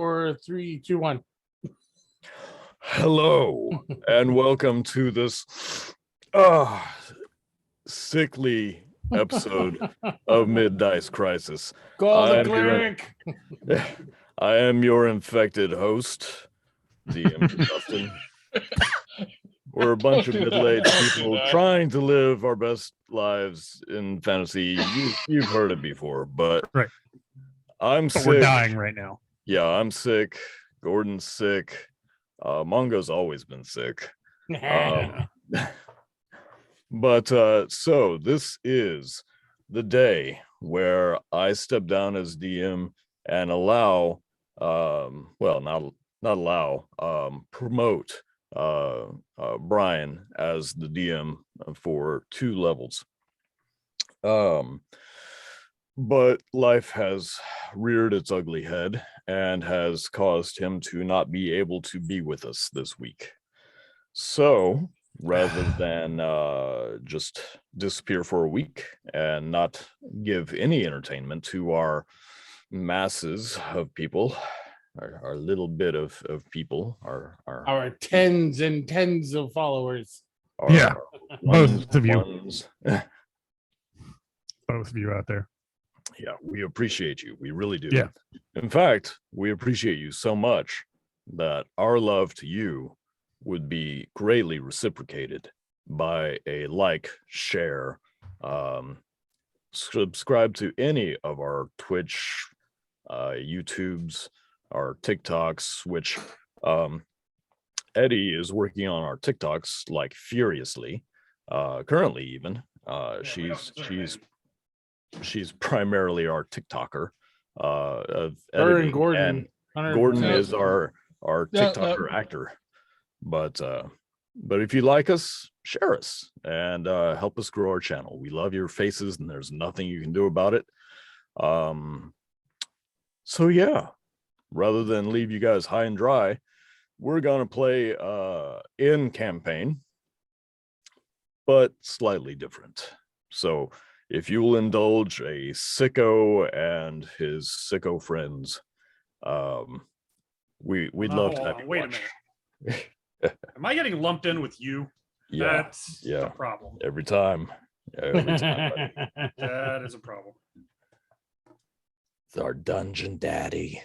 4, 3, 2, 1. Hello, and welcome to this sickly episode of Mid-Dice Crisis. Call the cleric. I am your infected host, DM Justin. We're a bunch of middle-aged people trying to live our best lives in fantasy. You've heard it before, but right. I'm sick. We're dying right now. Yeah, I'm sick. Gordon's sick. Mongo's always been sick. But so this is the day where I step down as DM and allow, promote Brian as the DM for 2 levels. But life has reared its ugly head and has caused him to not be able to be with us this week. So rather than just disappear for a week and not give any entertainment to our masses of people, our little bit of people, our tens and tens of followers. Both of you. Both of you out there. Yeah, we appreciate you. We really do. Yeah. In fact, we appreciate you so much that our love to you would be greatly reciprocated by a like, share, subscribe to any of our Twitch, YouTubes, our TikToks, which Eddie is working on our TikToks like furiously. Currently even. She's primarily our TikToker of editing, Gordon. and Gordon is our TikToker actor. But if you like us, share us and help us grow our channel. We love your faces, and there's nothing you can do about it. So yeah, rather than leave you guys high and dry, we're gonna play in campaign, but slightly different. So if you will indulge a sicko and his sicko friends, we'd love to have you wait watch. A minute. Am I getting lumped in with you? Yeah, That's the problem. Every time. That is a problem. It's our dungeon daddy.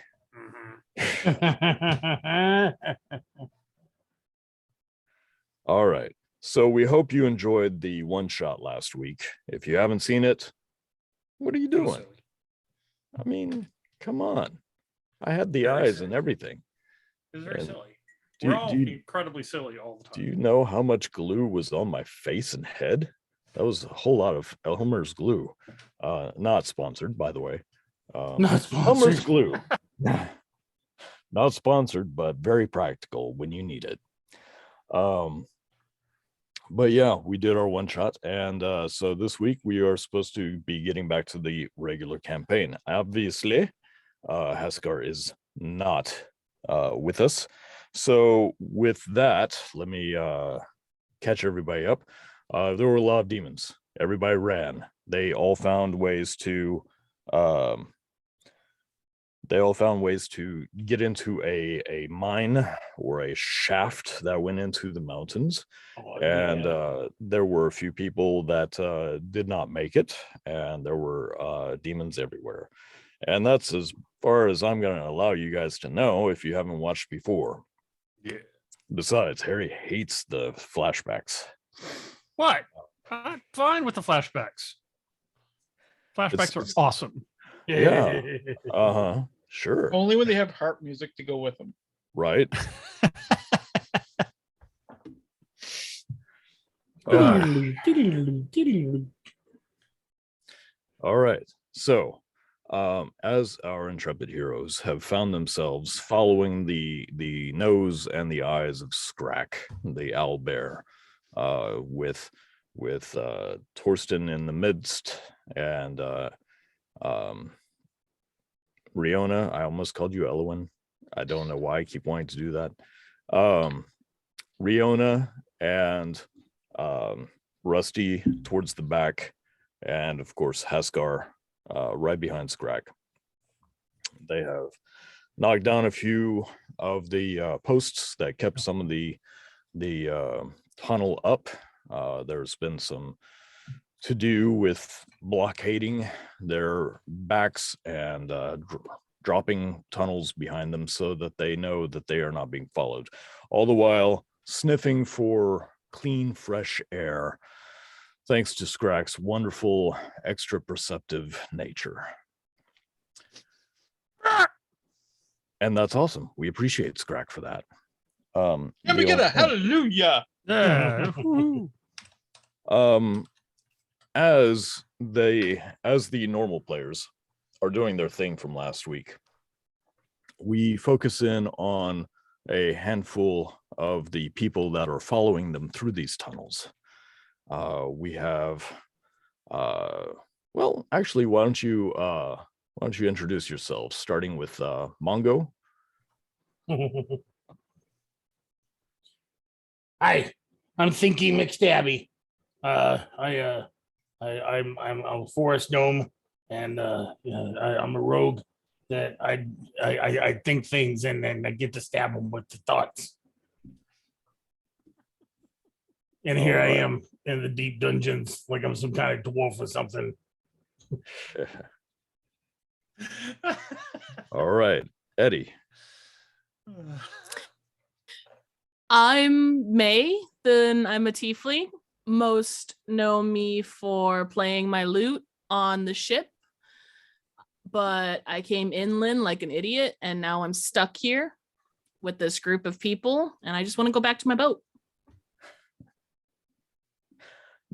All right. So we hope you enjoyed the one shot last week. If you haven't seen it, what are you doing? I mean, come on. I had the eyes silly. and everything. It was very silly. We're all incredibly silly all the time. Do you know how much glue was on my face and head? That was a whole lot of Elmer's glue. Not sponsored, by the way. Not sponsored. Elmer's glue. Not sponsored, but very practical when you need it. But yeah, we did our one shot, and so this week we are supposed to be getting back to the regular campaign. Obviously, Haskar is not with us. So with that, let me catch everybody up. There were a lot of demons. Everybody ran. They all found ways to get into a mine or a shaft that went into the mountains. There were a few people that did not make it, and there were demons everywhere. And that's as far as I'm going to allow you guys to know if you haven't watched before. Yeah. Besides, Harry hates the flashbacks. What? I'm fine with the flashbacks. Flashbacks are awesome. Yeah. Uh-huh. Sure. Only when they have harp music to go with them. Right. All right. So, as our intrepid heroes have found themselves following the nose and the eyes of Scrack, the owlbear, with Torsten in the midst, and Riona, I almost called you Elwyn. I don't know why I keep wanting to do that. Riona and Rusty towards the back, and of course Haskar right behind Scrack. They have knocked down a few of the posts that kept some of the tunnel up. There's been some to do with blockading their backs and dropping tunnels behind them so that they know that they are not being followed, all the while sniffing for clean, fresh air, thanks to Scrack's wonderful, extra perceptive nature. And that's awesome. We appreciate Scrack for that. Can we get Neil, a hallelujah? Yeah. woo. as the normal players are doing their thing from last week, we focus in on a handful of the people that are following them through these tunnels. We have well, actually, why don't you introduce yourselves, starting with Mongo? Hi, I'm Thinky McStabby. I'm a forest gnome, and I'm a rogue that I think things and then I get to stab them with the thoughts. And here I am in the deep dungeons, like I'm some kind of dwarf or something. All right, Eddie. I'm May, then I'm a tiefling. Most know me for playing my lute on the ship, but I came inland like an idiot, and now I'm stuck here with this group of people, and I just want to go back to my boat.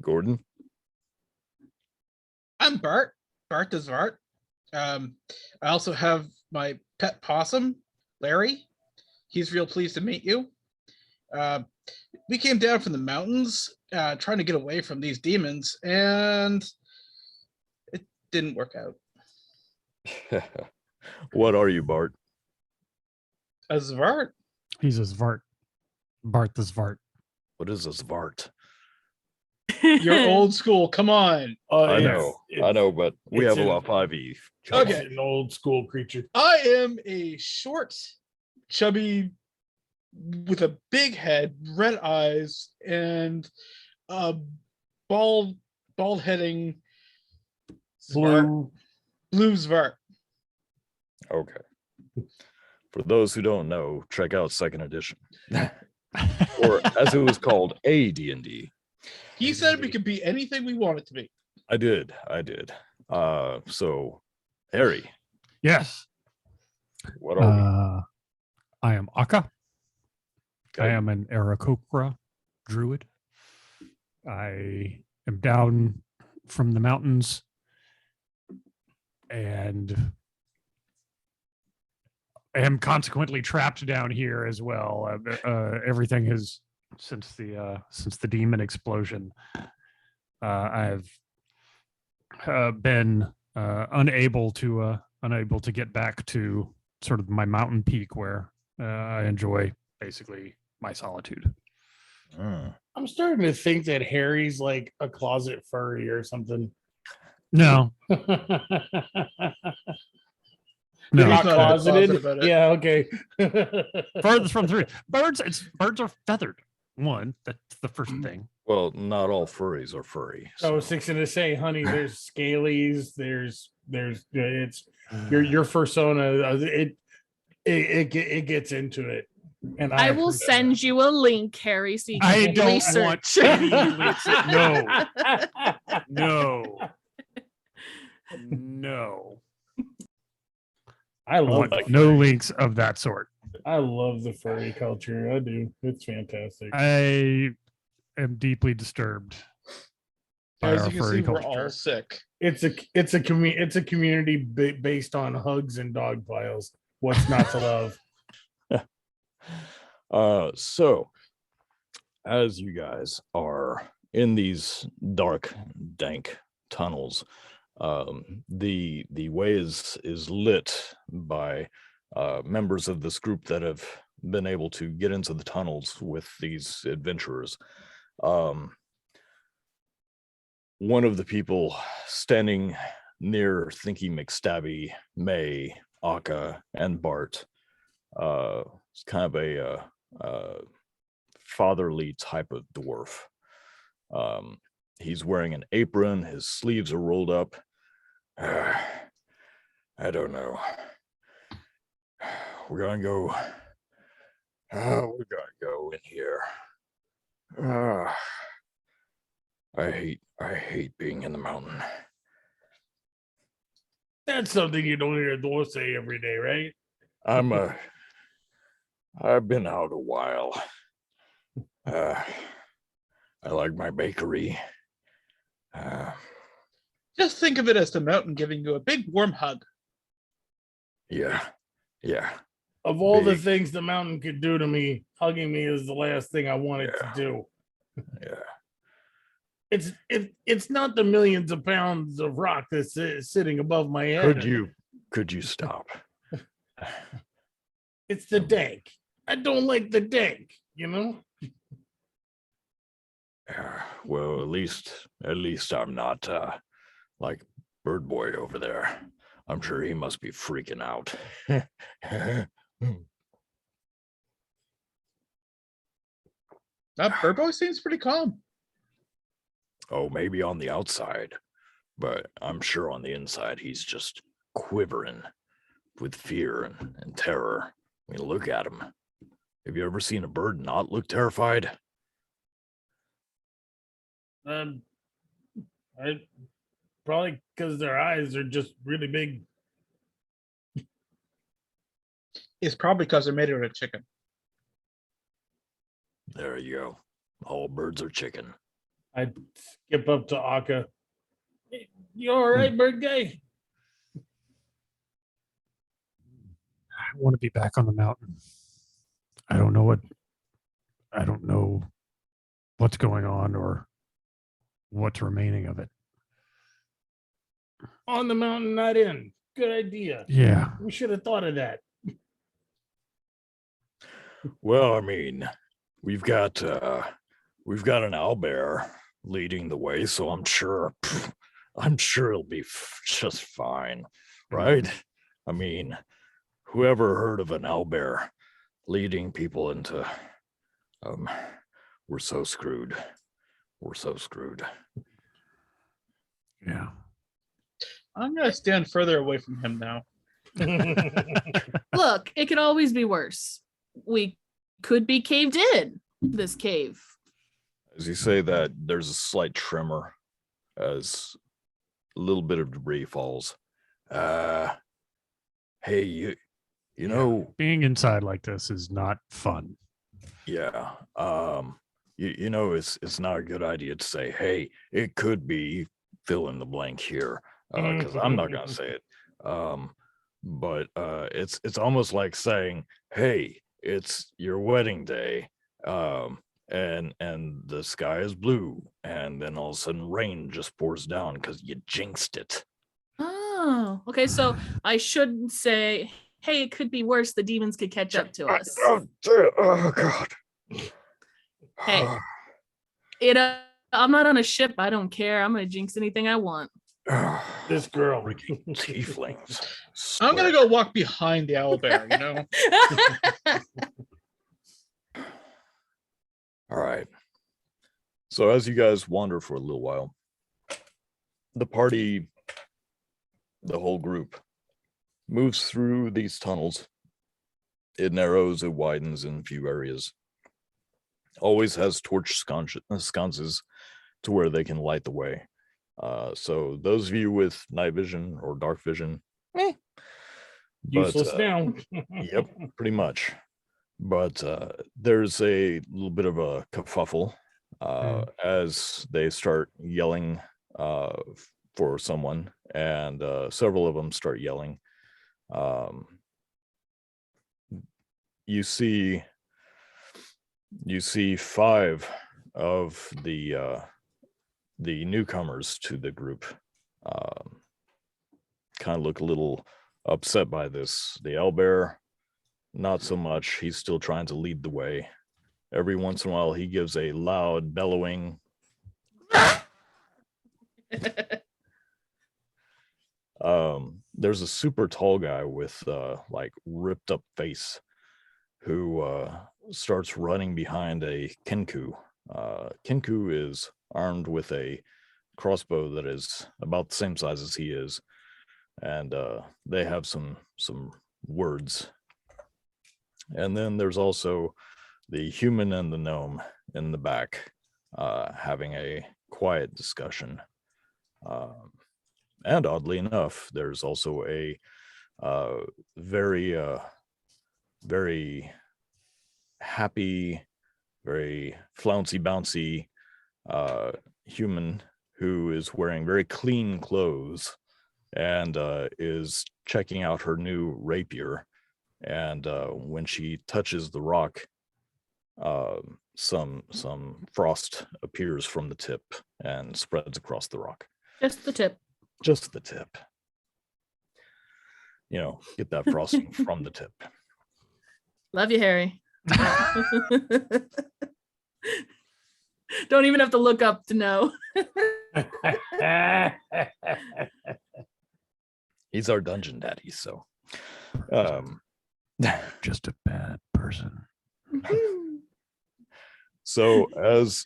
Gordon. I'm Bart. Bart does Bart. I also have my pet possum, Larry. He's real pleased to meet you. We came down from the mountains trying to get away from these demons, and it didn't work out. What are you, Bart? A Zvart? He's a Zvart. Bart the Zvart. What is a Zvart? You're old school. Come on. I know, but we it's have a an- lot 5e. Okay. It's an old school creature. I am a short, chubby, with a big head, red eyes, and a bald-heading Blue. blue Zvart. Okay. For those who don't know, check out second edition, or as it was called, a D&D. He said we could be anything we want it to be. I did. So, Harry, Yes. what are I am Akka. we? I am an Aarakocra druid. I am down from the mountains and I am consequently trapped down here as well. Everything has since the demon explosion. I've been unable to get back to sort of my mountain peak where I enjoy basically my solitude. I'm starting to think that Harry's like a closet furry or something. No, You're no. not He's not in the closet closeted. about it. Yeah, okay. Furthest from three. Birds are feathered. One, that's the first thing. Well, not all furries are furry. I was fixing to say, honey, there's scalies, there's it's your fursona. It gets into it, and I will appreciate send you a link, Harry, so you I can don't research. want any links. No. I I love want no links of that sort. I love the furry culture. I do. It's fantastic. I am deeply disturbed by As our you can see, furry we're culture. all sick. It's a community based on hugs and dog piles. What's not to love? So as you guys are in these dark, dank tunnels, the way is lit by members of this group that have been able to get into the tunnels with these adventurers. One of the people standing near Thinky McStabby, May, Akka, and Bart It's kind of a fatherly type of dwarf. He's wearing an apron. His sleeves are rolled up. I don't know. We're gonna go. We're gonna go in here. I hate being in the mountain. That's something you don't hear a dwarf say every day, right? I've been out a while. I like my bakery. Just think of it as the mountain giving you a big warm hug. Yeah. Of all the Big. things the mountain could do to me, hugging me is the last thing I wanted to do. Yeah. It's not the millions of pounds of rock that's sitting above my head. Could you stop? It's the dank. I don't like the dank, you know? Well, at least I'm not like Bird Boy over there. I'm sure he must be freaking out. Bird Boy seems pretty calm. Oh, maybe on the outside, but I'm sure on the inside he's just quivering with fear and terror. I mean, look at him. Have you ever seen a bird not look terrified? I probably because their eyes are just really big. It's probably because they're made out of chicken. There you go. All birds are chicken. I skip up to Akka. Hey, you all right, bird guy? I want to be back on the mountain. I don't know what's going on or what's remaining of it. On the mountain, not in. Good idea. Yeah. We should have thought of that. Well, I mean, we've got an owlbear leading the way, so I'm sure it'll be just fine, right? I mean, whoever heard of an owlbear leading people into we're so screwed. We're so screwed. Yeah. I'm gonna stand further away from him now. Look, it could always be worse. We could be caved in this cave. As you say that, there's a slight tremor as a little bit of debris falls. Hey, you know, Being inside like this is not fun. yeah. You know, it's not a good idea to say, hey, it could be fill in the blank here. Because I'm not gonna say it. But it's almost like saying, hey, it's your wedding day. And the sky is blue, and then all of a sudden rain just pours down because you jinxed it. Oh, okay. So I shouldn't say, hey, it could be worse. The demons could catch up to us. Oh God. Hey, I'm not on a ship. I don't care. I'm gonna jinx anything I want. This girl. Freaking tieflings. I'm gonna go walk behind the owlbear, you know? All right. So as you guys wander for a little while, the party, the whole group, moves through these tunnels. It narrows, it widens in a few areas. Always has torch sconces to where they can light the way. So those of you with night vision or dark vision, Useless now. yep, pretty much. But there's a little bit of a kerfuffle as they start yelling for someone, and several of them start yelling. You see 5 of the newcomers to the group kind of look a little upset by this. The owlbear, not so much. He's still trying to lead the way. Every once in a while, he gives a loud bellowing. There's a super tall guy with like ripped up face who starts running behind a Kenku. Kenku is armed with a crossbow that is about the same size as he is, and they have some words. And then there's also the human and the gnome in the back having a quiet discussion. And oddly enough, there's also a very happy, very flouncy bouncy human who is wearing very clean clothes and is checking out her new rapier. And when she touches the rock, some frost appears from the tip and spreads across the rock. Just the tip. Just the tip. You know, get that frosting from the tip. Love you, Harry. Don't even have to look up to know. He's our dungeon daddy, so Just a bad person. so as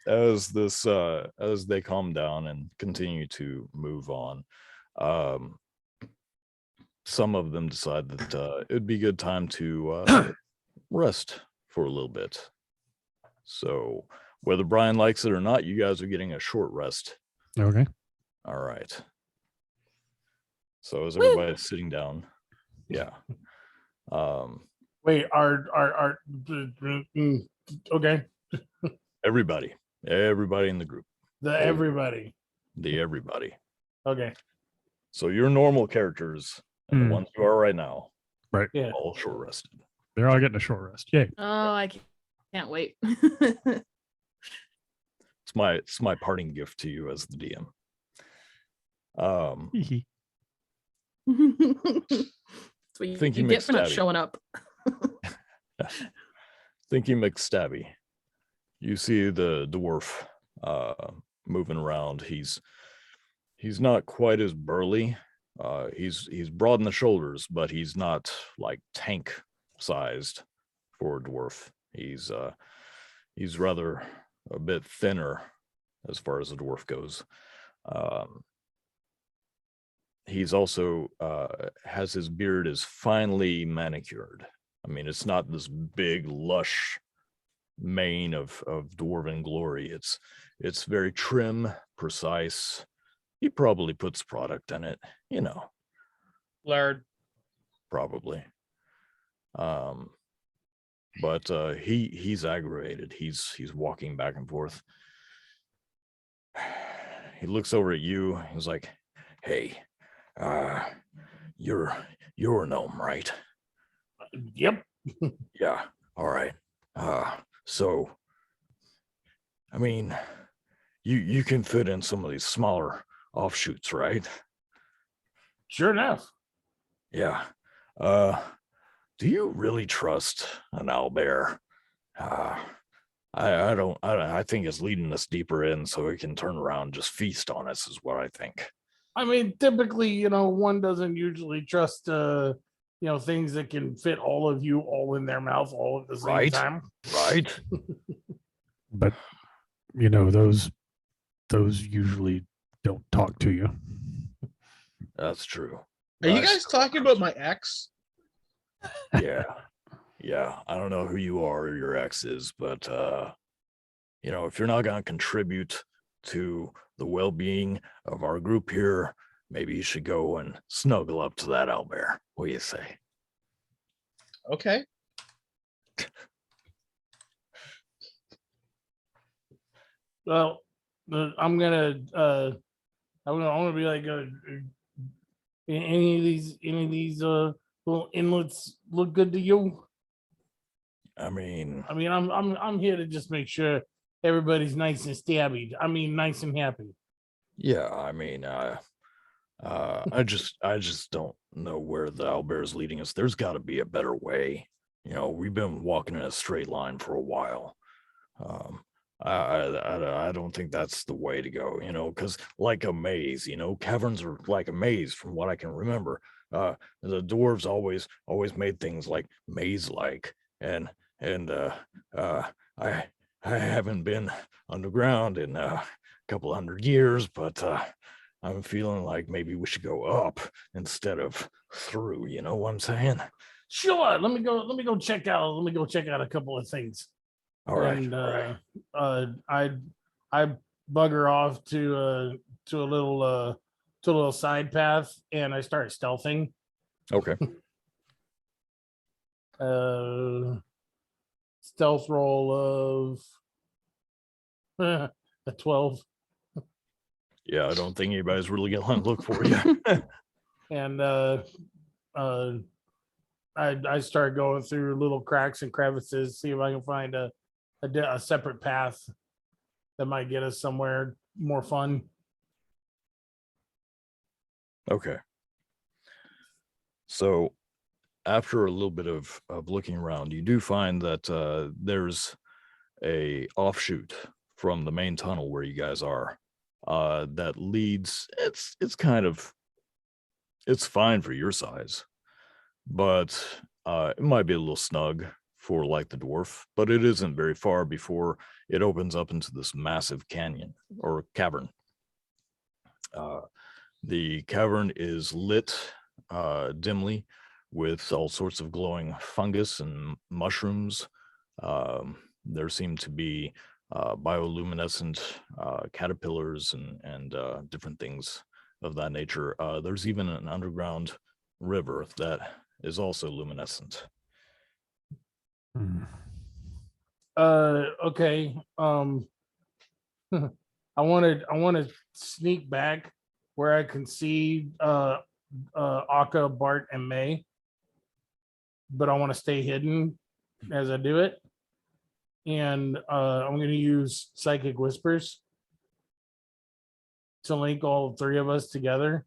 they calm down and continue to move on, some of them decide that it'd be a good time to rest for a little bit. So whether Brian likes it or not, you guys are getting a short rest. Okay. All right. So is everybody sitting down? Yeah. Wait, okay. Everybody in the group. Everybody. The everybody. Okay. So your normal characters and the ones you are right now, Right. Yeah. all short rested. They're all getting a short rest. Yay. Oh, I can't wait. It's my parting gift to you as the DM. That's what you Thinking get for not McStabby. showing up. Thinking McStabby, you see the dwarf moving around. He's not quite as burly. He's broad in the shoulders, but he's not like tank sized for a dwarf. He's rather a bit thinner as far as a dwarf goes. He's also has his beard is finely manicured. I mean, it's not this big lush mane of dwarven glory. It's very trim, precise. He probably puts product in it, you know. Lard. Probably. But he's aggravated. He's walking back and forth. He looks over at you. He's like, "Hey, you're a gnome, right?" Yep. Yeah. All right. So, I mean, you can fit in some of these smaller offshoots, right? Sure enough. Yeah. Do you really trust an owlbear? I think it's leading us deeper in so we can turn around and just feast on us is what I think. I mean, typically, one doesn't usually trust, things that can fit all of you all in their mouth all at the same Right. time. Right? But those usually don't talk to you. That's true. Are you I guys still- talking about my ex? Yeah. Yeah. I don't know who you are or your ex is, but if you're not gonna contribute to the well-being of our group here, maybe you should go and snuggle up to that owlbear. What do you say? Okay. Well, I'm gonna be like, any of these little inlets look good to you? I mean, I'm here to just make sure everybody's nice and stabby. Nice and happy. yeah, I just don't know where the owlbear is leading us. There's got to be a better way. We've been walking in a straight line for a while. I don't think that's the way to go. Because like a maze, caverns are like a maze from what I can remember. The dwarves always made things like maze-like, and and I haven't been underground in a couple hundred years, but I'm feeling like maybe we should go up instead of through. You know what I'm saying? Sure. Let me go check out. Let me go check out a couple of things. All right. And I bugger off to a little side path, and I start stealthing. Okay. Stealth roll of a 12. Yeah, I don't think anybody's really gonna look for you. And I start going through little cracks and crevices, see if I can find a separate path that might get us somewhere more fun. Okay. So after a little bit of looking around, you do find that there's a offshoot from the main tunnel where you guys are that leads. It's kind of, it's fine for your size, but it might be a little snug for like the dwarf, but it isn't very far before it opens up into this massive canyon or cavern. The cavern is lit dimly with all sorts of glowing fungus and mushrooms. There seem to be bioluminescent caterpillars and different things of that nature. There's even an underground river that is also luminescent. Okay. I want to sneak back where I can see Akka, Bart, and May, but I want to stay hidden as I do it. And I'm going to use Psychic Whispers to link all three of us together.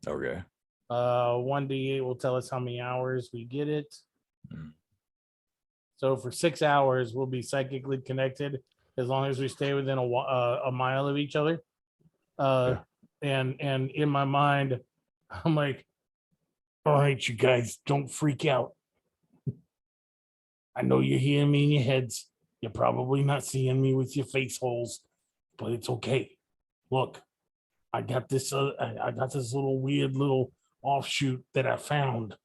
Okay. 1d8 will tell us how many hours we get it. Mm. So for 6 hours, we'll be psychically connected as long as we stay within a mile of each other. Yeah. And in my mind, I'm like, all right, you guys, don't freak out. I know you're hearing me in your heads. You're probably not seeing me with your face holes, but it's okay. Look, I got this little weird little offshoot that I found,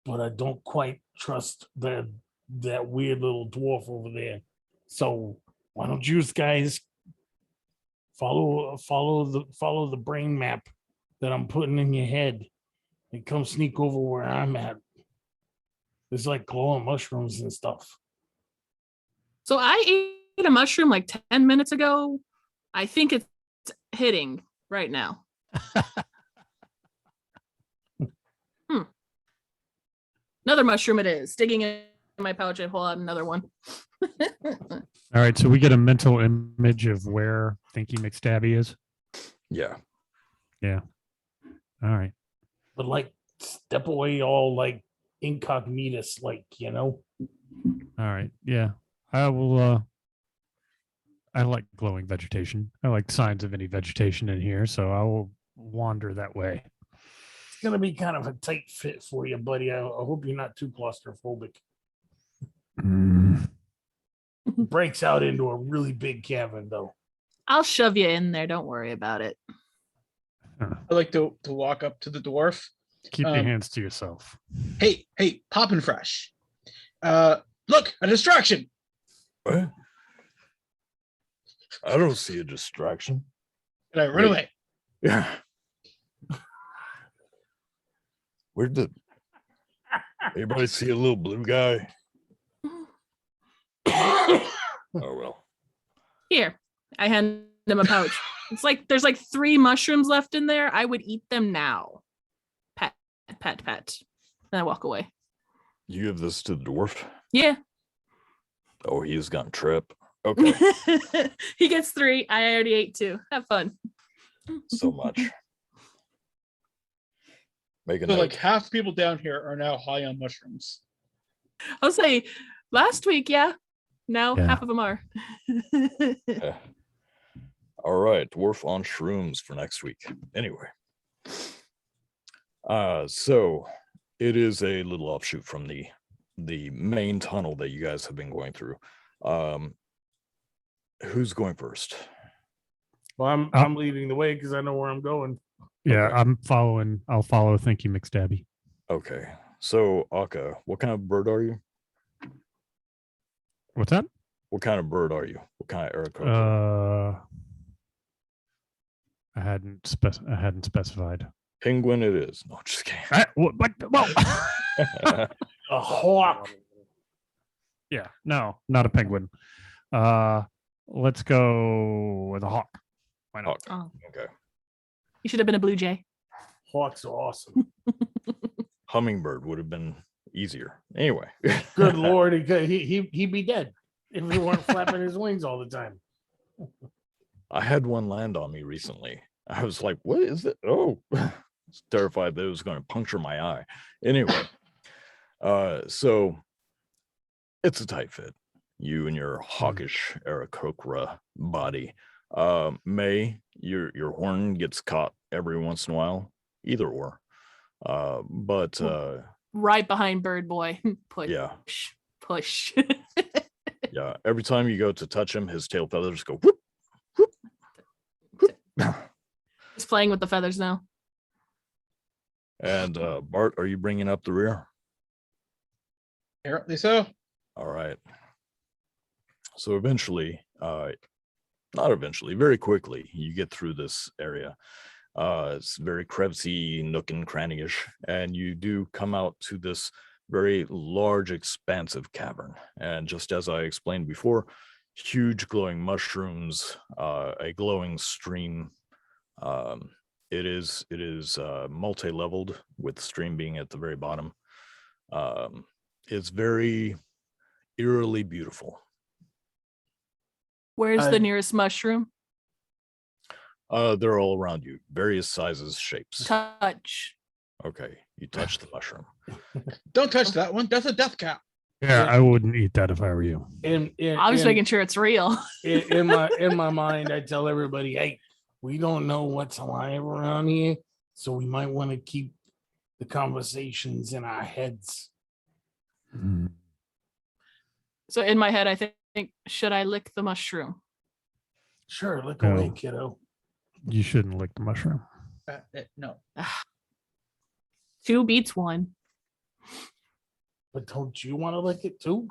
but I don't quite trust that weird little dwarf over there. So why don't you guys follow the brain map that I'm putting in your head and come sneak over where I'm at. There's like glowing mushrooms and stuff. So I ate a mushroom like 10 minutes ago. I think it's hitting right now. Another mushroom it is. Digging in my pouch, I pull out another one. All right, so we get a mental image of where Thinky McStabby is. Yeah. Yeah. All right. But like step away all like incognitus, like, you know. All right. Yeah. I will I like glowing vegetation. I like signs of any vegetation in here, so I will wander that way. It's gonna be kind of a tight fit for you, buddy. I hope you're not too claustrophobic. Breaks out into a really big cavern though. I'll shove you in there. Don't worry about it. I like to walk up to the dwarf. Keep your hands to yourself. Hey, poppin' fresh. Look, a distraction. What? I don't see a distraction. And I run away. Yeah. Where did anybody see a little blue guy? Oh well. Here, I hand him a pouch. It's like there's like 3 mushrooms left in there. I would eat them now. Pet. And I walk away. You give this to the dwarf? Yeah. Oh, he's gonna trip. Okay. He gets 3. I already ate 2. Have fun. So much. Make a So note. like half the people down here are now high on mushrooms. I'll say last week, yeah. Now Yeah. half of them are. Yeah. All right, dwarf on shrooms for next week. Anyway. So it is a little offshoot from the the main tunnel that you guys have been going through. Who's going first? Well, I'm leading the way because I know where I'm going. Yeah, Okay. I'm following. I'll follow. Thank you, McStabby. Okay. So, Aka, what kind of bird are you? What's that? What kind of bird are you? What kind of Aarakocra? I hadn't specified. Penguin it is. No, just kidding. Well, A hawk. yeah, no, not a penguin. Let's go with a hawk. Why not? Hawk. Oh, Okay. you should have been a blue jay. Hawks are awesome. Hummingbird would have been easier. Anyway. Good Lord, he'd be dead if he weren't flapping his wings all the time. I had one land on me recently. I was like, what is it? Oh, I was terrified that it was going to puncture my eye. Anyway, so it's a tight fit. You and your hawkish Aarakocra body. May, your horn gets caught every once in a while. Either or. But Right behind Bird Boy. Push. yeah. Push. Yeah. Every time you go to touch him, his tail feathers go whoop, whoop. He's playing with the feathers now. And Bart, are you bringing up the rear? Apparently so. All right. So eventually, not eventually, very quickly, you get through this area. It's very crevasey, nook and cranny-ish, and you do come out to this very large, expansive cavern. And just as I explained before, huge glowing mushrooms, a glowing stream. It is multi-leveled, with the stream being at the very bottom. It's very eerily beautiful. Where's the nearest mushroom? They're all around you, various sizes, shapes. Touch. Okay, you touch the mushroom. Don't touch that one. That's a death cap. Yeah, I wouldn't eat that if I were you. I was making sure it's real. in my mind, I tell everybody, hey, we don't know what's alive around here, so we might want to keep the conversations in our heads. Mm. So in my head, I think, should I lick the mushroom? Sure, look No. away, kiddo. You shouldn't lick the mushroom. No. 2 beats 1. But don't you want to lick it too?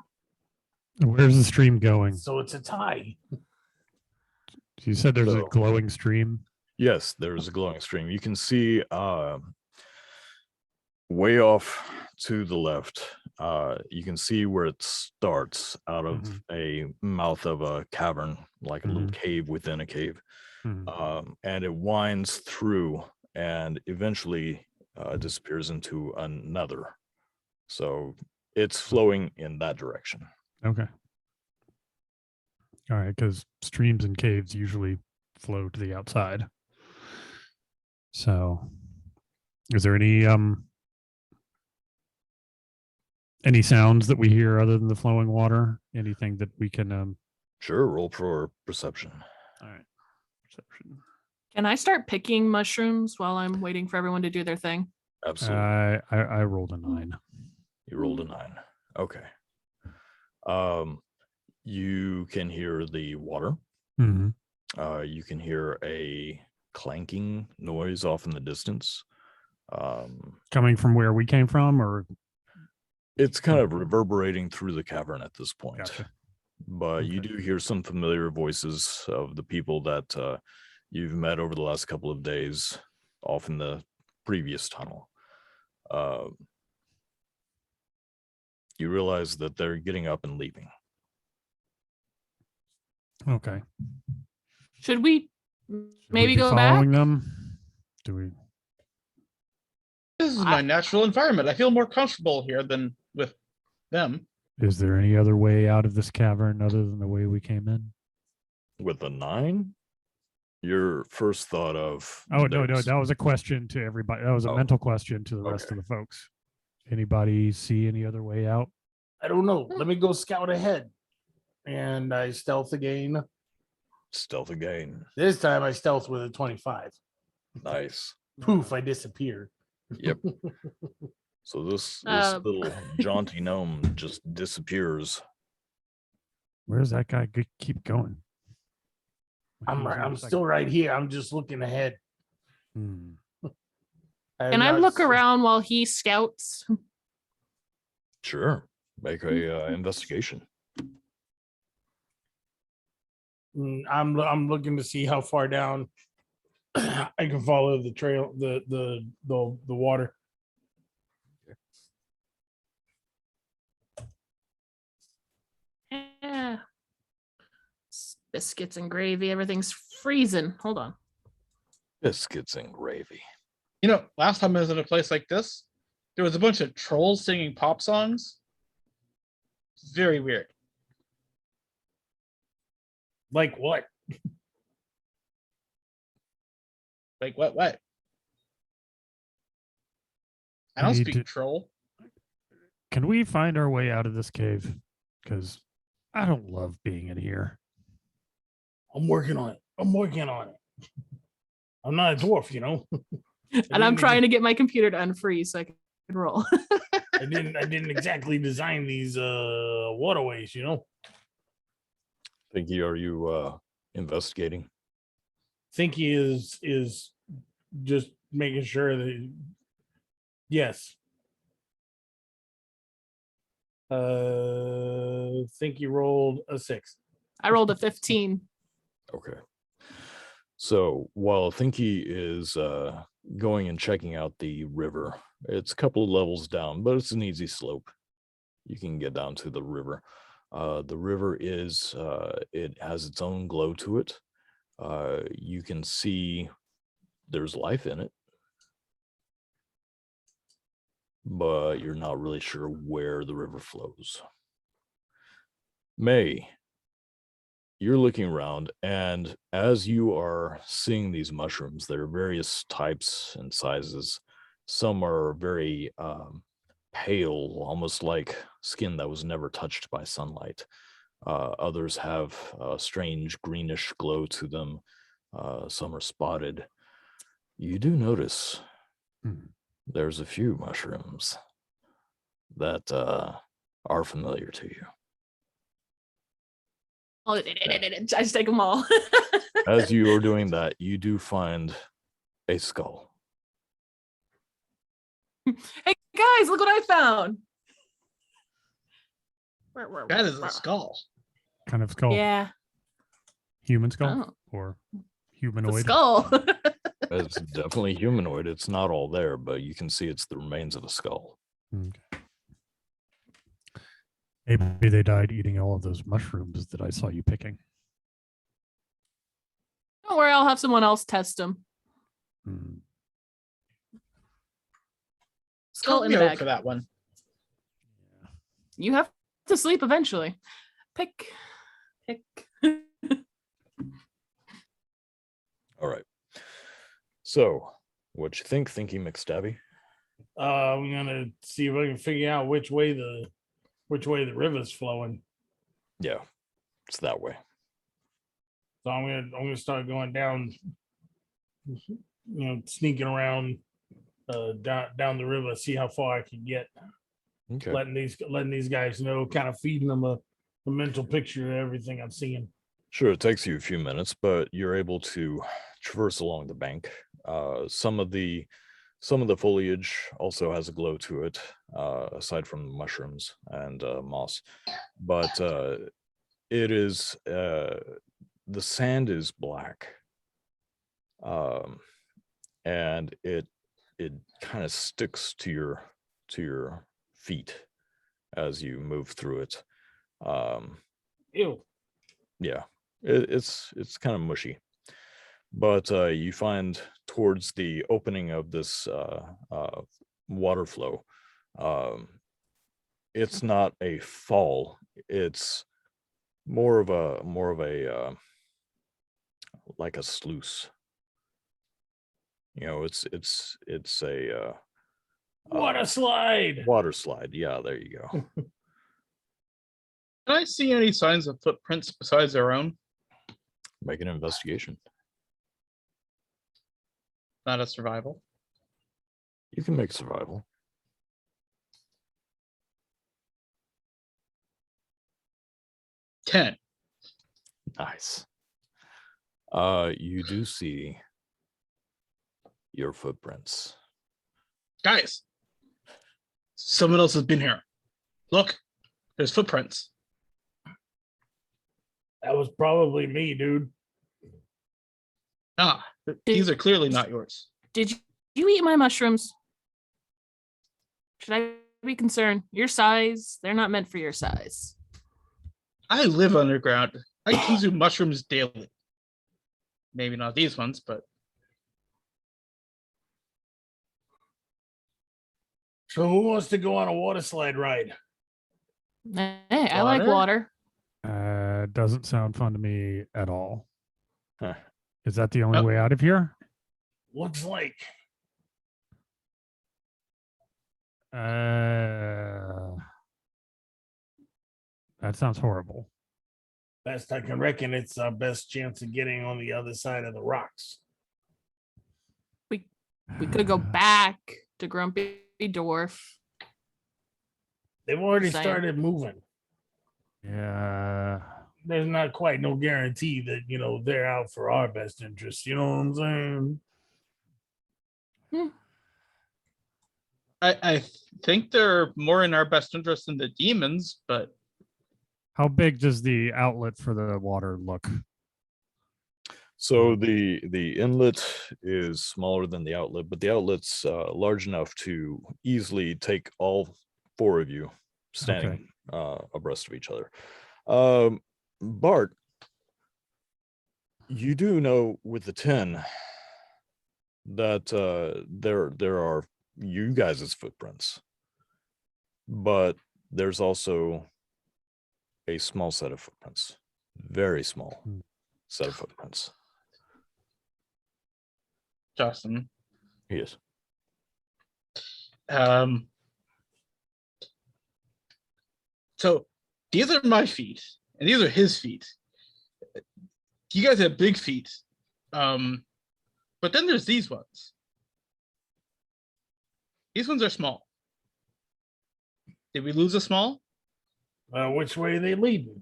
Where's the stream going? So it's a tie. You said there's a So- glowing stream. Yes, there's a glowing stream. You can see way off to the left. You can see where it starts out of a mouth of a cavern, like a little cave within a cave. Mhm. And it winds through and eventually disappears into another. So it's flowing in that direction. Okay. All right, because streams and caves usually flow to the outside. So, is there any sounds that we hear other than the flowing water? Anything that we can Sure, roll for perception. All right. Perception. Can I start picking mushrooms while I'm waiting for everyone to do their thing? Absolutely. I rolled a 9. You rolled a 9. Okay. You can hear the water. Mm-hmm. You can hear a clanking noise off in the distance. Coming from where we came from, or It's kind of reverberating through the cavern at this point. Gotcha. But you Okay. do hear some familiar voices of the people that you've met over the last couple of days off in the previous tunnel. You realize that they're getting up and leaving. okay. Should we Should maybe we be go back? following them? Do we? This is my natural environment. I feel more comfortable here than with them. Is there any other way out of this cavern other than the way we came in? With a 9, your first thought of Oh no, there's- that was a question to everybody. That was a Oh, mental question to the rest okay. of the folks. Anybody see any other way out? I don't know. Let me go scout ahead. And I stealth again. stealth again. This time I stealth with a 25. Nice. Poof, I disappear. Yep. So this Uh, little jaunty gnome just disappears. Where's that guy keep going? He was in I'm the second- still right here. I'm just looking ahead. Hmm. have Can I not look s- around while he scouts? Sure. Make a investigation. I'm looking to see how far down I can follow the trail, the water. Yeah. Biscuits and gravy. Everything's freezing. Hold on. Biscuits and gravy. You know, last time I was in a place like this, there was a bunch of trolls singing pop songs. It's very weird. Like what? Like what? What? I We don't need speak to- troll. Can we find our way out of this cave? Because I don't love being in here. I'm working on it. I'm working on it. I'm not a dwarf, you know. And I'm trying to get my computer to unfreeze so I can roll. I didn't exactly design these waterways, you know. Thinky, are you investigating? Think he is just making sure that yes. Think he rolled a 6. I rolled a 15. Okay. So while Thinky is going and checking out the river, it's a couple of levels down, but it's an easy slope. You can get down to the river. The river is it has its own glow to it. You can see there's life in it, but you're not really sure where the river flows. May, you're looking around, and as you are seeing these mushrooms, there are various types and sizes. Some are very pale, almost like skin that was never touched by sunlight. Others have a strange greenish glow to them. Some are spotted. You do notice Hmm. there's a few mushrooms that are familiar to you. Oh, I just take them all. As you are doing that, you do find a skull. Hey guys, look what I found. That is a skull. Kind of skull. Yeah, Human skull Oh. or the humanoid. skull. It's definitely humanoid. It's not all there, but you can see it's the remains of a skull. Okay. Maybe they died eating all of those mushrooms that I saw you picking. Don't worry, I'll have someone else test them. Hmm. Skull Count in me the out bag. for that one. You have to sleep eventually. Pick. All right. So, what you think, Thinky McStabby? I'm gonna see if I can figure out which way the river's flowing. Yeah, it's that way. So I'm gonna start going down, sneaking around down the river, see how far I can get. Okay. Letting these guys know, kind of feeding them a mental picture of everything I'm seeing. Sure, it takes you a few minutes, but you're able to traverse along the bank. Some of the foliage also has a glow to it, aside from the mushrooms and moss. But it is the sand is black, and it kind of sticks to your feet as you move through it. Ew. Yeah, it's kind of mushy, but you find towards the opening of this water flow, it's not a fall, it's more of a like a sluice. It's a Water slide. water slide. Yeah, there you go. Can I see any signs of footprints besides our own? Make an investigation. Not a survival. You can make survival. 10. Nice. You do see your footprints. Guys, someone else has been here. Look, there's footprints. That was probably me, dude. Ah, these are clearly not yours. Did you eat my mushrooms? Should I be concerned? Your size, they're not meant for your size. I live underground. I consume mushrooms daily. Maybe not these ones, but So who wants to go on a water slide ride? Hey, I like water. Doesn't sound fun to me at all. Huh. Is that the only Oh. way out of here? Looks like. That sounds horrible. Best I can reckon, it's our best chance of getting on the other side of the rocks. We could go back to Grumpy Dwarf. They've already Same. started moving. Yeah. There's not quite no guarantee that, you know, they're out for our best interest. You know what I'm saying? I think they're more in our best interest than the demons, but How big does the outlet for the water look? So the inlet is smaller than the outlet, but the outlet's large enough to easily take all four of you standing abreast of each other. Bart, you do know with the 10 that there are you guys' footprints, but there's also a small set of footprints, very small set of footprints. Justin. Yes. So these are my feet, and these are his feet. You guys have big feet. But then there's these ones. These ones are small. Did we lose a small? Which way are they leading?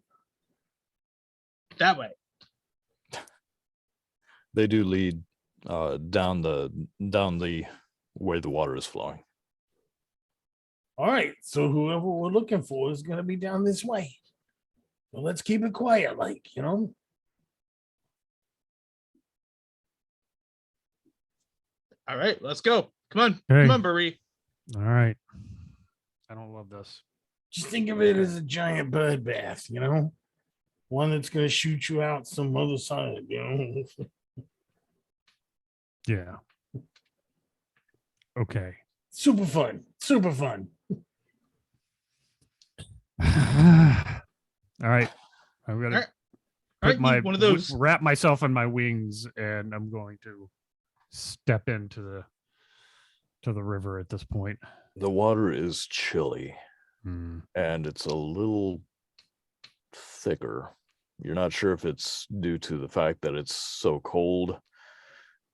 That way. They do lead down the way the water is flowing. All right. So whoever we're looking for is going to be down this way. Well, let's keep it quiet, like, you know. All right, let's go. Come on. Hey. Come on, Marie. All right. I don't love this. Just think of it as a giant bird bath, you know, one that's going to shoot you out some other side, you know. Yeah. Okay. Super fun. Super fun. All right. I'm gonna All right. put All right, my one of those. wrap myself in my wings, and I'm going to step into the river at this point. The water is chilly Hmm. and it's a little thicker. You're not sure if it's due to the fact that it's so cold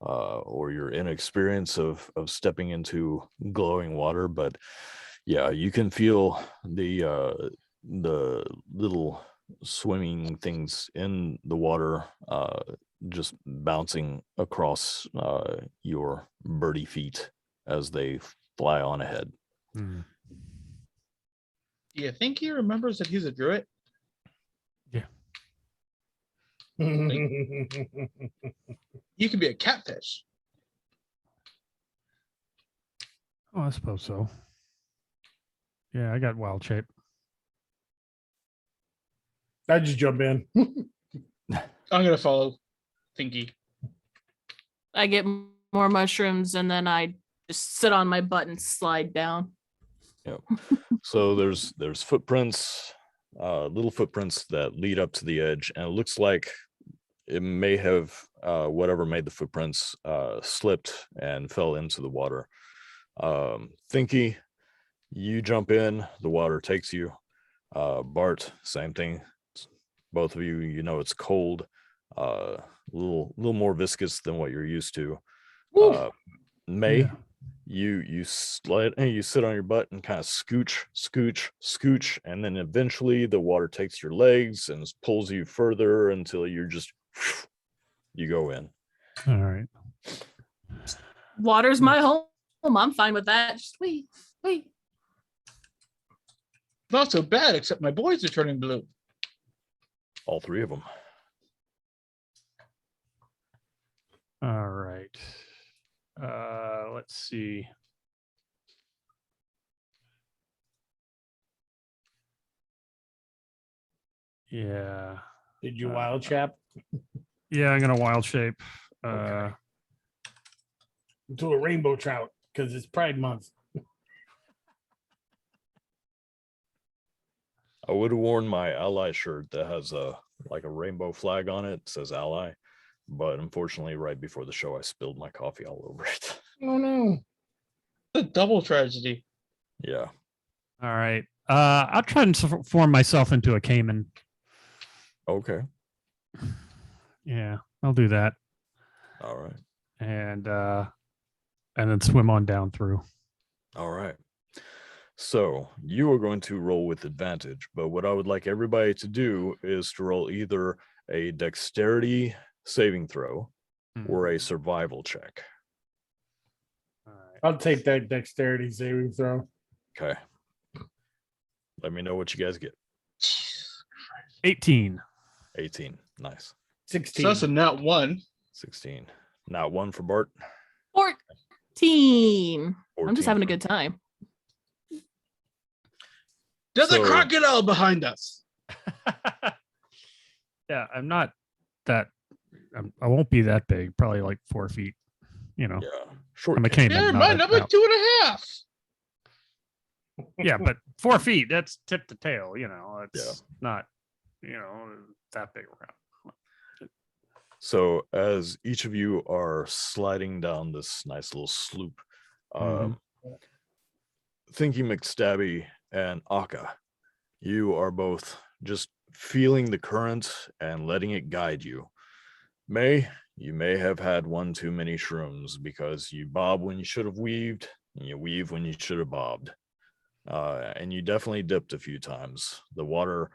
or your inexperience of stepping into glowing water, but yeah, you can feel the little swimming things in the water just bouncing across your birdie feet as they fly on ahead. Hmm. Do you think he remembers that he's a druid? You could be a catfish. Oh, I suppose so. Yeah, I got wild shape. I just jump in. I'm gonna follow Thinky. I get more mushrooms and then I just sit on my butt and slide down. Yep. So there's footprints, little footprints that lead up to the edge, and it looks like it may have whatever made the footprints slipped and fell into the water. Thinky, you jump in, the water takes you. Bart, same thing. Both of you, you know it's cold, little more viscous than what you're used to. May, Yeah. you slide and you sit on your butt and kind of scooch, and then eventually the water takes your legs and pulls you further until you're just you go in. All right. Water's my home. I'm fine with that. Just wait. Not so bad, except my boys are turning blue. All three of them. All right. Let's see. Yeah. Did you wild chap Yeah, I'm gonna wild shape. Okay. to a rainbow trout because it's Pride Month? I would have worn my ally shirt that has a like a rainbow flag on it, says ally, but unfortunately right before the show I spilled my coffee all over it. Oh no. A double tragedy. Yeah. All right. I'll try and form myself into a caiman. Okay. Yeah, I'll do that. All right. And then swim on down through. All right. So you are going to roll with advantage, but what I would like everybody to do is to roll either a dexterity saving throw or a survival check. All right. I'll take that dexterity saving throw. Okay. Let me know what you guys get. 18. 18. Nice. 16. So that's a nat 1. 16. Not one for Bart. 14. I'm 14 just having a for- good time. There's So- a crocodile behind us. Yeah, I'm not that. I won't be that big. Probably like 4 feet. You know, Yeah. Short. I'm a king. caiman. Never not mind, a- I'm like 2.5. yeah, but 4 feet. That's tip to tail. You know, it's Yeah. not. You know, that big around. So as each of you are sliding down this nice little sloop, Thinking McStabby and Akka, you are both just feeling the current and letting it guide you. May, you may have had one too many shrooms because you bob when you should have weaved, and you weave when you should have bobbed. And you definitely dipped a few times. The water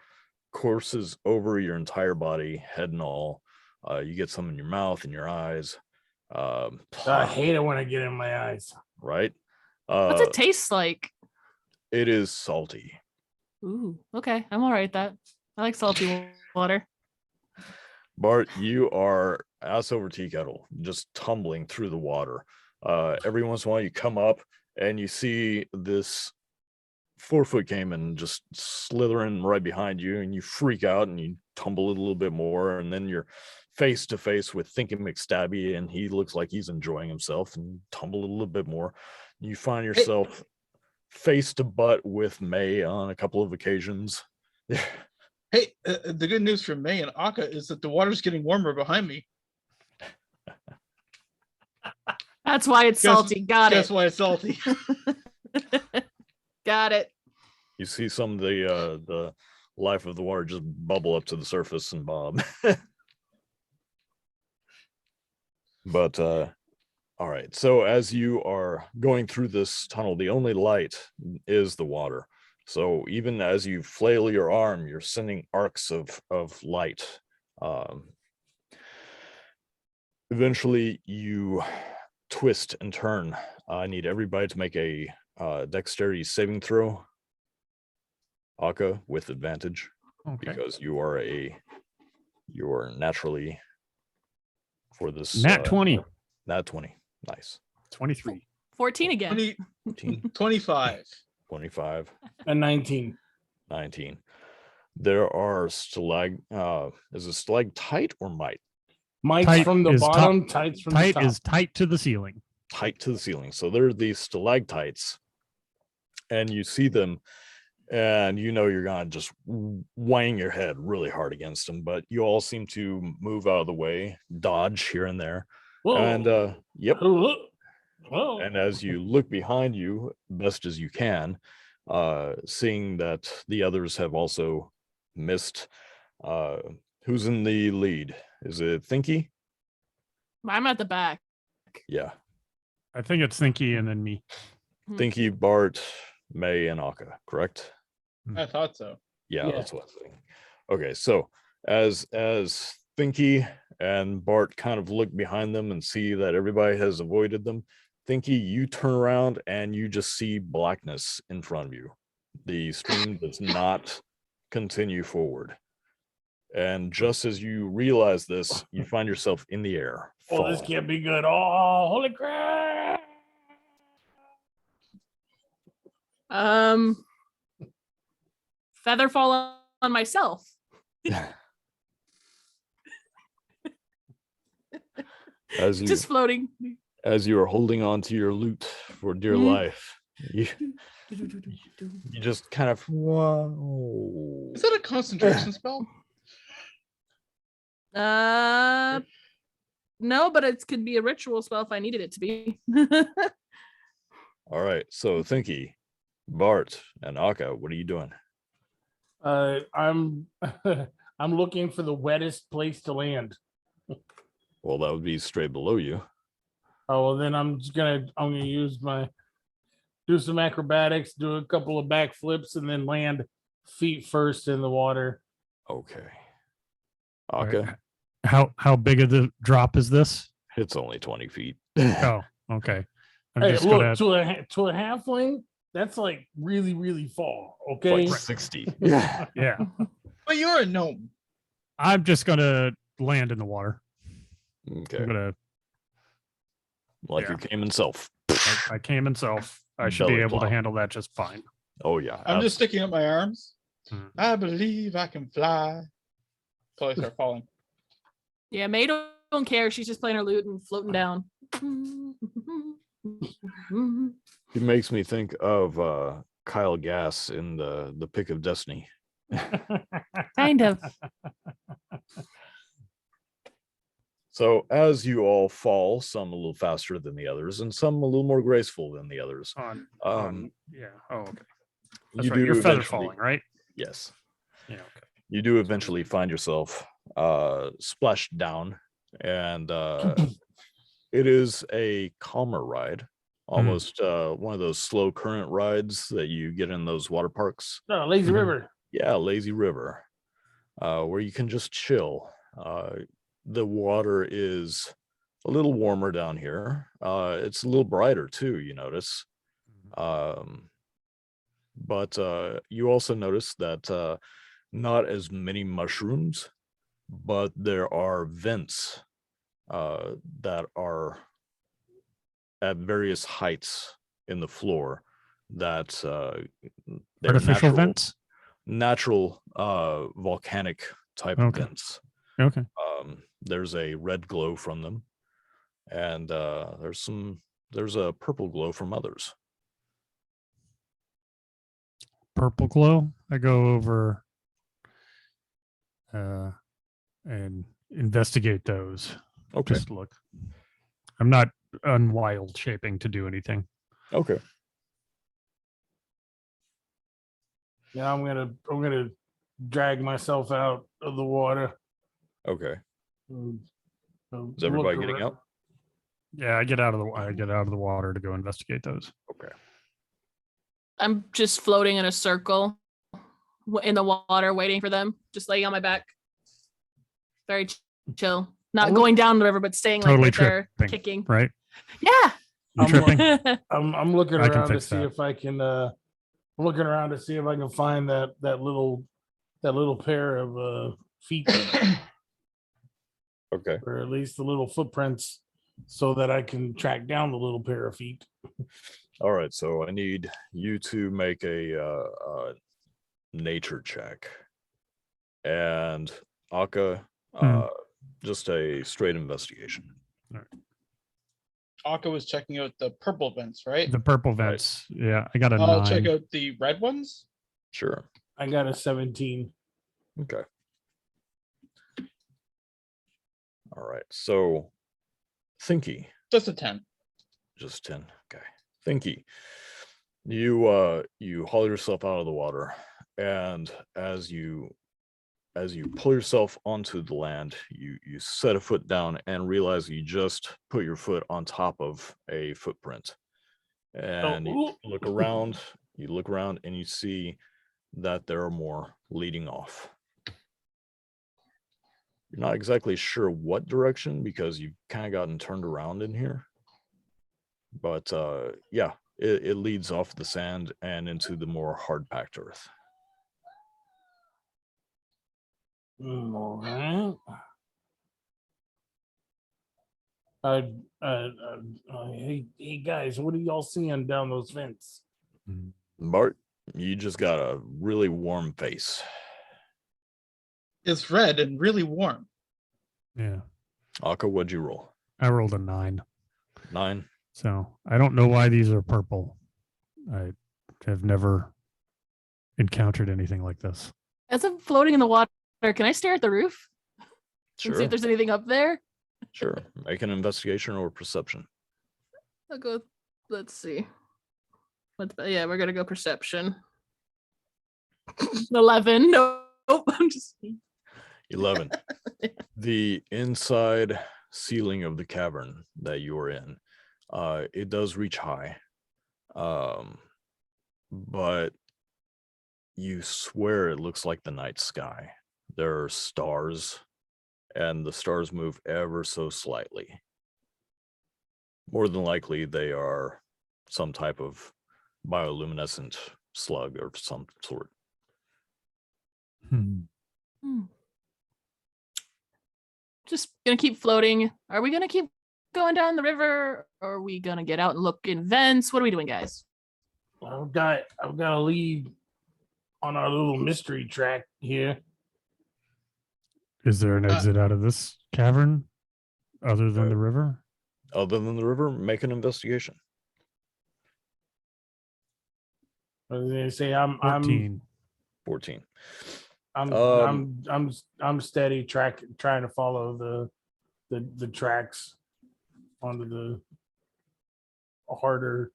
courses over your entire body, head and all. You get some in your mouth and your eyes. I hate it when I get in my eyes. Right? What's it taste like? It is salty. Ooh, okay. I'm all right with that. I like salty water. Bart, you are ass over tea kettle, just tumbling through the water. Every once in a while you come up and you see this 4-foot caiman just slithering right behind you, and you freak out and you tumble a little bit more, and then you're face to face with Thinking McStabby, and he looks like he's enjoying himself, and you tumble a little bit more. You find yourself face to butt with May on a couple of occasions. Hey, the good news for May and Akka is that the water's getting warmer behind me. That's why it's Guess- salty. Got That's it. why it's salty. Got it. You see some of the life of the water just bubble up to the surface and bob. But all right. So as you are going through this tunnel, the only light is the water. So even as you flail your arm, you're sending arcs of light. Eventually you twist and turn. I need everybody to make a dexterity saving throw. Akka with advantage, Okay. because you are naturally for this Nat 20. Nat 20. Nice. 23. 14 again. 20, 14, 25. 25, And 19. 19. There are is it stalactite or mite? Mike's Tight from the is top- bottom, tights from the Tight top. is tight to the ceiling. Tight to the ceiling. So there are these stalactites, and you see them, and you know you're gonna just wang your head really hard against them, but you all seem to move out of the way, dodge here and there. Whoa. And yep. Whoa. And as you look behind you, best as you can, seeing that the others have also missed, who's in the lead? Is it Thinky? I'm at the back. Yeah. I think it's Thinky and then me. Thinky, Bart, May, and Akka, correct? I thought so. Yeah, Yeah. that's what I'm saying. Okay, so as Thinky and Bart kind of look behind them and see that everybody has avoided them, Thinky, you turn around and you just see blackness in front of you. The stream does not continue forward. And just as you realize this, you find yourself in the air. Oh, this falling. can't be good. Oh, holy crap. Feather fall on myself. As you Just floating. as you are holding on to your loot for dear Mhm. life, you just kind of whoa. Is that a concentration spell? No, but it could be a ritual spell if I needed it to be. All right, so Thinky, Bart, and Akka, what are you doing? I'm I'm looking for the wettest place to land. Well, that would be straight below you. Oh, well, then I'm gonna use do some acrobatics, do a couple of backflips, and then land feet first in the water. Okay. Right. Akka, How big of the drop is this? it's only 20 feet. Oh, okay. I'm Hey, just look, gonna to a halfling, that's like really, really far. Okay. Like 60. Yeah. yeah. But you're a gnome. I'm just gonna land in the water. Okay. I'm gonna Like yeah. your Cayman self. I came in self. I should be Belly able to flop. handle that just fine. Oh yeah. I'm just sticking up my arms. Hmm. I believe I can fly. Till I start falling. Yeah, May don't care. She's just playing her lute and floating down. He makes me think of Kyle Gass in the Pick of Destiny. Kind of. So as you all fall, some a little faster than the others, and some a little more graceful than the others. Yeah. Oh, okay. That's You right. do You're feather eventually- falling, right? Yes. Yeah. Okay. You do eventually find yourself splashed down, and it is a calmer ride, almost one of those slow current rides that you get in those water parks. No, lazy Mhm. river. Yeah, lazy river, where you can just chill. The water is a little warmer down here. It's a little brighter too, you notice. But you also notice that not as many mushrooms, but there are vents that are at various heights in the floor that they're Artificial vents. natural volcanic type of Okay. vents. Okay. There's a red glow from them, and there's a purple glow from others. Purple glow. I go over and investigate those. Okay. Just look. I'm not unwild shaping to do anything. Okay. Yeah, I'm gonna drag myself out of the water. Okay. and, Is everybody look getting around. out? Yeah, I get out of the water to go investigate those. Okay. I'm just floating in a circle in the water, waiting for them, just laying on my back. Very chill. Not look- going down the river, but staying like Totally right there, tripping. kicking. Right? Yeah. You I'm tripping? I'm looking I can around to fix see that. if I can I'm looking around to see if I can find that little pair of feet, Okay. or at least the little footprints, so that I can track down the little pair of feet. All right. So I need you to make a nature check, and Akka, just a straight investigation. Akka was checking out the purple vents, right? The purple vents. Yeah, I got a I'll 9. check out the red ones. Sure. I got a 17. Okay. All right. So, Thinky, Just a 10. just 10. Okay. Thinky, you haul yourself out of the water, and as you as you pull yourself onto the land, you set a foot down and realize you just put your foot on top of a footprint. And you ooh. look around, and you see that there are more leading off. You're not exactly sure what direction because you've kind of gotten turned around in here. But yeah, it leads off the sand and into the more hard-packed earth. All right. Hey guys, what are y'all seeing down those vents? Bart, you just got a really warm face. It's red and really warm. Yeah. Akka, what'd you roll? I rolled a 9. 9. So I don't know why these are purple. I have never encountered anything like this. As I'm floating in the water, can I stare at the roof and see Sure, if there's anything up there? sure. Make an investigation or perception. I'll go. Let's see. Yeah, we're gonna go perception. 11. Nope. I'm just. 11. The inside ceiling of the cavern that you are in, it does reach high, but you swear it looks like the night sky. There are stars, and the stars move ever so slightly. More than likely, they are some type of bioluminescent slug of some sort. Hmm. Just gonna keep floating. Are we gonna keep going down the river? Or are we gonna get out and look in vents? What are we doing, guys? I've got a lead on our little mystery track here. Is there an exit out of this cavern other than the river? Other than the river, make an investigation. I was gonna say I'm 14. I'm steady trying to follow the tracks onto the harder.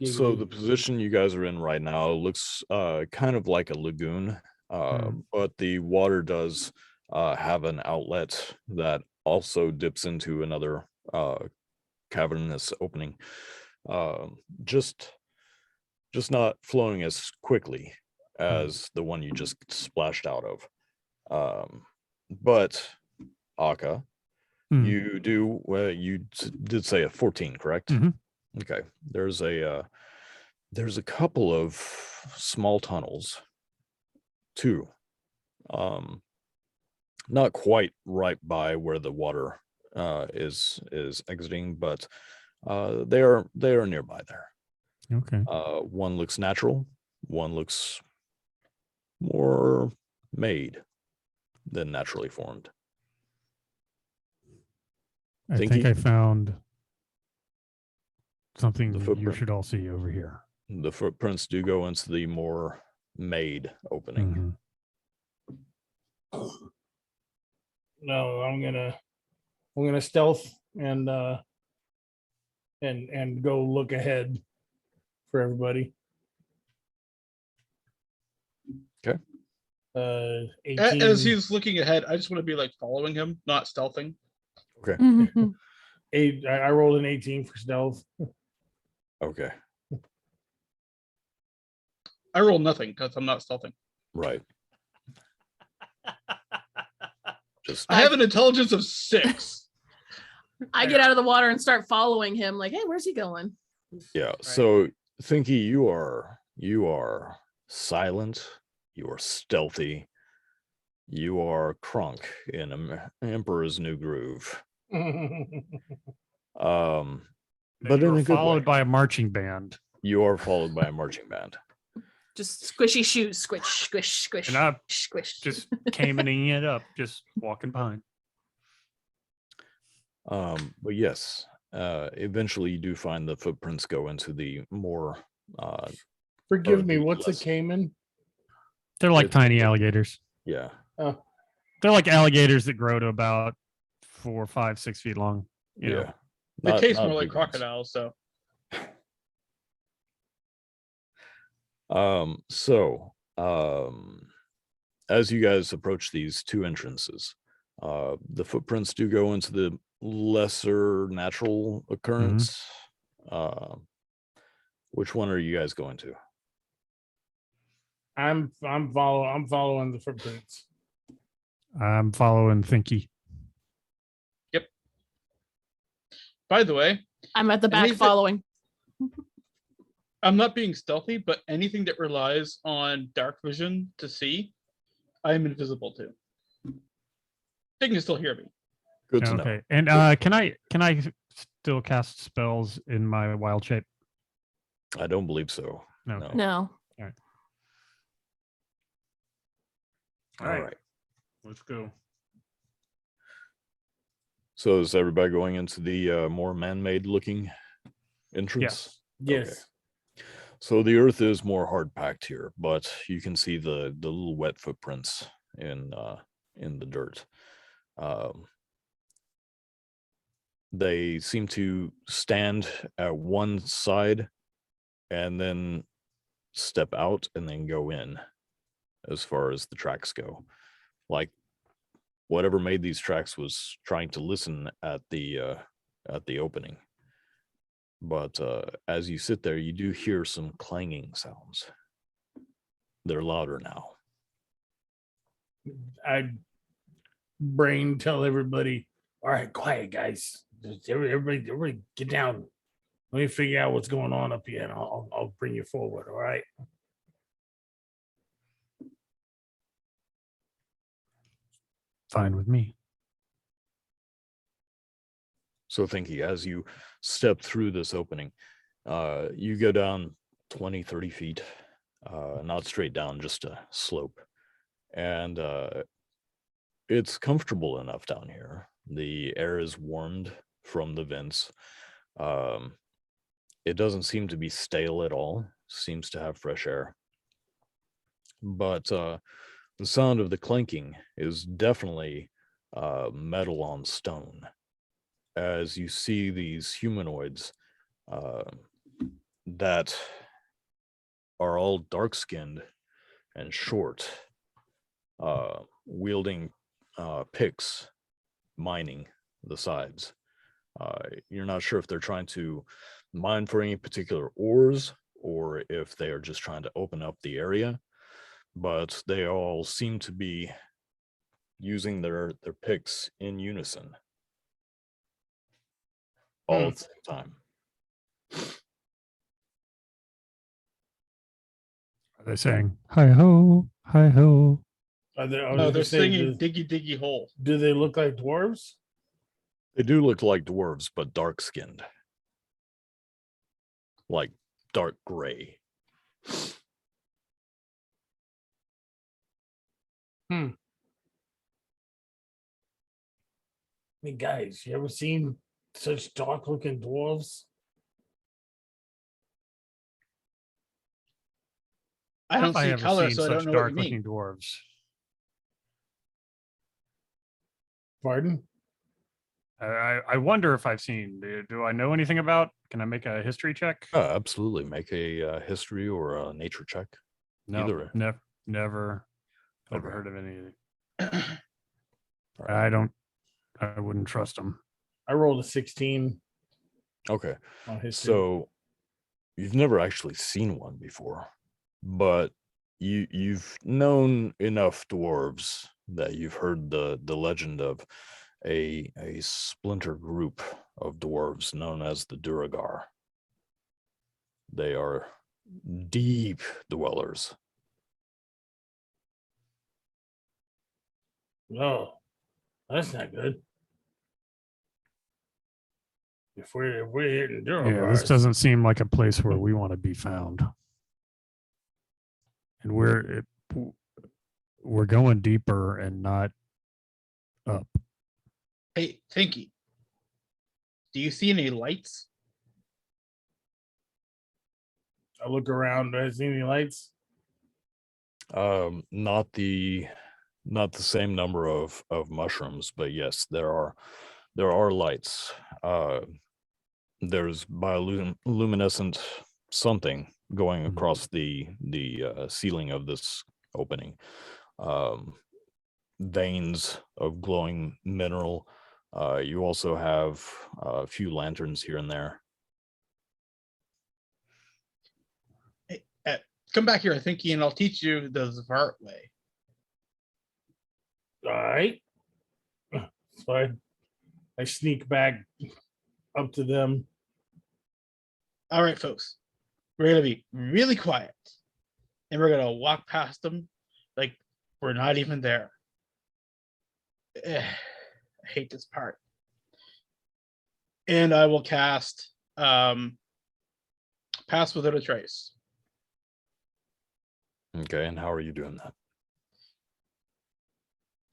So giggly- the position you guys are in right now looks kind of like a lagoon, but the water does have an outlet that also dips into another cavernous opening. Just not flowing as quickly as the one you just splashed out of. But Akka, you do did say a 14, correct? Mhm. Okay. There's a couple of small tunnels, 2, not quite right by where the water is exiting, but they are nearby there. Okay. One looks natural, one looks more made than naturally formed. I think Thinky? I found something The you footprint. should all see over here. The footprints do go into the more made opening. Mhm. No, I'm gonna stealth and go look ahead for everybody. Okay. 18. As he's looking ahead, I just want to be like following him, not stealthing. Okay. I rolled an 18 for stealth. Okay. I roll nothing because I'm not stealthing. Right. Just I have an intelligence of 6. I get out of the water and start following him. Like, hey, where's he going? yeah. So Thinky, you are silent, you are stealthy, you are Crunk in Emperor's New Groove. But You in were a good followed way. by a marching band. You are followed by a marching band. Just squishy shoes, squish, squish, squish, And I squish. just camening it up, just walking behind. But yes, eventually you do find the footprints go into the more Forgive or me, the what's a less- caiman? They're like It's- tiny alligators. yeah. They're like alligators that grow to about 4, 5, 6 feet long. You know, Yeah. They Not- taste not more like big ones. crocodiles, so So as you guys approach these two entrances, the footprints do go into the lesser natural occurrence. Which one are you guys going to? I'm following the footprints. I'm following Thinky. By the way, I'm at the back Anything- following. I'm not being stealthy, but anything that relies on dark vision to see, I'm invisible to. They can still hear me. Good to Okay. know. And can I still cast spells in my wild shape? I don't believe so. No. No. No. All right. Let's go. So is everybody going into the more man-made looking entrance? Yes. Okay. So the earth is more hard packed here, but you can see the little wet footprints in the dirt. They seem to stand at one side and then step out and then go in as far as the tracks go. Like whatever made these tracks was trying to listen at the opening. But as you sit there, you do hear some clanging sounds. They're louder now. I brain tell everybody, all right, quiet guys. Just everybody get down. Let me figure out what's going on up here and I'll bring you forward. All right. Fine with me. So Thinky, as you step through this opening, you go down 20, 30 feet, not straight down, just a slope. And it's comfortable enough down here. The air is warmed from the vents. It doesn't seem to be stale at all. Seems to have fresh air. But the sound of the clanking is definitely metal on stone. As you see these humanoids that are all dark-skinned and short, wielding picks, mining the sides. You're not sure if they're trying to mine for any particular ores or if they are just trying to open up the area, but they all seem to be using their picks in unison all at the same time. Are they saying hi ho, hi ho? No, they're singing "Diggy Diggy Hole." Do they look like dwarves? They do look like dwarves, but dark-skinned. Like dark gray. Hey guys, you ever seen such dark looking dwarves? I don't Have see ever color, seen so I don't such know what you dark-looking mean. dwarves. Pardon? I wonder if I've seen. Do I know anything about? Can I make a history check? Absolutely. Make a history or a nature check. No, either. never Okay. heard of any. All right. I wouldn't trust them. I rolled a 16 Okay. on history. So you've never actually seen one before, but you've known enough dwarves that you've heard the legend of a splinter group of dwarves known as the Duragar. They are deep dwellers. No, that's not good. If we're hitting Yeah, this doesn't seem like a place where we want to be found. And we're going deeper and not up. Hey, Thinky, do you see any lights? I look around. Do I see any lights? Not the same number of mushrooms, but yes, there are lights. There's bioluminescent something going across the ceiling of this opening. veins of glowing mineral. You also have a few lanterns here and there. Hey, come back here, I think, and I'll teach you the Zvart way. All right. So I sneak back up to them. All right, folks, we're gonna be really quiet, and we're gonna walk past them like we're not even there. I hate this part. And I will cast Pass Without a Trace. Okay, and how are you doing that?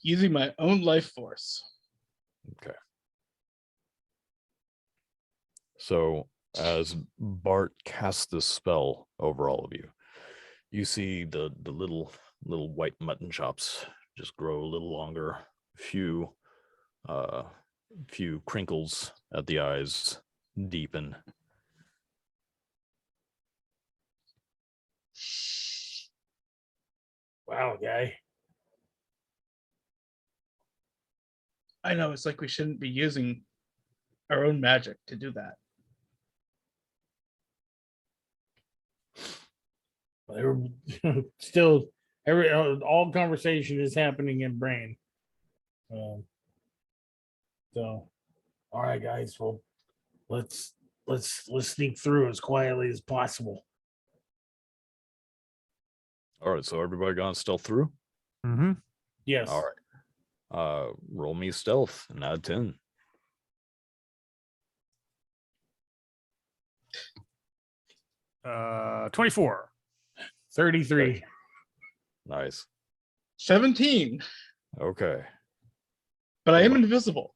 Using my own life force. Okay. So as Bart casts this spell over all of you, you see the little white mutton chops just grow a little longer. Few crinkles at the eyes deepen. Wow, guy. I know, it's like we shouldn't be using our own magic to do that. They were still all conversation is happening in brain. So, all right, guys. Well, let's sneak through as quietly as possible. All right, so everybody gone stealth through? Mm-hmm. Yes. All right. Roll me stealth and add 10. Uh, 24. 33. Nice. 17, Okay. but I am Hold on. invisible.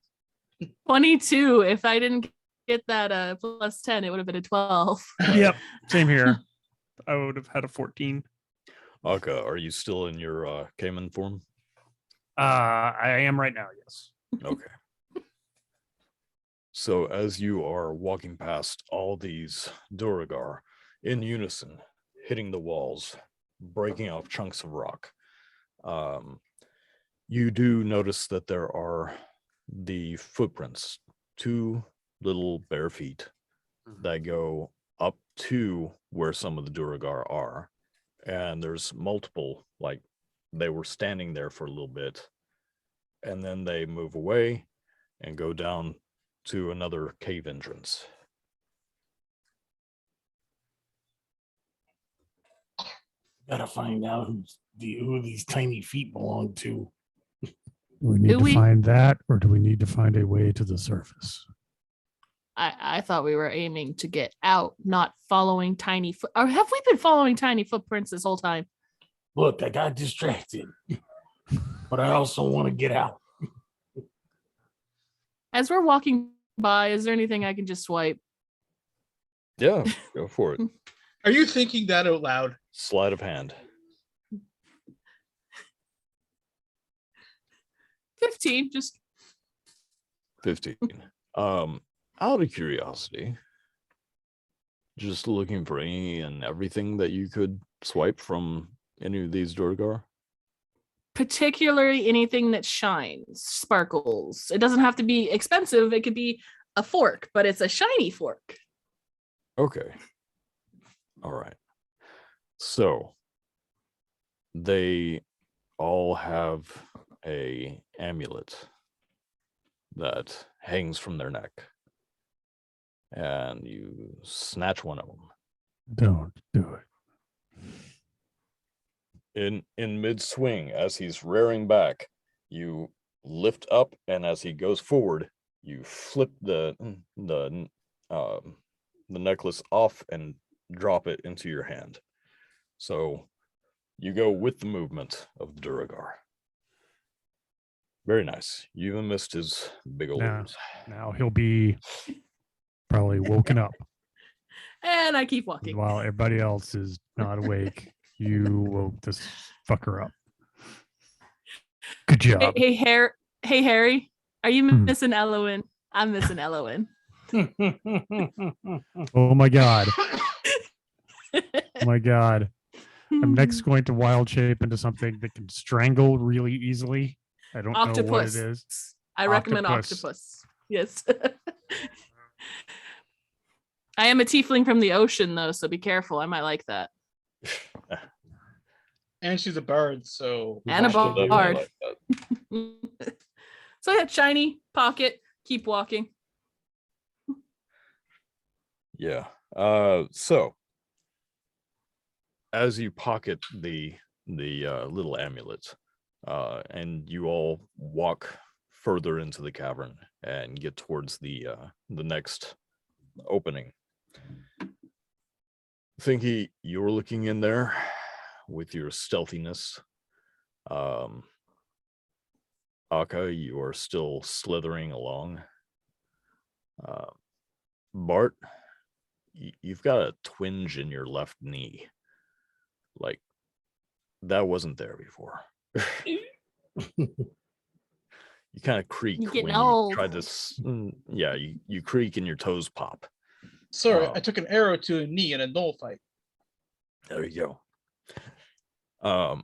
22. If I didn't get that plus 10, it would have been a 12. Yep. Same here. I would have had a 14. Aka, are you still in your Cayman form? I am right now. Yes. Okay. So as you are walking past all these Duragar in unison, hitting the walls, breaking off chunks of rock, you do notice that there are the footprints, 2 little bare feet that go up to where some of the Duragar are. And there's multiple, like they were standing there for a little bit, and then they move away and go down to another cave entrance. Gotta find out who these tiny feet belong to. Do we need Do to we? find that, or do we need to find a way to the surface? I thought we were aiming to get out, not following tiny foot. Or have we been following tiny footprints this whole time? Look, I got distracted, but I also want to get out. As we're walking by, is there anything I can just swipe? Yeah, go for it. Are you thinking that out loud? Sleight of hand. 15, just 15. Out of curiosity, just looking for any and everything that you could swipe from any of these Durgar. particularly anything that shines, sparkles. It doesn't have to be expensive. It could be a fork, but it's a shiny fork. Okay. All right. So they all have a amulet that hangs from their neck. And you snatch one of them. Don't do it. In mid swing, as he's rearing back, you lift up, and as he goes forward, you flip the necklace off and drop it into your hand. So you go with the movement of the Duragar. Very nice. You even missed his big old Yeah. ears. Now he'll be probably woken up And I keep walking. while everybody else is not awake. You woke this fucker up. Good job. Hey, Harry, are you Hmm. missing Elowen? I'm missing Elowen. Oh my god. Oh my god. I'm next going to wild shape into something that can strangle really easily. I don't know what Octopus. it is. I recommend Octopus. octopus. Yes. I am a tiefling from the ocean, though, so be careful. I might like that. And she's a bard, so And a Watch it, bard. Like that. So yeah, shiny pocket. Keep walking. Yeah. So as you pocket the little amulet, and you all walk further into the cavern and get towards the next opening. Thinky, you're looking in there with your stealthiness. Aka, you are still slithering along. Bart, you've got a twinge in your left knee. Like, that wasn't there before. You kind of creak You're getting when old. you try to, yeah, you creak and your toes pop. sorry, Oh. I took an arrow to a knee in a knoll fight. There you go.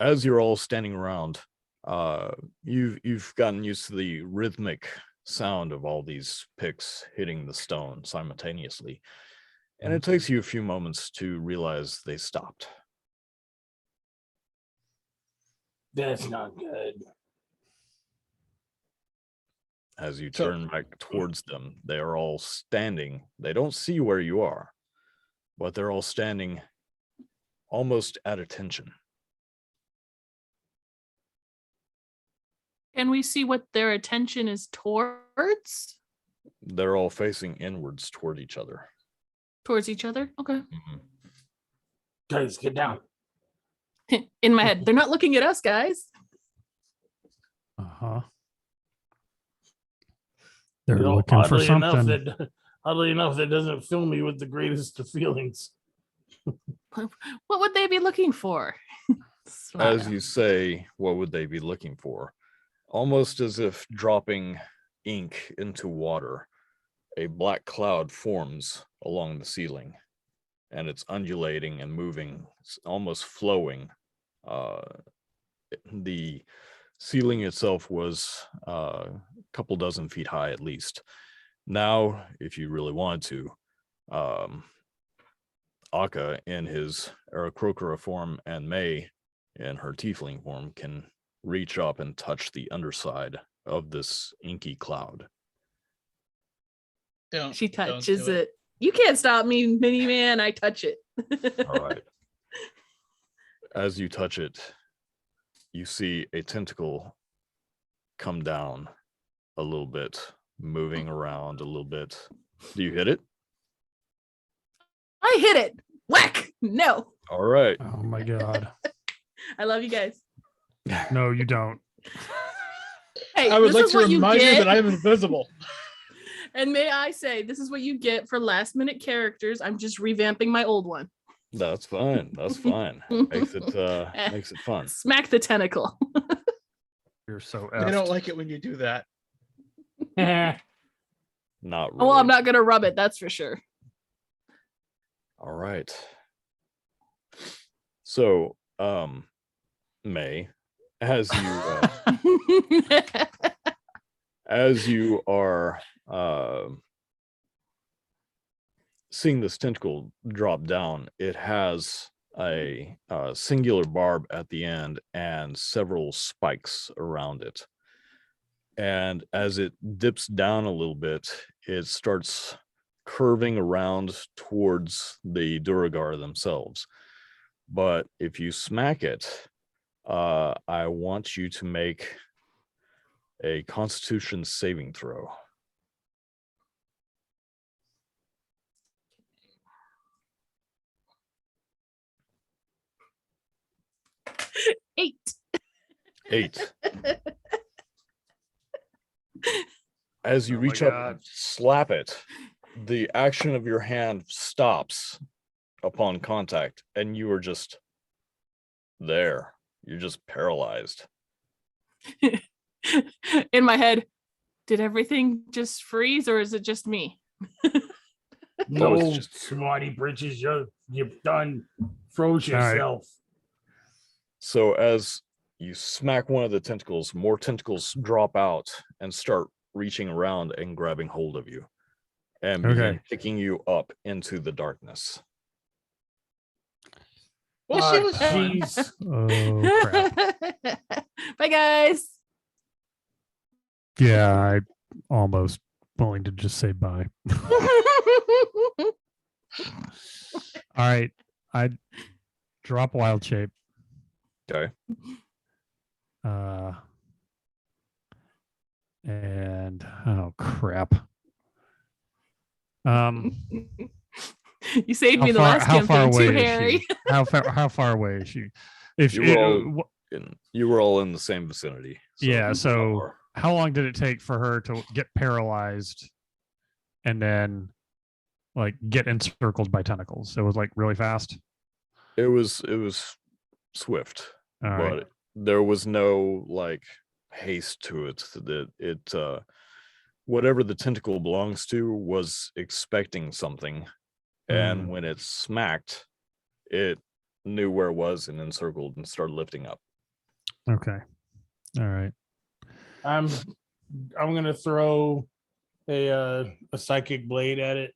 As you're all standing around, you've gotten used to the rhythmic sound of all these picks hitting the stone simultaneously, and it takes you a few moments to realize they stopped. That's not good. As you So- turn back towards them, they are all standing. They don't see where you are, but they're all standing almost at attention. Can we see what their attention is towards? They're all facing inwards toward each other. Towards each other? Okay. Guys, get down. In my head, they're not looking at us, guys. Uh-huh. They're You know, looking for oddly enough, something. oddly enough, that doesn't fill me with the greatest of feelings. What would they be looking for? As you say, what would they be looking for? Almost as if dropping ink into water, a black cloud forms along the ceiling, and it's undulating and moving, almost flowing. The ceiling itself was a couple dozen feet high at least. Now, if you really want to, Aka in his Aarakocra form and May in her tiefling form can reach up and touch the underside of this inky cloud. She Don't touches do it. You can't stop me, mini man. I touch it. All right. As you touch it, you see a tentacle come down a little bit, moving around a little bit. Do you hit it? I hit it. Whack. No. All right. Oh my god. I love you guys. No, you don't. Hey, I would this like is to what you remind you get. that I am invisible. And may I say, this is what you get for last minute characters. I'm just revamping my old one. That's fine. That's fine. Makes it fun. Smack the tentacle. You're so They effed. don't like it when you do that. Not really. Well, I'm not gonna rub it, that's for sure. All right. So, May, as you are seeing this tentacle drop down, it has a singular barb at the end and several spikes around it. And as it dips down a little bit, it starts curving around towards the Duragar themselves. But if you smack it, I want you to make a Constitution saving throw. Eight. 8. As you Oh my reach up God. and slap it, the action of your hand stops upon contact, and you are just there. You're just paralyzed. In my head, did everything just freeze or is it just me? No, No, it's just- smarty britches, you're done. Froze All right. yourself. So as you smack one of the tentacles, more tentacles drop out and start reaching around and grabbing hold of you and begin Okay. picking you up into the darkness. Well, she was fun. Jeez. Oh crap. Bye, guys. Yeah, I almost willing to just say bye. All right. I drop wild shape. Okay. And oh crap. You saved me the last how far campaign too, away is Harry. she? How far away is she? If You were all in the same vicinity. yeah, not so far. how long did it take for her to get paralyzed and then like get encircled by tentacles? It was like really fast. It was swift, All right. but there was no like haste to it. That it whatever the tentacle belongs to was expecting something, and when it smacked, it knew where it was and encircled and started lifting up. Okay. All right. I'm gonna throw a psychic blade at it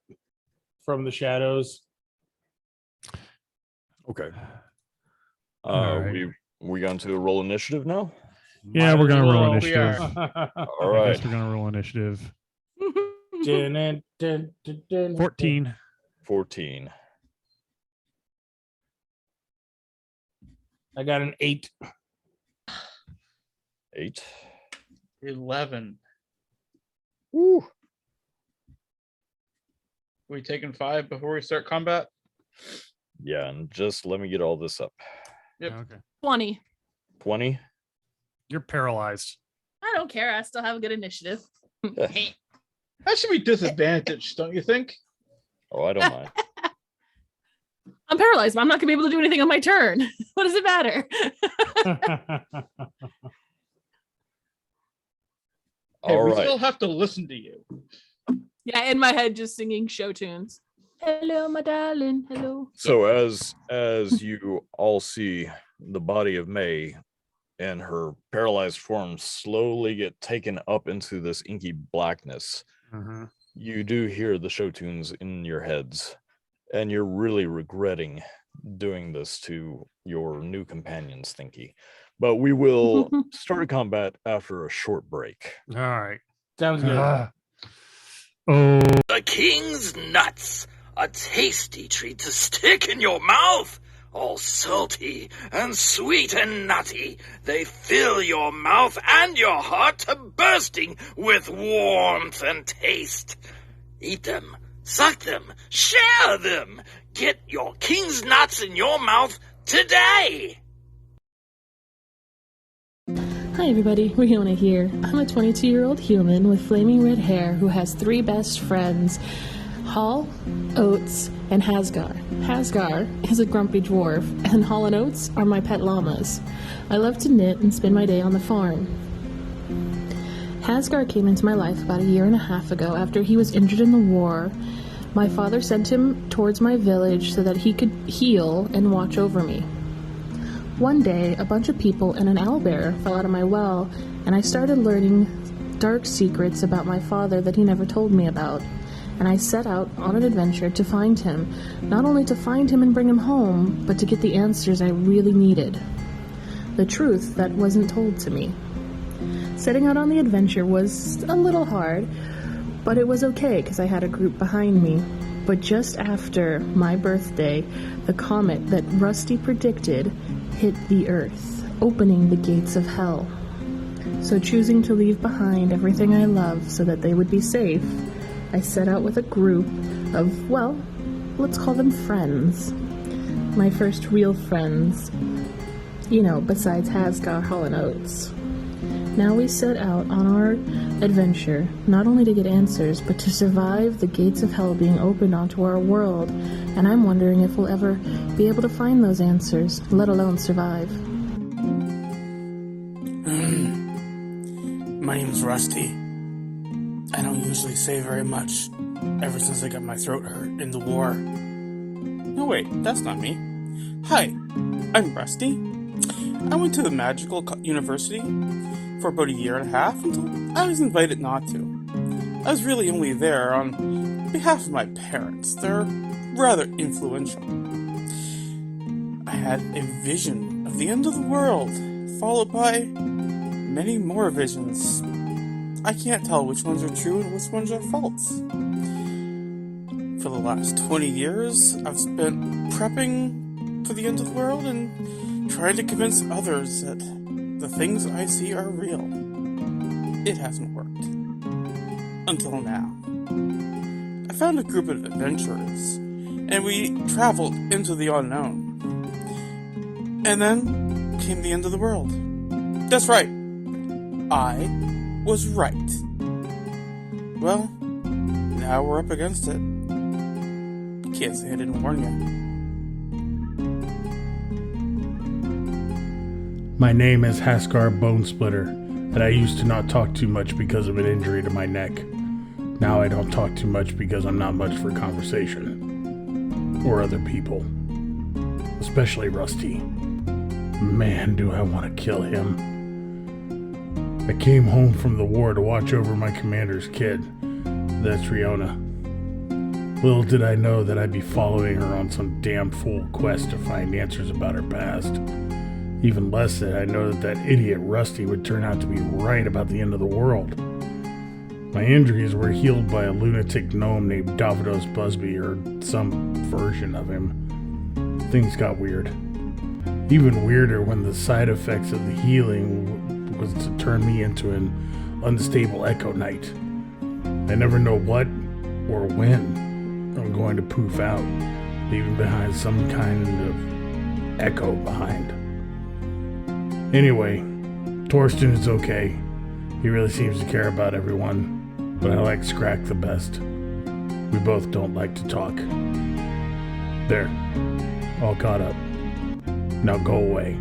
from the shadows. Okay. All right. We going to roll initiative now? Yeah, Might we're as gonna roll well. initiative. All I right. guess we're gonna roll initiative. Dun, dun, dun, dun, dun. 14. 14. I got an 8. 8. 11. Woo. We taking 5 before we start combat? Yeah, and just let me get all this up. Yep. Okay. 20. 20. You're paralyzed. I don't care. I still have a good initiative. That should be disadvantaged, don't you think? Oh, I don't mind. I'm paralyzed, but I'm not gonna be able to do anything on my turn. What does it matter? Hey, All we right. still have to listen to you. Yeah, in my head, just singing show tunes. Hello, my darling. Hello. So as you all see the body of May and her paralyzed form slowly get taken up into this inky blackness, you do hear the show tunes in your heads, and you're really regretting doing this to your new companions, Thinky. But we will start combat after a short break. All right. Sounds good. Oh, The king's nuts, a tasty treat to stick in your mouth. All salty and sweet and nutty, they fill your mouth and your heart to bursting with warmth and taste. Eat them, suck them, share them. Get your king's nuts in your mouth today. Hi everybody, Riona here. I'm a 22-year-old human with flaming red hair who has 3 best friends, Hall, Oates, and Hasgar. Hasgar is a grumpy dwarf, and Hall and Oates are my pet llamas. I love to knit and spend my day on the farm. Hasgar came into my life about 1.5 years ago after he was injured in the war. My father sent him towards my village so that he could heal and watch over me. One day, a bunch of people and an owlbear fell out of my well, and I started learning dark secrets about my father that he never told me about. And I set out on an adventure to find him, not only to find him and bring him home, but to get the answers I really needed. The truth that wasn't told to me. Setting out on the adventure was a little hard, but it was okay because I had a group behind me. But just after my birthday, the comet that Rusty predicted hit the Earth, opening the gates of hell. So choosing to leave behind everything I love so that they would be safe, I set out with a group of, well, let's call them friends. My first real friends. You know, besides Hasgar, Hall, and Oates. Now we set out on our adventure, not only to get answers, but to survive the gates of hell being opened onto our world, and I'm wondering if we'll ever be able to find those answers, let alone survive. My name's Rusty. I don't usually say very much, ever since I got my throat hurt in the war. No wait, that's not me. Hi, I'm Rusty. I went to the magical university for about a year and a half until I was invited not to. I was really only there on behalf of my parents. They're rather influential. I had a vision of the end of the world, followed by many more visions. I can't tell which ones are true and which ones are false. For the last 20 years, I've spent prepping for the end of the world and trying to convince others that the things I see are real. It hasn't worked. Until now. I found a group of adventurers, and we traveled into the unknown. And then came the end of the world. That's right. I was right. Well, now we're up against it. Can't say I didn't warn you. My name is Haskar Bonesplitter, and I used to not talk too much because of an injury to my neck. Now I don't talk too much because I'm not much for conversation. Or other people. Especially Rusty. Man, do I want to kill him. I came home from the war to watch over my commander's kid. That's Riona. Little did I know that I'd be following her on some damn fool quest to find answers about her past. Even less did I know that idiot Rusty would turn out to be right about the end of the world. My injuries were healed by a lunatic gnome named Davidos Busby, or some version of him. Things got weird. Even weirder when the side effects of the healing was to turn me into an unstable Echo Knight. I never know what or when I'm going to poof out, leaving behind some kind of echo behind. Anyway, Torsten is okay. He really seems to care about everyone, but I like Scrack the best. We both don't like to talk. There, all caught up. Now go away.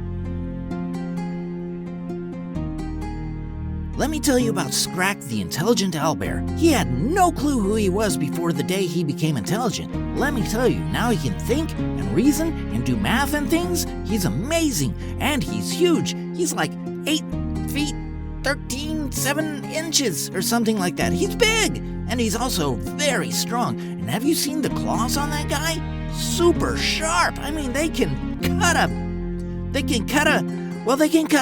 Let me tell you about Scrack the Intelligent Owlbear. He had no clue who he was before the day he became intelligent. Let me tell you, now he can think and reason and do math and things. He's amazing, and he's huge. He's like 8 feet, 7 inches, or something like that. He's big, and he's also very strong. And have you seen the claws on that guy? Super sharp. I mean, they can cut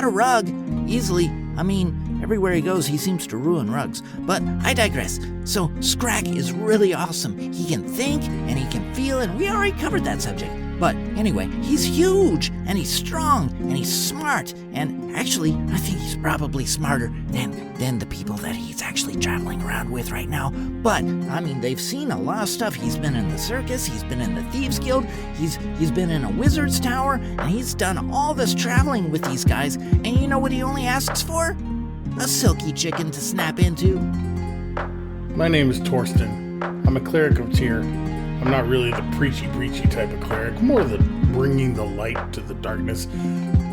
a rug easily. I mean, everywhere he goes, he seems to ruin rugs. But I digress. So, Scrack is really awesome. He can think, and he can feel, and we already covered that subject. But anyway, he's huge, and he's strong, and he's smart, and actually, I think he's probably smarter than the people that he's actually traveling around with right now. But, I mean, they've seen a lot of stuff. He's been in the circus, he's been in the Thieves Guild, he's been in a wizard's tower, and he's done all this traveling with these guys, and you know what he only asks for? A silky chicken to snap into. My name is Torsten. I'm a cleric of Tyr. I'm not really the preachy type of cleric, more the bringing the light to the darkness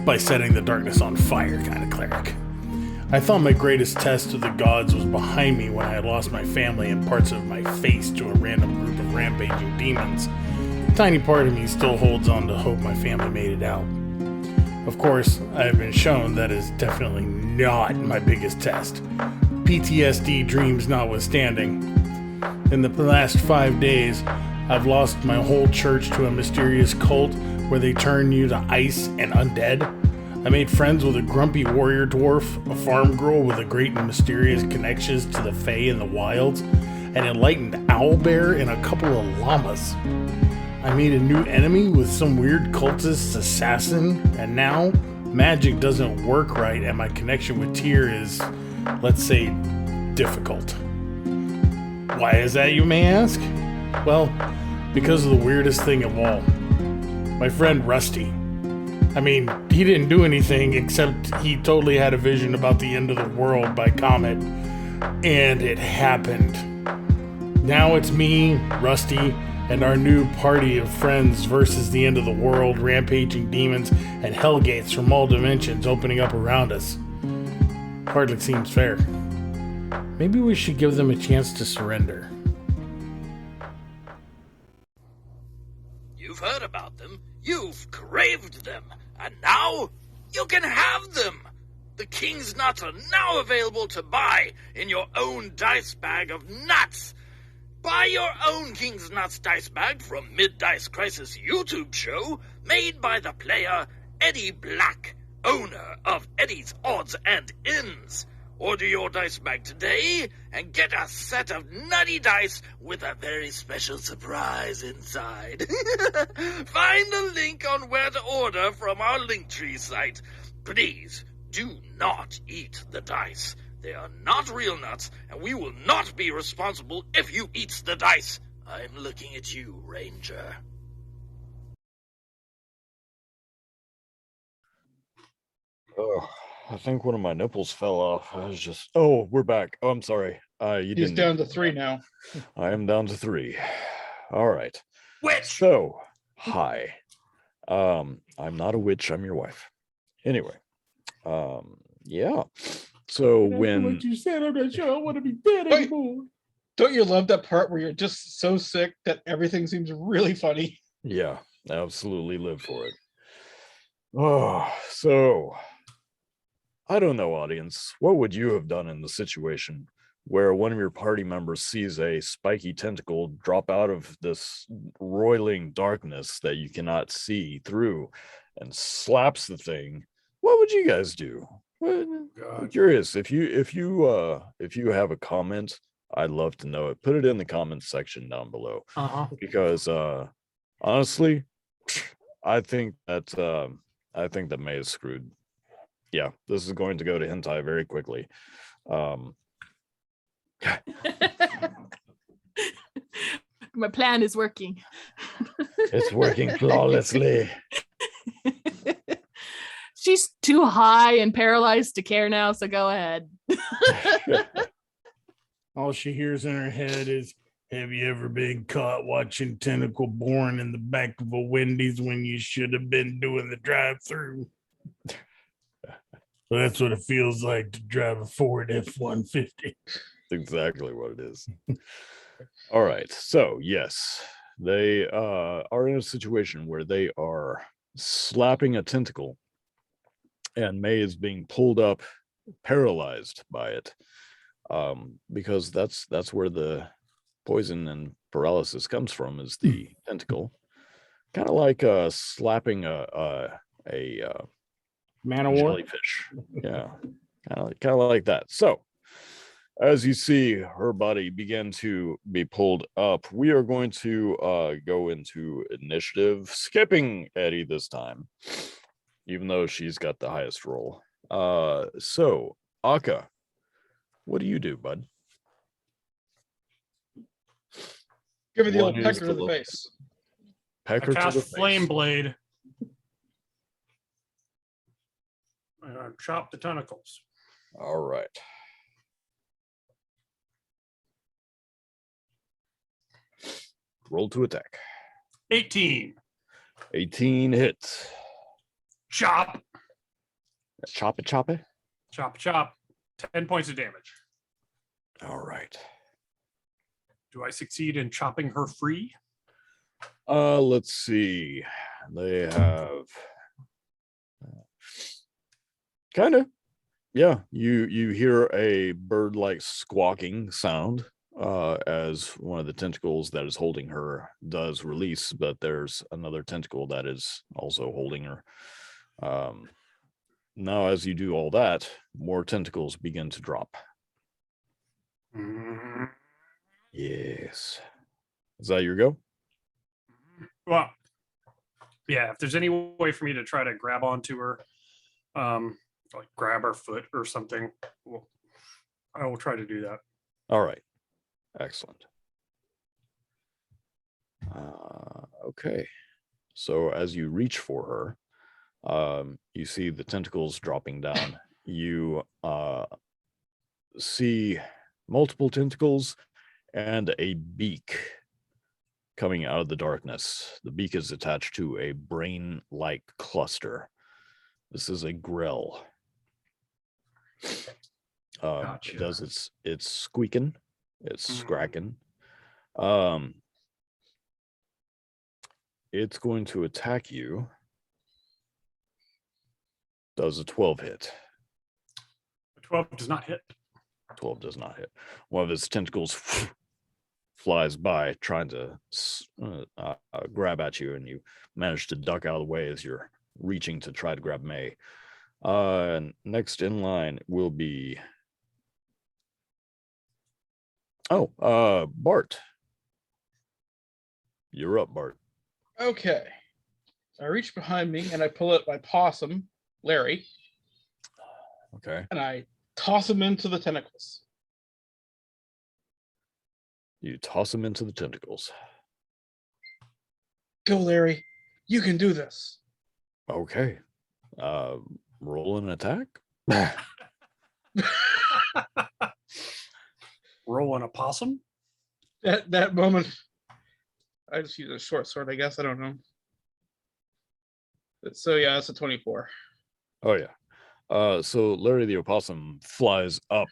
by setting the darkness on fire kind of cleric. I thought my greatest test of the gods was behind me when I had lost my family and parts of my face to a random group of rampaging demons. A tiny part of me still holds on to hope my family made it out. Of course, I have been shown that is definitely not my biggest test. PTSD dreams notwithstanding. In the last 5 days, I've lost my whole church to a mysterious cult where they turn you to ice and undead. I made friends with a grumpy warrior dwarf, a farm girl with a great and mysterious connections to the Fae and the wilds, an enlightened owlbear, and a couple of llamas. I made a new enemy with some weird cultist assassin, and now magic doesn't work right and my connection with Tyr is, let's say, difficult. Why is that, you may ask? Well, because of the weirdest thing of all. My friend Rusty. I mean, he didn't do anything except he totally had a vision about the end of the world by comet. And it happened. Now it's me, Rusty, and our new party of friends versus the end of the world, rampaging demons, and hellgates from all dimensions opening up around us. Hardly seems fair. Maybe we should give them a chance to surrender. You've heard about them. You've craved them, and now you can have them. The King's Nuts are now available to buy in your own dice bag of nuts. Buy your own King's Nuts dice bag from Mid-Dice Crisis YouTube show made by the player Eddie Black, owner of Eddie's Odds and Ends. Order your dice bag today and get a set of nutty dice with a very special surprise inside. Find the link on where to order from our Linktree site. Please do not eat the dice. They are not real nuts, and we will not be responsible if you eat the dice. I'm looking at you, Ranger. Oh, I think one of my nipples fell off. I was just. Oh, we're back. Oh, I'm sorry. You He's didn't. down to 3 now. I am down to 3. All right. Witch. So, hi. I'm not a witch. I'm your wife. Anyway. Yeah. So when what you said, I'm not sure I want to be dead Wait. anymore. Don't you love that part where you're just so sick that everything seems really funny? yeah, absolutely live for it. Oh, so I don't know, audience. What would you have done in the situation where one of your party members sees a spiky tentacle drop out of this roiling darkness that you cannot see through and slaps the thing? What would you guys do? I'm curious. If you have a comment, I'd love to know it. Put it in the comments section down below. Because honestly, I think that May is screwed. Yeah, this is going to go to hentai very quickly. My plan is working. It's working flawlessly. She's too high and paralyzed to care now, so go ahead. All she hears in her head is, have you ever been caught watching tentacle born in the back of a Wendy's when you should have been doing the drive-through? So that's what it feels like to drive a Ford F-150. Exactly what it is. All right. So yes, they are in a situation where they are slapping a tentacle, and May is being pulled up, paralyzed by it, because that's where the poison and paralysis comes from, is the tentacle. Kind of like slapping a Man of War. jellyfish. Yeah, kind of like that. So as you see her body begin to be pulled up, we are going to go into initiative, skipping Eddie this time, even though she's got the highest roll. So Akka, what do you do, bud? Give me the What old is pecker the to the look? face. Peck I her to cast the Flame face. Blade. And I chop the tentacles. All right. Roll to attack. 18. 18 hits. Chop. Chop it, chop it. Chop, chop. 10 points of damage. All right. Do I succeed in chopping her free? Let's see. They have kind of, yeah. You hear a bird-like squawking sound as one of the tentacles that is holding her does release, but there's another tentacle that is also holding her. Now, as you do all that, more tentacles begin to drop. Yes. Is that your go? Well, yeah, if there's any way for me to try to grab onto her, like grab her foot or something, well, I will try to do that. All right. Excellent. Okay. So as you reach for her, you see the tentacles dropping down. You see multiple tentacles and a beak coming out of the darkness. The beak is attached to a brain-like cluster. This is a grell. Gotcha. It does it's squeaking, it's scracking. it's going to attack you. Does a 12 hit? 12 does not hit. 12 does not hit. One of its tentacles flies by, trying to grab at you, and you manage to duck out of the way as you're reaching to try to grab May. Next in line will be Bart. You're up, Bart. Okay. I reach behind me and I pull out my possum, Larry, Okay. and I toss him into the tentacles. You toss him into the tentacles. Go, Larry. You can do this. Okay. Roll an attack. Rolling a possum. That moment, I just use a short sword, I guess. I don't know. So yeah, it's a 24. Oh yeah. So Larry the opossum flies up,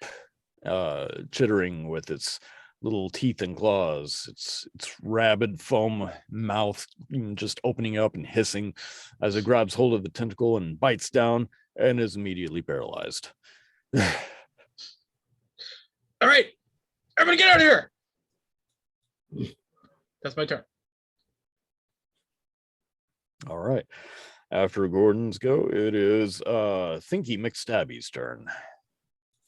chittering with its little teeth and claws, its rabid foam mouth just opening up and hissing as it grabs hold of the tentacle and bites down and is immediately paralyzed. All right, everybody get out of here. That's my turn. All right. After Gordon's go, it is Thinky McStabby's turn.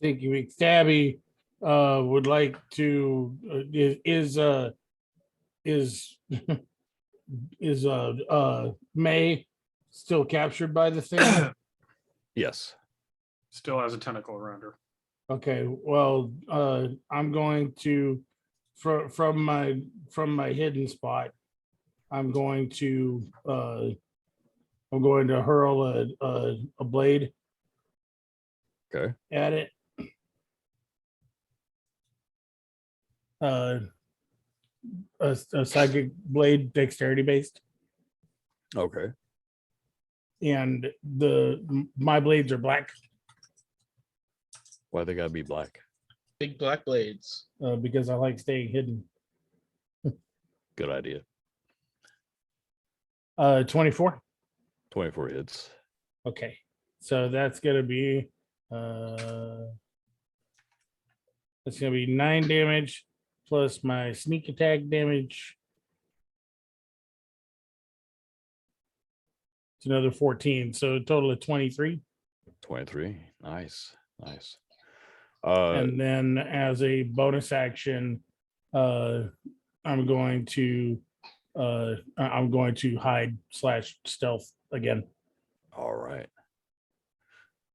Thank you, McStabby. Would like to is May still captured by the thing? Yes. Still has a tentacle around her. Okay, well, I'm going to from my hidden spot, I'm going to hurl a blade Okay. at it. A psychic blade, dexterity based, Okay. and my blades are black Why they gotta be black? Big black blades. because I like staying hidden. Good idea. 24. 24 hits. Okay, so that's gonna be 9 damage plus my sneak attack damage. It's another 14, so a total of 23. 23. Nice. Nice. And then as a bonus action, I'm going to hide / stealth again. All right.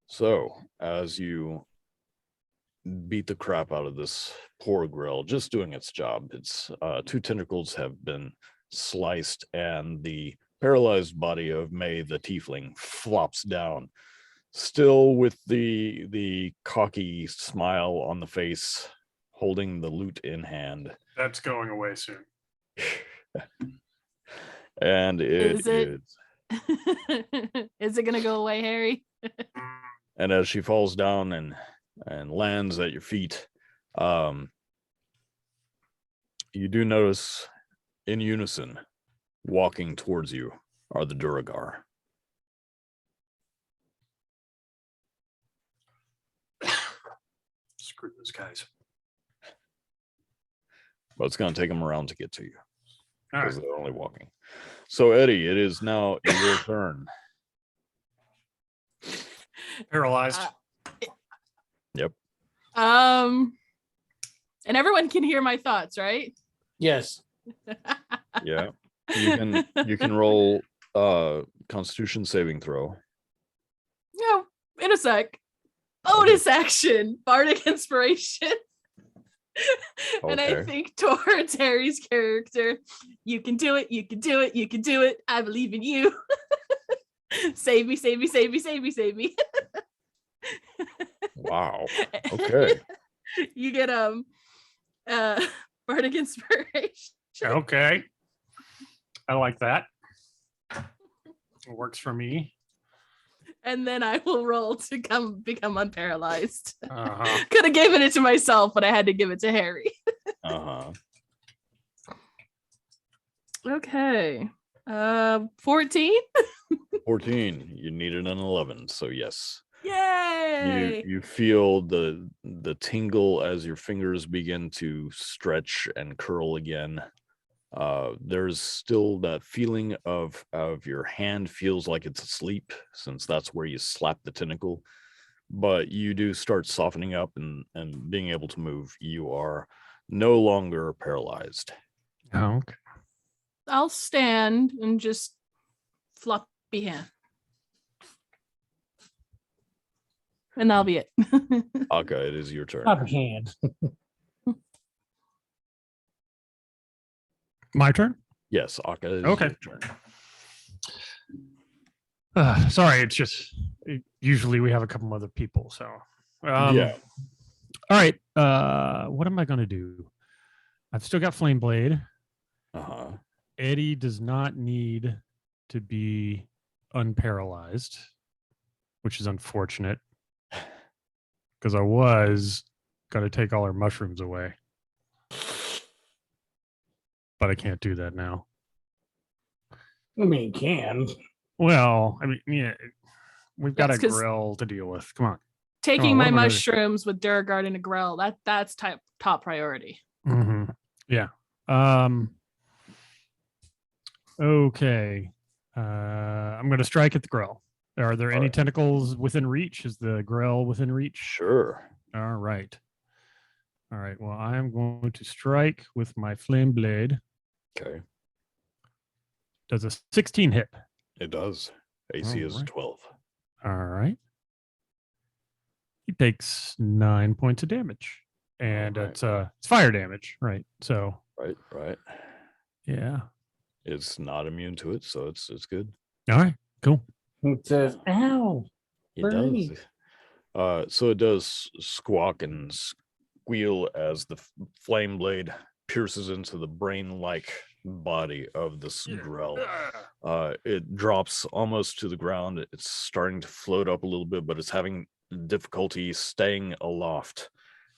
So as you beat the crap out of this poor grill, just doing its job, its 2 tentacles have been sliced, and the paralyzed body of May the tiefling flops down, still with the cocky smile on the face, holding the loot in hand. That's going away soon. And Is it? is. Is it gonna go away, Harry? And as she falls down and lands at your feet, you do notice in unison, walking towards you, are the Duragar. Screw those guys. But it's going to take them around to get to you All because right. they're only walking. So Eddie, it is now your turn. Paralyzed. Yep. And everyone can hear my thoughts, right? Yes. Yeah. You can roll Constitution saving throw. No, in a sec. Bonus action, bardic inspiration. And I Okay. think towards Harry's character, you can do it, you can do it, you can do it. I believe in you. Save me, save me, save me, save me, save me. Wow. Okay. You get bardic inspiration. Okay. I like that. It works for me. And then I will roll to become unparalyzed. Uh-huh. Could have given it to myself, but I had to give it to Harry. Uh-huh. Okay. 14. 14. You needed an 11, so yes. Yay! You feel the tingle as your fingers begin to stretch and curl again. There's still that feeling of your hand feels like it's asleep, since that's where you slap the tentacle, but you do start softening up and being able to move. You are no longer paralyzed. Oh, okay. I'll stand and just floppy hand. And that'll be it. Aka, it is your turn. Not a hand. My turn? Yes, Aka, it is Okay. your turn. Sorry, it's just usually we have a couple other people. So, Yeah. All right. What am I going to do? I've still got Flame Blade. Uh-huh. Eddie does not need to be unparalyzed, which is unfortunate because I was going to take all our mushrooms away. But I can't do that now. I mean, can. Well, I mean, yeah, we've got That's a 'cause- grill to deal with. Come on. Taking Oh, what my am I gonna do? mushrooms with Duragard and a grill, that's top priority. Mm-hmm. Yeah. Okay. I'm going to strike at the grill. Are there any Alright. tentacles within reach? Is the grill within reach? Sure. All right. All right. Well, I am going to strike with my flame blade. Okay. Does a 16 hit? It does. AC is Alright. 12. All right. He takes 9 points of damage, and Alright. it's fire damage, right? So Right. yeah. It's not immune to it, so it's good. All right. Cool. It says, ow. It Bernie. does. So it does squawk and squeal as the flame blade pierces into the brain-like body of this grell. It drops almost to the ground. It's starting to float up a little bit, but it's having difficulty staying aloft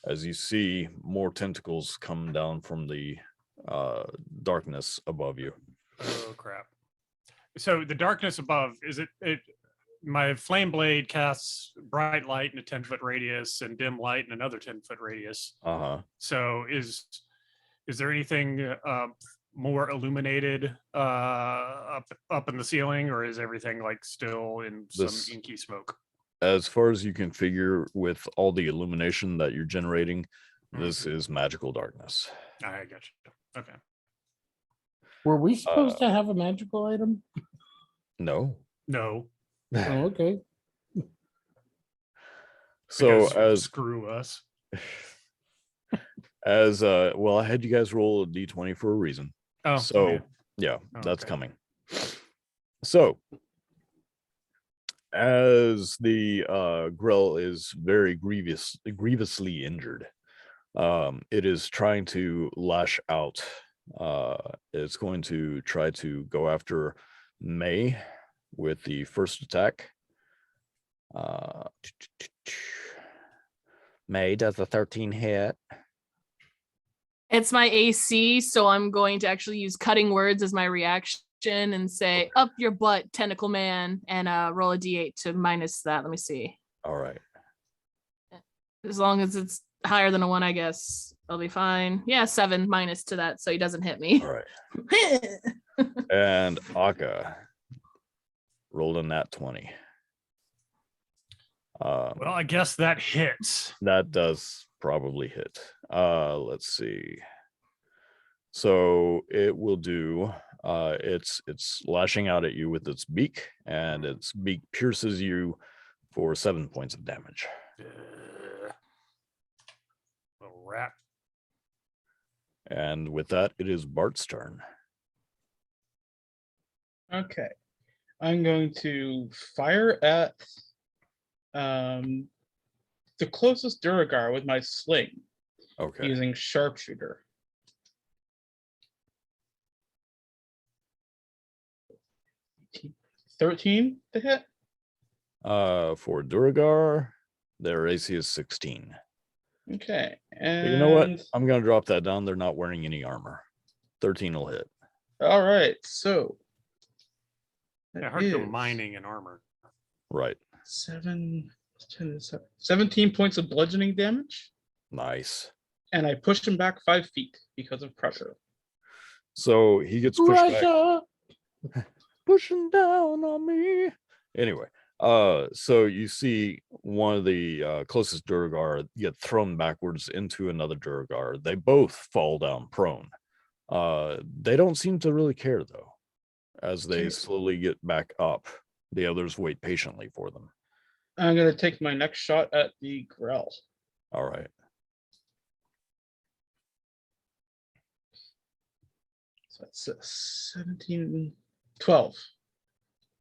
as you see more tentacles come down from the darkness above you. Oh crap! So the darkness above, is it? My flame blade casts bright light in a 10-foot radius and dim light in another 10-foot radius. Uh-huh. So is there anything more illuminated up in the ceiling, or is everything like still in some This- inky smoke? As far as you can figure with all the illumination that you're generating, this is magical darkness. I got you. Okay. Were we supposed to have a magical item? No. No. Oh, okay. So because as screw us. well, I had you guys roll a d20 for a reason. Oh, So yeah. yeah, that's Okay. coming. So as the grill is very grievously injured, it is trying to lash out. It's going to try to go after May with the first attack. May does a 13 hit. It's my AC, so I'm going to actually use cutting words as my reaction and say, up your butt, tentacle man, and roll a d8 to minus that. Let me see. All right. As long as it's higher than a 1, I guess I'll be fine. Yeah, 7 minus to that, so he doesn't hit me. All right. And Aka rolled a nat 20. Well, I guess that hits. That does probably hit. Let's see. So it will do. It's lashing out at you with its beak, and its beak pierces you for 7 points of damage. Little rat. And with that, it is Bart's turn. Okay. I'm going to fire at the closest Duragar with my sling Okay. using sharpshooter. $13 to hit. For Duragar, their AC is 16. Okay. But And you know what? I'm gonna drop that down. They're not wearing any armor. 13 will hit. All right. So Yeah, hard to go mining in armor. Right. 10, 17 points of bludgeoning damage, Nice. and I push him back 5 feet because of pressure. So he gets pushed back. Russia. Pushing down on me. Anyway, so you see one of the closest Durgar get thrown backwards into another Durgar. They both fall down prone. They don't seem to really care though. As they slowly get back up, the others wait patiently for them. I'm going to take my next shot at the Grell. All right. So that's 17, 12.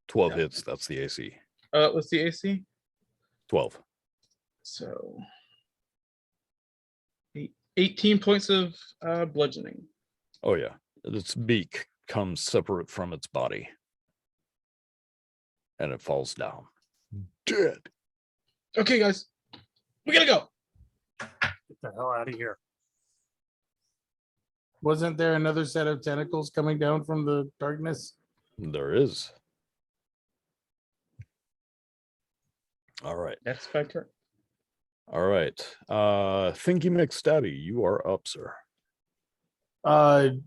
12 Yeah. hits. That's the AC. What's the AC? 12. So 18 points of bludgeoning. Oh, yeah. Its beak comes separate from its body. And it falls down. Dead. Okay, guys. We gotta go. Get the hell out of here. Wasn't there another set of tentacles coming down from the darkness? There is. All right. That's my turn. All right. Thinky McStabby, you are up, sir.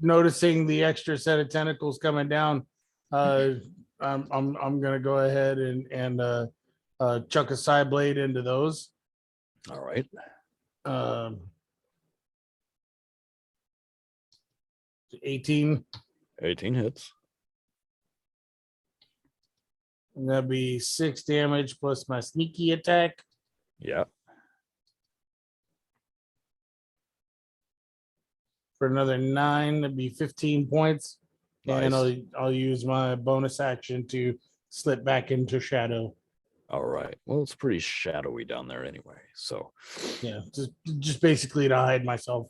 Noticing the extra set of tentacles coming down, I'm gonna go ahead and chuck a side blade into those. All right. 18. 18 hits. And that'd be 6 damage plus my sneaky attack. Yeah. For another 9, that'd be 15 points. And Nice. I'll use my bonus action to slip back into shadow. All right. Well, it's pretty shadowy down there anyway. So Yeah, just basically to hide myself.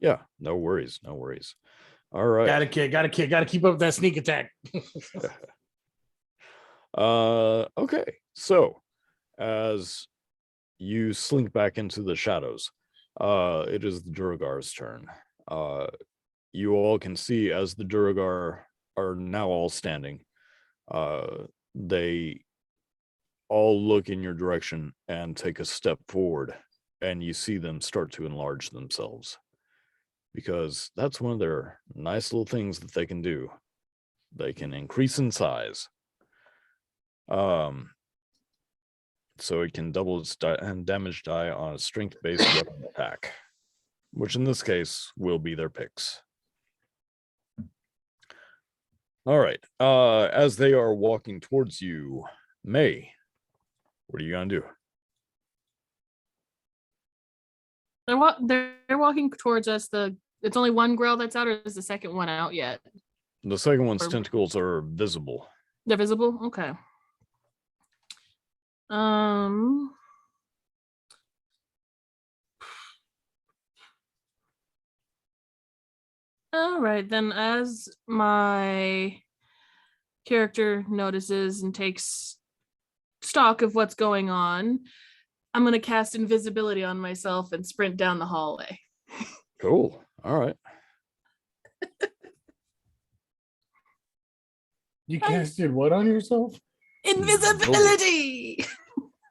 yeah, no worries. No worries. All right. Gotta keep up that sneak attack. Okay. So as you slink back into the shadows, it is the Duragar's turn. You all can see as the Duragar are now all standing, they all look in your direction and take a step forward, and you see them start to enlarge themselves, because that's one of their nice little things that they can do. They can increase in size. So it can double its damage die on a strength-based weapon attack, which in this case will be their picks. All right. As they are walking towards you, May, what are you gonna do? They're walking towards us. It's only one Grell that's out, or is the second one out yet? The second one's Or- tentacles are visible. They're visible? Okay. All right, then as my character notices and takes stock of what's going on, I'm going to cast invisibility on myself and sprint down the hallway. Cool. All right. You casted what on yourself? Invisibility!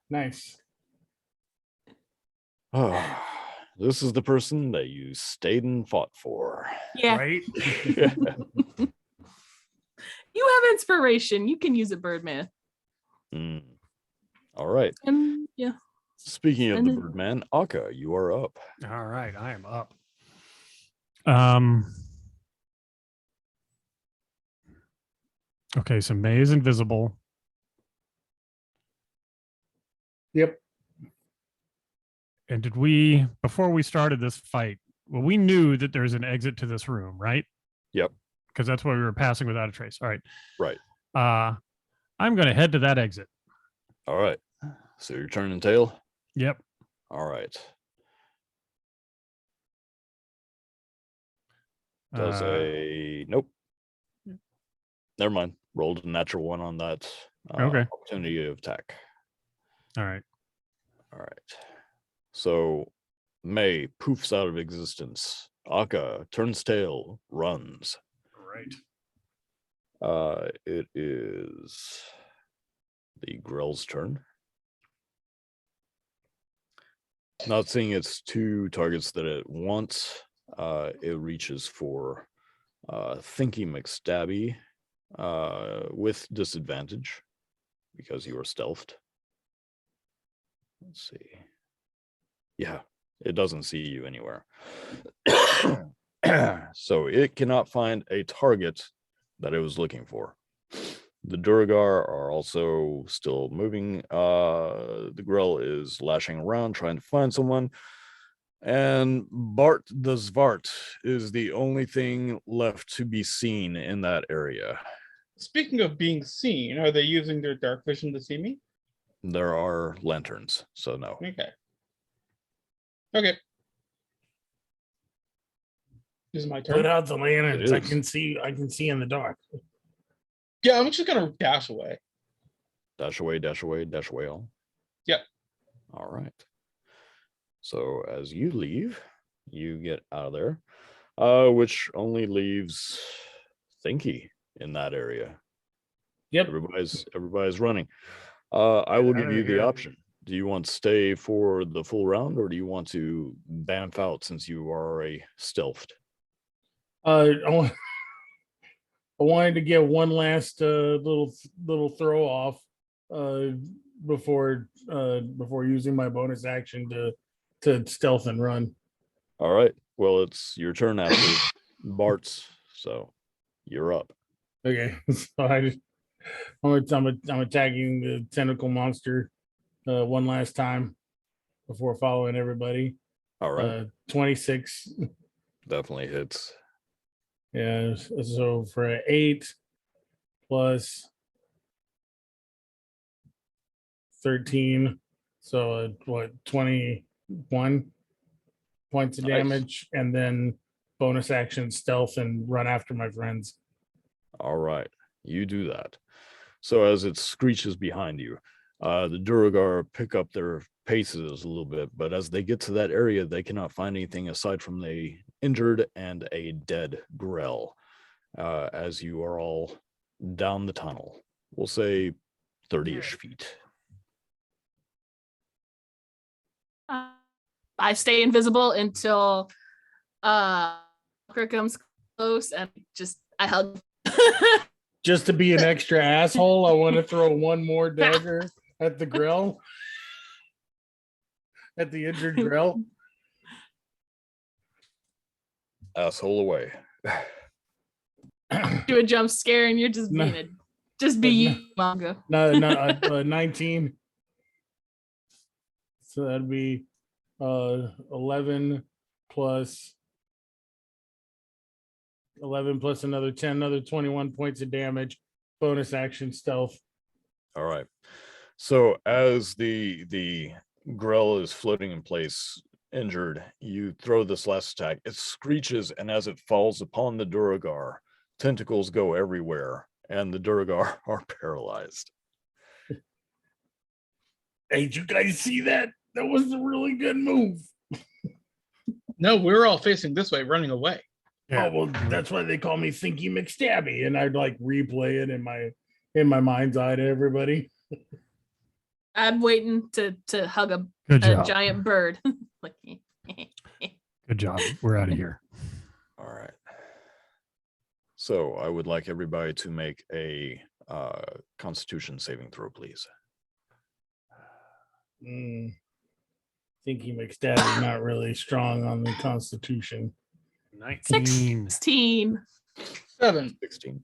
Nice. Oh, this is the person that you stayed and fought for. Yeah, Right? you have inspiration. You can use it, Birdman. Mm. All right. And yeah. Speaking of And the then- Birdman, Akka, you are up. All right, I am up. Okay, so May is invisible. Yep. And before we started this fight, well, we knew that there's an exit to this room, right? Yep. Because that's why we were passing without a trace. All right. Right. I'm going to head to that exit. All right. So you're turning tail? Yep. All right. Does nope. Never mind. Rolled a natural one on that Okay. opportunity of attack. All right. All right. So May poofs out of existence. Akka turns tail, runs. Right. It is the grill's turn. Not seeing its two targets that it wants, it reaches for Thinky McStabby with disadvantage because you are stealthed. Let's see. Yeah, it doesn't see you anywhere. So it cannot find a target that it was looking for. The Duragar are also still moving. The Grill is lashing around, trying to find someone. And Bart the Zvart is the only thing left to be seen in that area. Speaking of being seen, are they using their dark vision to see me? There are lanterns, so no. Okay. Okay. This is my turn. Put out the lanterns. It I is. can see in the dark. Yeah, I'm just gonna dash away. Dash away, dash away, dash away all. Yep. All right. So as you leave, you get out of there, which only leaves Thinky in that area. Yep. Everybody's running. I will give outta you the here. option. Do you want to stay for the full round, or do you want to bamf out since you are already stealthed? I wanted to get one last little throw off before using my bonus action to stealth and run. All right. Well, it's your turn after Bart's, so you're up. Okay, so I'm attacking the tentacle monster one last time before following everybody. All right. 26. Definitely hits. Yeah, so for an 8 plus 13, so what, 21 points of Nice. damage, and then bonus action stealth and run after my friends. All right, you do that. So as it screeches behind you, the Duragar pick up their paces a little bit, but as they get to that area, they cannot find anything aside from the injured and a dead Grell. As you are all down the tunnel, we'll say 30-ish feet. I stay invisible until Walker comes close and I hug. Just to be an extra asshole, I want to throw one more dagger at the Grell. At the injured Grell. Asshole away. Do a jump scare and you're just No. being just be you, manga. No, 19. So that'd be 11 plus another 10, another 21 points of damage. Bonus action stealth. All right. So as the Grell is floating in place, injured, you throw this last attack. It screeches, and as it falls upon the Duragar, tentacles go everywhere, and the Duragar are paralyzed. Hey, did you guys see that? That was a really good move. No, we're all facing this way, running away. Yeah. Oh, well, that's why they call me Thinky McStabby, and I'd like replay it in my mind's eye to everybody. I'm waiting to hug a Good job. giant bird. Like, Good job. We're out of here. All right. So I would like everybody to make a Constitution saving throw, please. Thinky McStabby not really strong on the Constitution. 19. 16. 7. 16.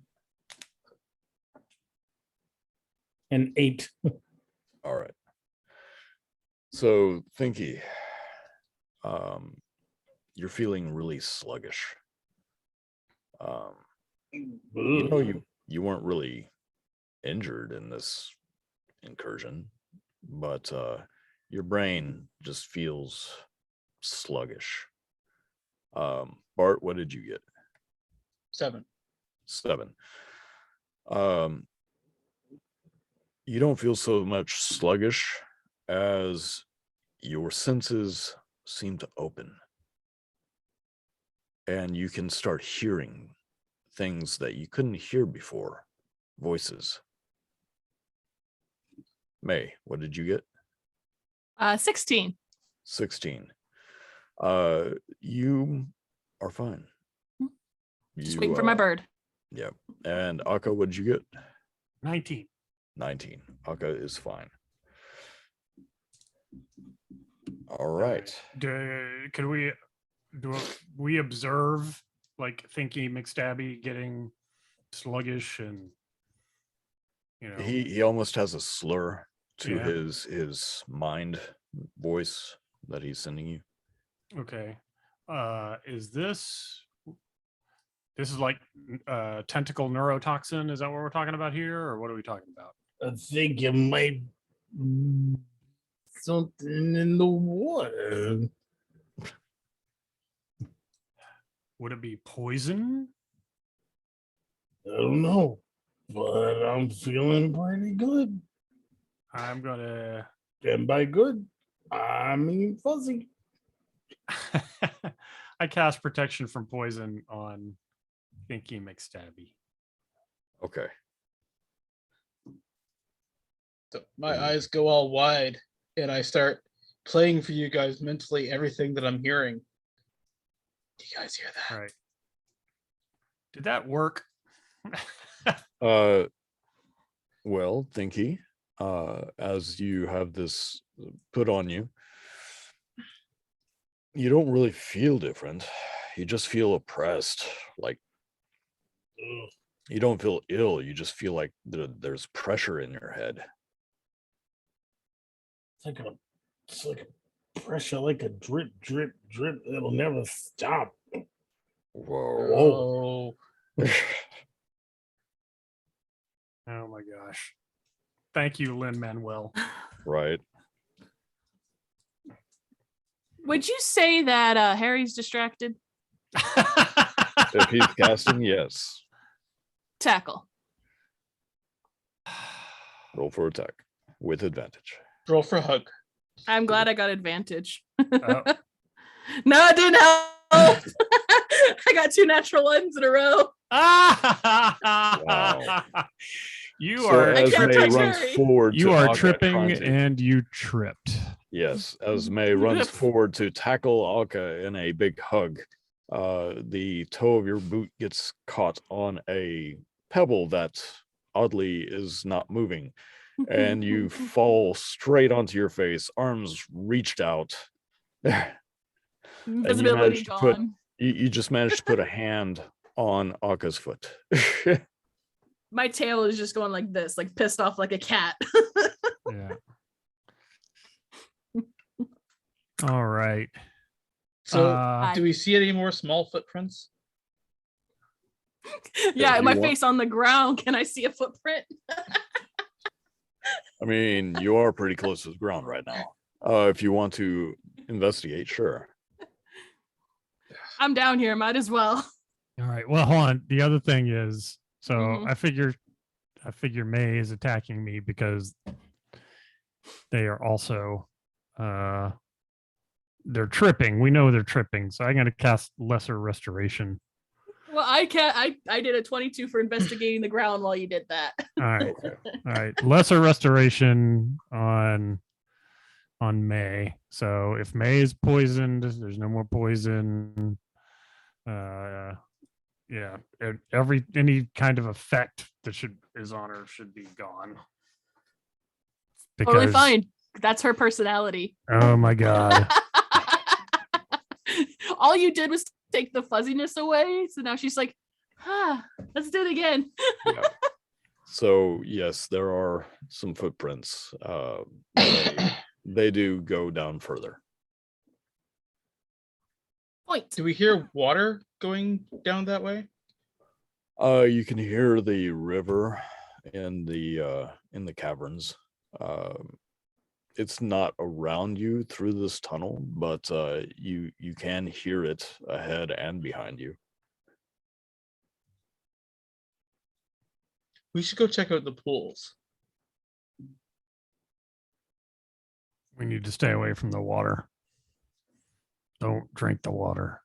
And 8. All right. So, Thinky, you're feeling really sluggish. You know, you weren't really injured in this incursion, but your brain just feels sluggish. Bart, what did you get? 7. 7. You don't feel so much sluggish as your senses seem to open, and you can start hearing things that you couldn't hear before. voices. May, what did you get? 16. 16. You are fine. Just waiting for my bird. Yeah. And Akka, what did you get? 19. 19. Akka is fine. All right. Do we observe like Thinky McStabby getting sluggish and He almost has a slur to Yeah. his mind voice that he's sending you. Okay. Is this is like tentacle neurotoxin? Is that what we're talking about here, or what are we talking about? I think it might be something in the water. Would it be poison? I don't know, but I'm feeling pretty good. I'm gonna And by good, I mean fuzzy. I cast protection from poison on Thinky McStabby. Okay. So my eyes go all wide and I start playing for you guys mentally everything that I'm hearing. Do you guys hear that? All right. Did that work? Well, Thinky, as you have this put on you, you don't really feel different. You just feel oppressed. Like, you don't feel ill. You just feel like there's pressure in your head. It's like a pressure, like a drip, drip, drip. It'll never stop. Whoa. Oh, Oh my gosh. Thank you, Lin-Manuel. Right. Would you say that Harry's distracted? If he's casting, yes. Tackle. Roll for attack with advantage. roll for hug. I'm glad I got advantage. Oh. No, it didn't help. I got 2 natural ones in a row. Wow. You So are as can't May touch runs Harry. forward, You to are Akka tripping trying to- and you tripped. Yes, as May runs forward to tackle Akka in a big hug, the toe of your boot gets caught on a pebble that oddly is not moving, and you fall straight onto your face, arms reached out. Visibility managed to put- gone. You just managed to put a hand on Akka's foot. My tail is just going like this, like pissed off like a cat. Yeah. All right. So Uh, do we see any more small footprints? Yeah, you my want- face on the ground. Can I see a footprint? I mean, you are pretty close to the ground right now. If you want to investigate, sure. I'm down here. Might as well. all right. Well, hold on. The other thing is, so Mhm. I figure May is attacking me because they are also they're tripping. We know they're tripping, so I'm gonna cast lesser restoration. Well, I can't. I did a 22 for investigating the ground while you did that. All right. All right. Lesser restoration on May. So if May is poisoned, there's no more poison. Yeah, any kind of effect that is on her should be gone. Totally Because- fine. That's her personality. Oh my god. All you did was take the fuzziness away. So now she's like, let's do it again. Yeah. So yes, there are some footprints. They do go down further. Point. Do we hear water going down that way? You can hear the river in the caverns. It's not around you through this tunnel, but you can hear it ahead and behind you. We should go check out the pools. We need to stay away from the water. Don't drink the water.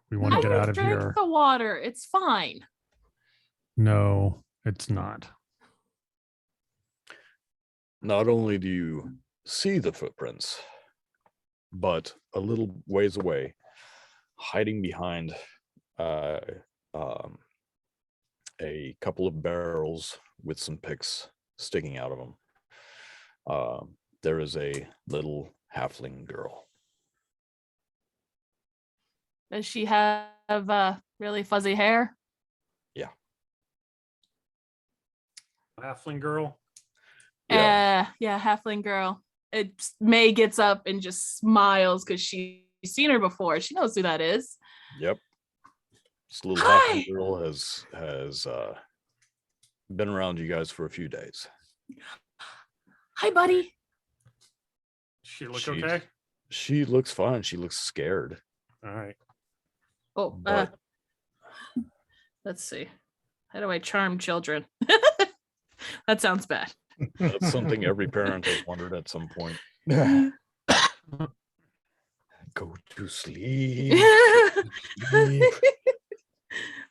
We want I to get out of drank here. the water. It's fine. No. It's not. Not only do you see the footprints, but a little ways away, hiding behind a couple of barrels with some picks sticking out of them, there is a little halfling girl. Does she have really fuzzy hair? Halfling girl. Yeah, halfling girl. May gets up and just smiles because she's seen her before. She knows who that is. Yep. This little Hi. halfling girl has been around you guys for a few days. Hi, buddy. She look She's- okay? She looks fine. She looks scared. All right. Oh, But let's see. How do I charm children? That sounds bad. that's something every parent has wondered at some point. Go to sleep. Sleep.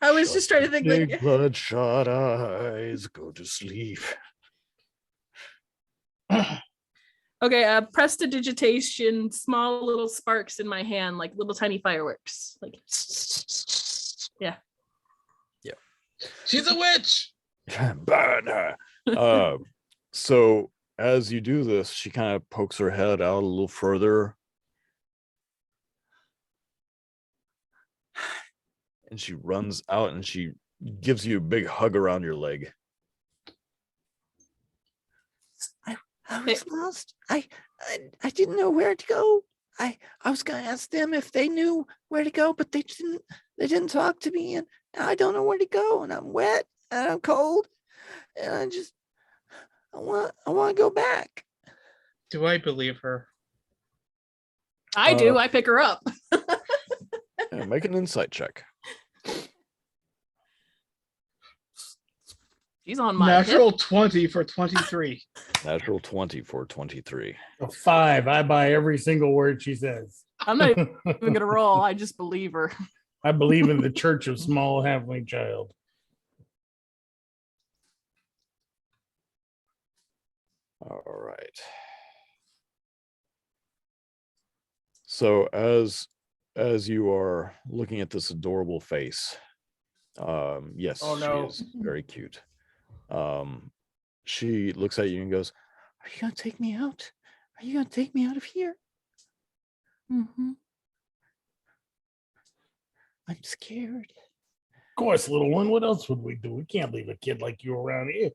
I was just trying to think Big like bloodshot eyes. Go to sleep. okay, prestidigitation, small little sparks in my hand, like little tiny fireworks. Like She's a witch. Burn her. So as you do this, she kind of pokes her head out a little further. And she runs out and she gives you a big hug around your leg. I was lost. I didn't know where to go. I was gonna ask them if they knew where to go, but they didn't talk to me, and now I don't know where to go, and I'm wet and I'm cold, and I want to go back. Do I believe her? I do. I pick her up. Yeah, make an insight check. She's on my Natural hip. 20 for 23. Natural 20 for 23. A 5. I buy every single word she says. I'm not even gonna roll. I just believe her. I believe in the Church of Small Halfling Child. All right. So as you are looking at this adorable face, yes, Oh, no. she is very cute. She looks at you and goes, Are you gonna take me out? Are you gonna take me out of here? Mm-hmm. I'm scared. Of course, little one. What else would we do? We can't leave a kid like you around here.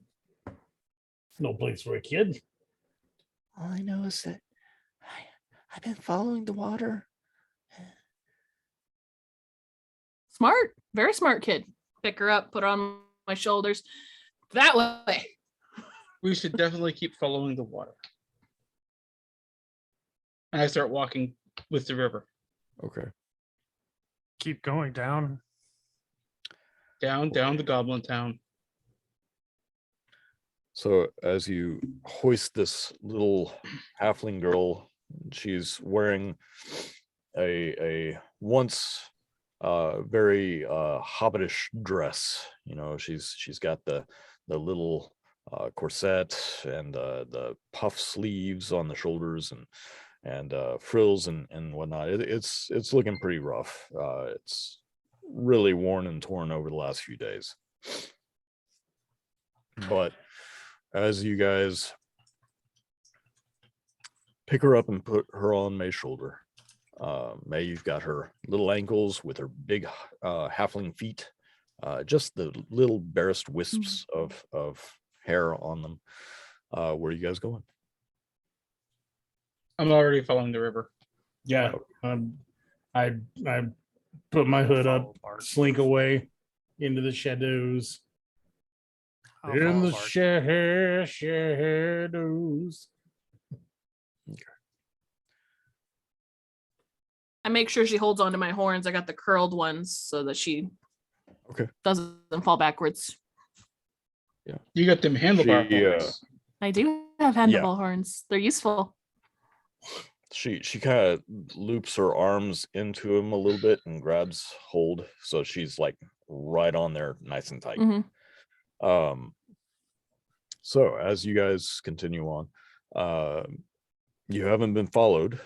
No place for a kid. All I know is that I've been following the water. Smart, very smart kid. Pick her up, put her on my shoulders. That way. We should definitely keep following the water. And I start walking with the river. okay. Keep going down. Down the goblin town. So as you hoist this little halfling girl, she's wearing a once very hobbitish dress. You know, she's got the little corset and the puff sleeves on the shoulders and frills and whatnot. It's looking pretty rough. It's really worn and torn over the last few days. But as you guys pick her up and put her on May's shoulder, May, you've got her little ankles with her big halfling feet, just the little barest wisps of hair on them. Where are you guys going? I'm already following the river. Yeah. I put my hood up, Follow Bart. slink away into the shadows. I'll In follow the Bart. shadows. I make sure she holds onto my horns. I got the curled ones so that she doesn't fall backwards. You got them handlebar She, horns. I do have handlebar horns. They're useful. She kind of loops her arms into him a little bit and grabs hold, so she's like right on there, nice and tight. Mhm. So as you guys continue on, you haven't been followed.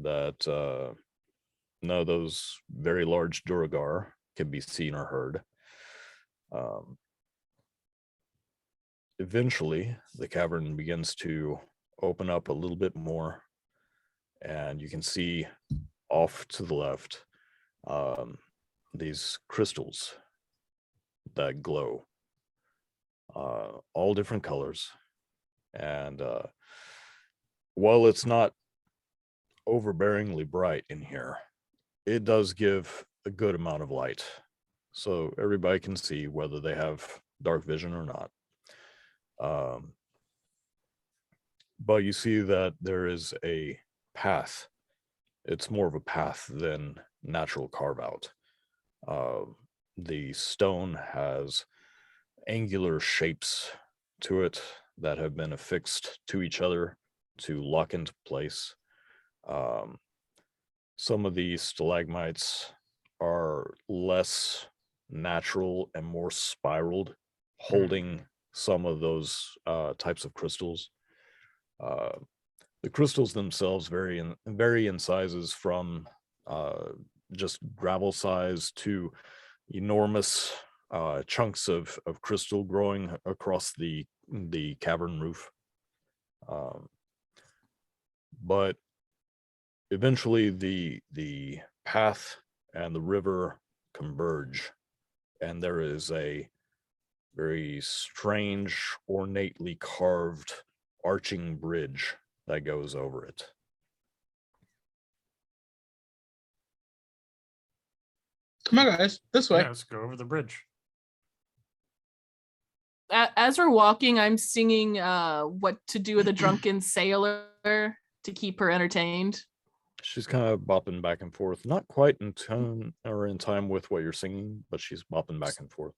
That none of those very large Duragar can be seen or heard. Eventually, the cavern begins to open up a little bit more, and you can see off to the left these crystals that glow, all different colors. And while it's not overbearingly bright in here, it does give a good amount of light, so everybody can see whether they have dark vision or not. But you see that there is a path. It's more of a path than natural carve out. The stone has angular shapes to it that have been affixed to each other to lock into place. Some of the stalagmites are less natural and more spiraled, holding some of those types of crystals. The crystals themselves vary in sizes from just gravel size to enormous chunks of crystal growing across the cavern roof. But eventually the path and the river converge, and there is a very strange, ornately carved arching bridge that goes over it. Come on, guys, this way. Yeah, let's go over the bridge. As we're walking, I'm singing What to Do with a Drunken Sailor to keep her entertained. She's kind of bopping back and forth, not quite in tone or in time with what you're singing, but she's bopping back and forth.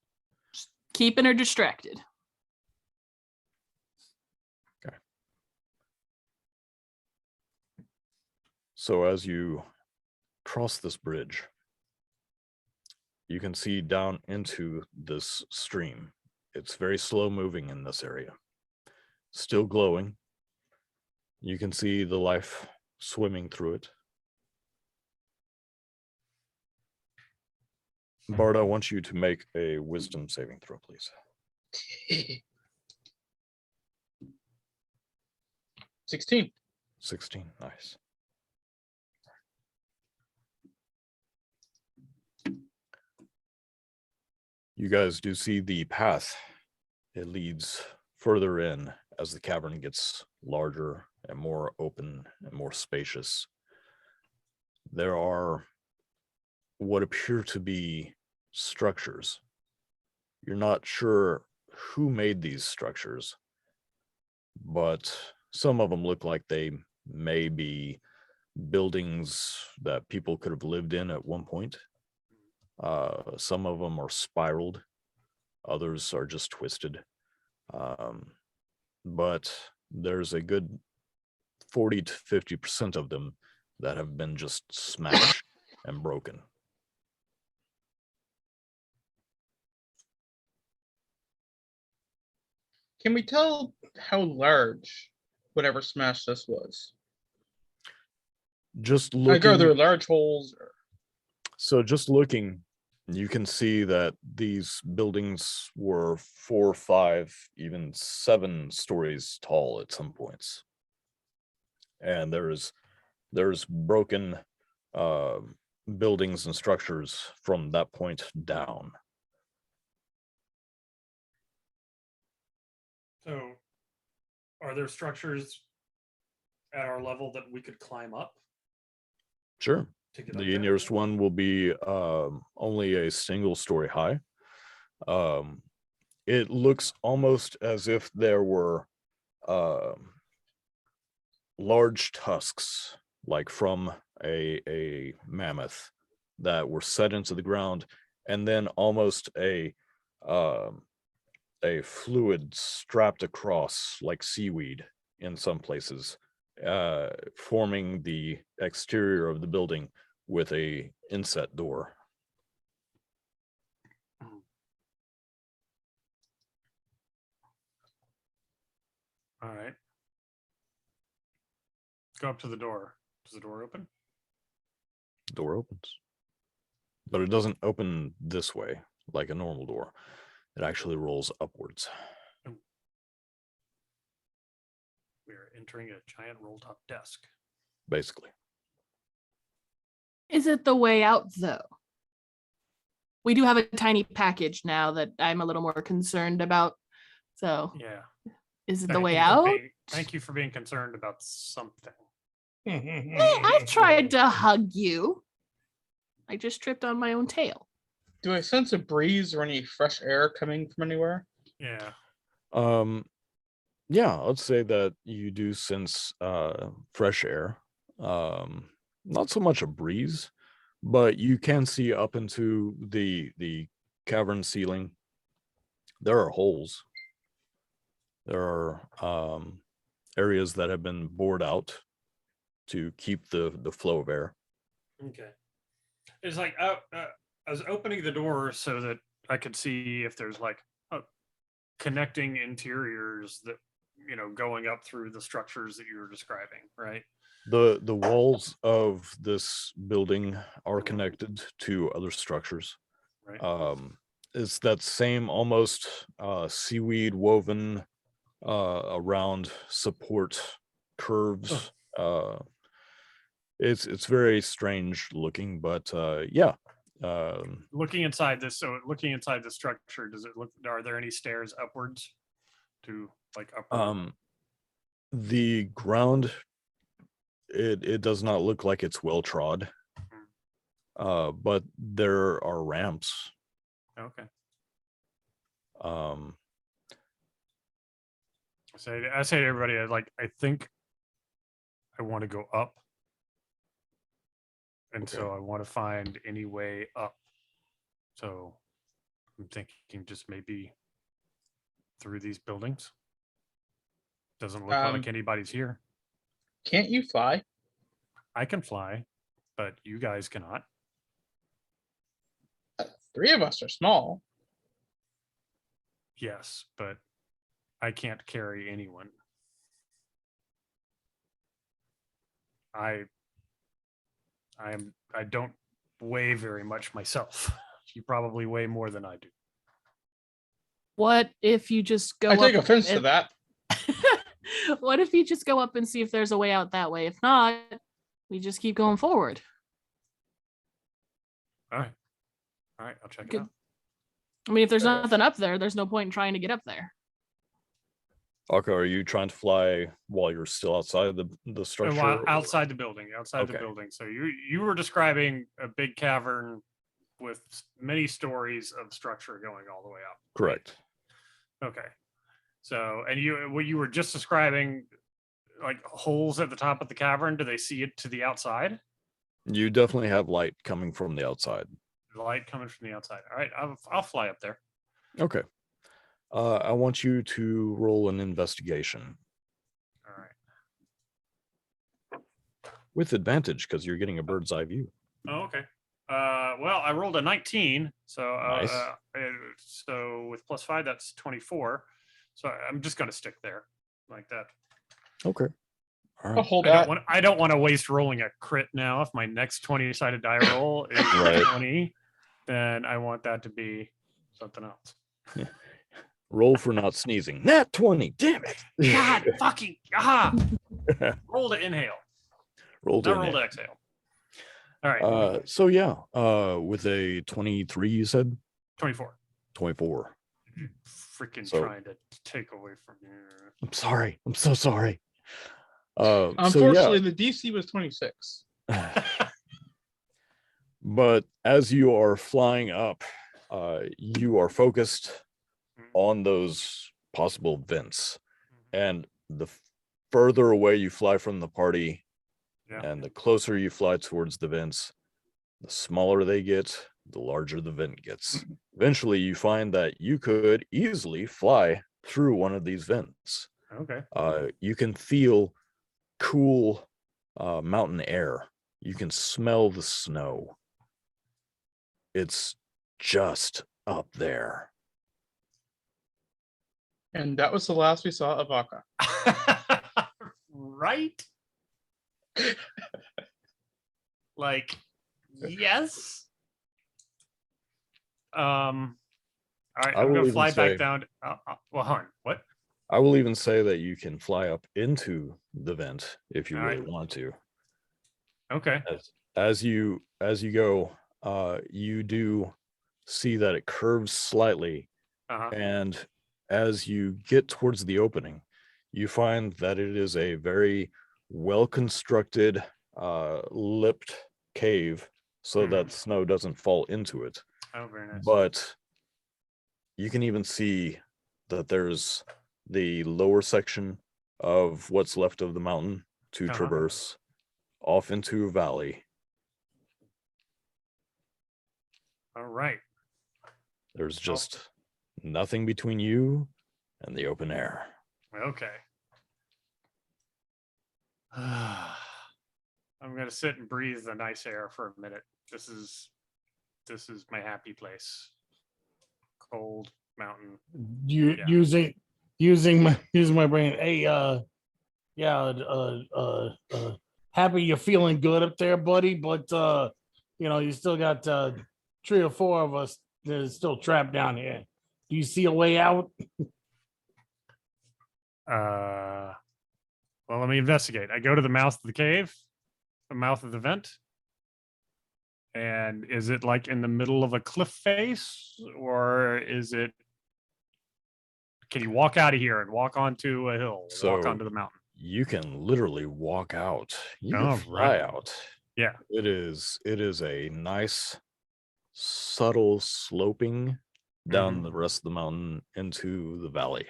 Just keeping her distracted. Okay. So as you cross this bridge, you can see down into this stream. It's very slow moving in this area. Still glowing. You can see the life swimming through it. Bard, I want you to make a wisdom saving throw, please. 16. 16, nice. You guys do see the path. It leads further in as the cavern gets larger and more open and more spacious. There are what appear to be structures. You're not sure who made these structures, but some of them look like they may be buildings that people could have lived in at one point. Some of them are spiraled, others are just twisted. But there's a good 40 to 50% of them that have been just smashed and broken. Can we tell how large whatever smashed us was? Just Like, are looking, there large holes? Or... so just looking, you can see that these buildings were 4, 5, even 7 stories tall at some points. And there's broken buildings and structures from that point down. So, are there structures at our level that we could climb up Sure. to get up The there? nearest one will be only a single story high. It looks almost as if there were large tusks, like from a mammoth, that were set into the ground, and then almost a fluid strapped across like seaweed in some places, forming the exterior of the building with a inset door. All right. Go up to the door. Does the door open? The door opens. But it doesn't open this way like a normal door. It actually rolls upwards. We are entering a giant roll-top desk. Basically. Is it the way out though? We do have a tiny package now that I'm a little more concerned about. So Yeah. is it the way you for out? thank you for being concerned about something. Hey, I tried to hug you. I just tripped on my own tail. Do I sense a breeze or any fresh air coming from anywhere? Yeah. Yeah, I'd say that you do sense fresh air. Not so much a breeze, but you can see up into the cavern ceiling. There are holes. There are areas that have been bored out to keep the flow of air. Okay. It's like I was opening the door so that I could see if there's like connecting interiors that going up through the structures that you were describing, right? The walls of this building are connected to other structures. Right. It's that same almost seaweed woven around support curves. It's very strange looking, but yeah. Looking inside this structure, does it look? Are there any stairs upwards to like upward? The ground, it does not look like it's well trod. But there are ramps. Okay. Um, I say to everybody, I think I want to go up. And Okay. so I want to find any way up. So I'm thinking just maybe through these buildings. Doesn't look like anybody's here. Can't you fly? I can fly, but you guys cannot. 3 of us are small. Yes, but I can't carry anyone. I don't weigh very much myself. You probably weigh more than I do. What if you just go I take up offense to and- that. What if you just go up and see if there's a way out that way? If not, we just keep going forward. All right, I'll check it Good. out. I mean, if there's nothing up there, there's no point in trying to get up there. Okay, are you trying to fly while you're still outside the structure? While or- outside the building, the Okay. building. So you were describing a big cavern with many stories of structure going all the way up. Correct. Okay. So, and you were just describing like holes at the top of the cavern. Do they see it to the outside? You definitely have light coming from the outside. Light coming from the outside. All right, I'll fly up there. Okay. I want you to roll an investigation All right. with advantage because you're getting a bird's eye view. Oh, okay. Well, I rolled a 19, so Nice. So with +5, that's 24. So I'm just gonna stick there like that. Okay. All I'll right. hold I that. don't want to waste rolling a crit now. If my next 20-sided die roll is Right. 20, then I want that to be something else. Roll for not sneezing. Nat 20. Damn it. God fucking roll to inhale. Roll to Not roll inhale. to exhale. All right. So yeah, with a 23, you said 24. 24. Freaking So- trying to take away from you. I'm sorry. I'm so sorry. So Unfortunately, the DC was 26. yeah. But as you are flying up, you are focused on those possible vents, and the further away you fly from the party, Yeah. and the closer you fly towards the vents, the smaller they get, the larger the vent gets. Eventually, you find that you could easily fly through one of these vents. Okay. You can feel cool mountain air. You can smell the snow. It's just up there. And that was the last we saw of Aka. Right? Like, yes. All right, I I'm will gonna even fly say- back down. Well, hold on. What? I will even say that you can fly up into the vent if you All really right. want to. Okay. As you go, you do see that it curves slightly, Uh-huh. and as you get towards the opening, you find that it is a very well constructed, lipped cave, so that snow doesn't fall into it. Oh, very nice. But you can even see that there's the lower section of what's left of the mountain to Uh-huh. traverse off into a valley. All right. There's just nothing between you and the open air. Okay. I'm gonna sit and breathe the nice air for a minute. This is my happy place. Cold mountain. You Yeah. using my brain. Hey, happy you're feeling good up there, buddy. But you still got 3 or 4 of us that are still trapped down here. Do you see a way out? Well, let me investigate. I go to the mouth of the cave, the mouth of the vent. And is it like in the middle of a cliff face, or is it? Can you walk out of here and walk onto a hill, walk So- onto the mountain? You can literally walk out. You can Oh, fly right. out. Yeah. It is a nice, subtle sloping down the rest of the mountain into the valley.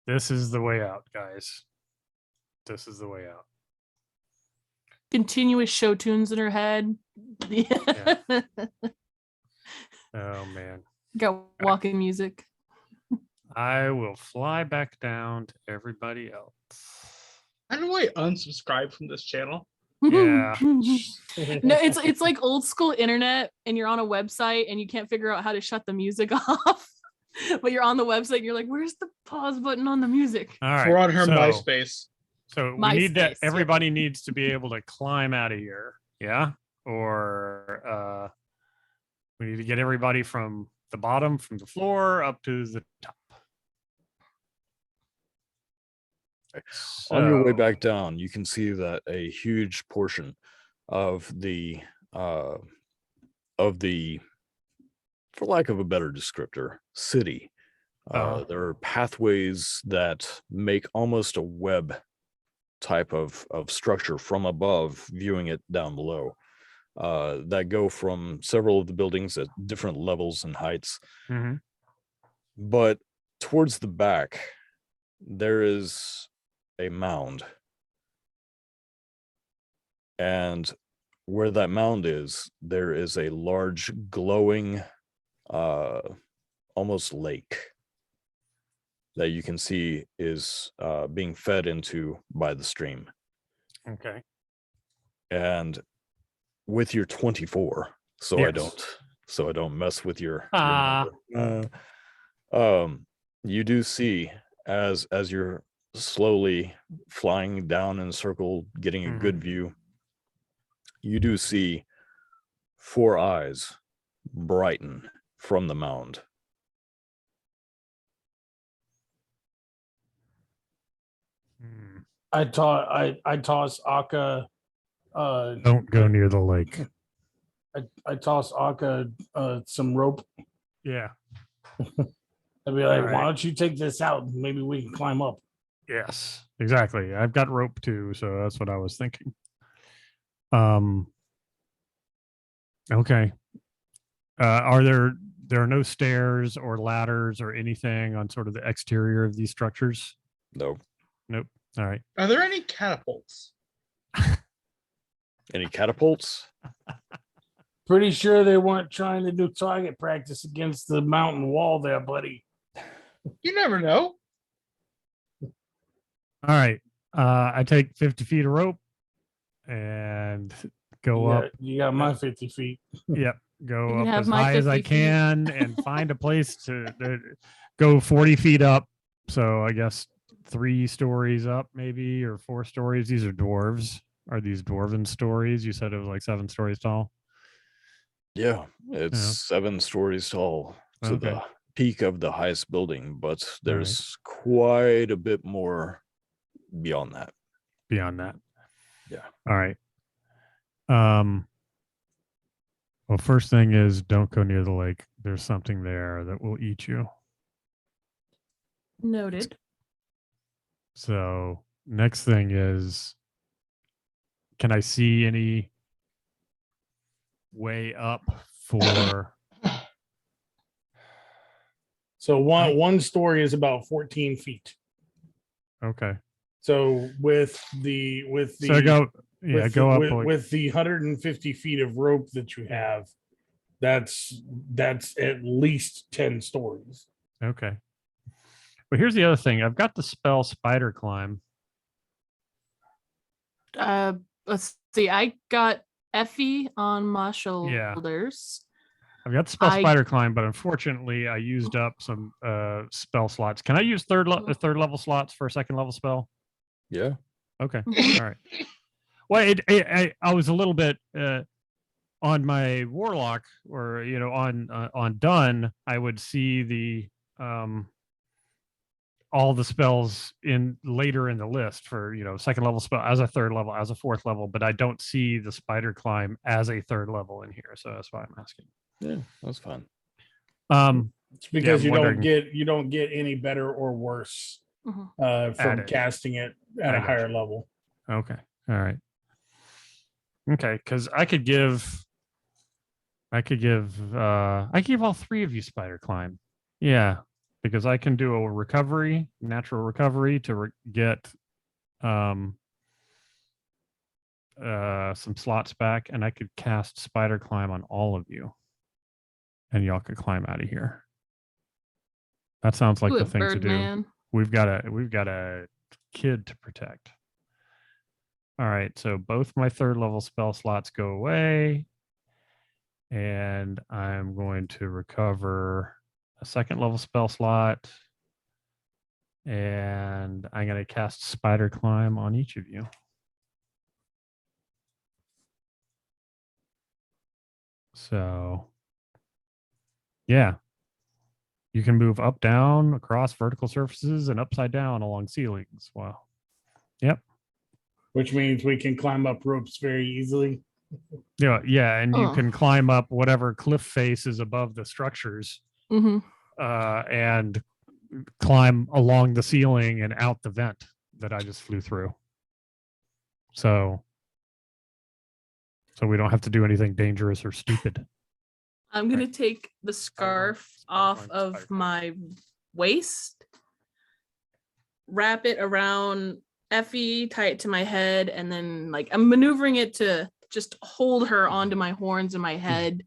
This is the way out, guys. This is the way out. Continuous show tunes in her head. Oh man. Got walking music. I will fly back down to everybody else. How do I unsubscribe from this channel? Yeah. No, it's like old school internet, and you're on a website and you can't figure out how to shut the music off. But you're on the website and you're like, where's the pause button on the music? All right. We're on her so, MySpace. So we need that. MySpace, yep. Everybody needs to be able to climb out of here. Yeah. Or we need to get everybody from the bottom, from the floor up to the top. On your way So- back down, you can see that a huge portion of the for lack of a better descriptor, city. There are pathways that make almost a web type of structure from above, viewing it down below, that go from several of the buildings at different levels and heights. Mhm. But towards the back, there is a mound. And where that mound is, there is a large glowing almost lake that you can see is being fed into by the stream. Okay. And with your 24, so I don't mess with your number. You do see as you're slowly flying down in a circle, getting a good view, you do see 4 eyes brighten from the mound. I toss Aka. Don't go near the lake. I toss Aka some rope. Yeah. I'd be like, All why right. don't you take this out? Maybe we can climb up. Yes. Exactly. I've got rope too, so that's what I was thinking. Okay. Are there are no stairs or ladders or anything on sort of the exterior of these structures? No. Nope. All right. Are there any catapults? Any catapults? Pretty sure they weren't trying to do target practice against the mountain wall there, buddy. You never know. All right. I take 50 feet of rope and go You up. got, you got my 50 feet. Yep. Go You can up have as my high as I 50 feet. can and find a place to go 40 feet up So I guess 3 stories up, maybe, or 4 stories. These are dwarves. Are these dwarven stories? You said it was like 7 stories tall. Yeah, it's Yeah. 7 stories tall to Okay. the peak of the highest building, but All right. there's quite a bit more beyond that. Beyond that. Yeah. All right. Well, first thing is don't go near the lake. There's something there that will eat you. Noted. So next thing is, can I see any way up for? So one story is about 14 feet. Okay. So with the So go, yeah, with go the, up. with, like, with the 150 feet of rope that you have, that's at least 10 stories. okay. But here's the other thing. I've got the spell spider climb. Let's see. I got Effie on my shoulders. I've got the spell I- spider climb, but unfortunately, I used up some spell slots. Can I use third level slots for a second level spell? Yeah. Okay. All right. Well, I was a little bit on my warlock, or on done. I would see the all the spells in later in the list for second level spell as a third level, as a fourth level, but I don't see the spider climb as a third level in here, so that's why I'm asking. Yeah, that's fine. It's because I'm you don't get any better or worse Mhm. from Added. casting it at I a gotcha. higher level. Okay. All right. Okay, because I could give all 3 of you spider climb. Yeah, because I can do a recovery, natural recovery to get some slots back, and I could cast spider climb on all of you, and y'all could climb out of here. That sounds like Do the it, thing to do. Birdman. We've got a kid to protect. All right, so both my third level spell slots go away, and I'm going to recover a second level spell slot, and I'm going to cast spider climb on each of you. So yeah, you can move up, down, across vertical surfaces, and upside down along ceilings. Wow. Yep. Which means we can climb up ropes very easily. Yeah, and you Oh. can climb up whatever cliff face is above the structures, Mm-hmm. and climb along the ceiling and out the vent that I just flew through. So we don't have to do anything dangerous or stupid. I'm gonna take the scarf off of my waist, wrap it around Effie, tie it to my head, and then I'm maneuvering it to just hold her onto my horns and my head,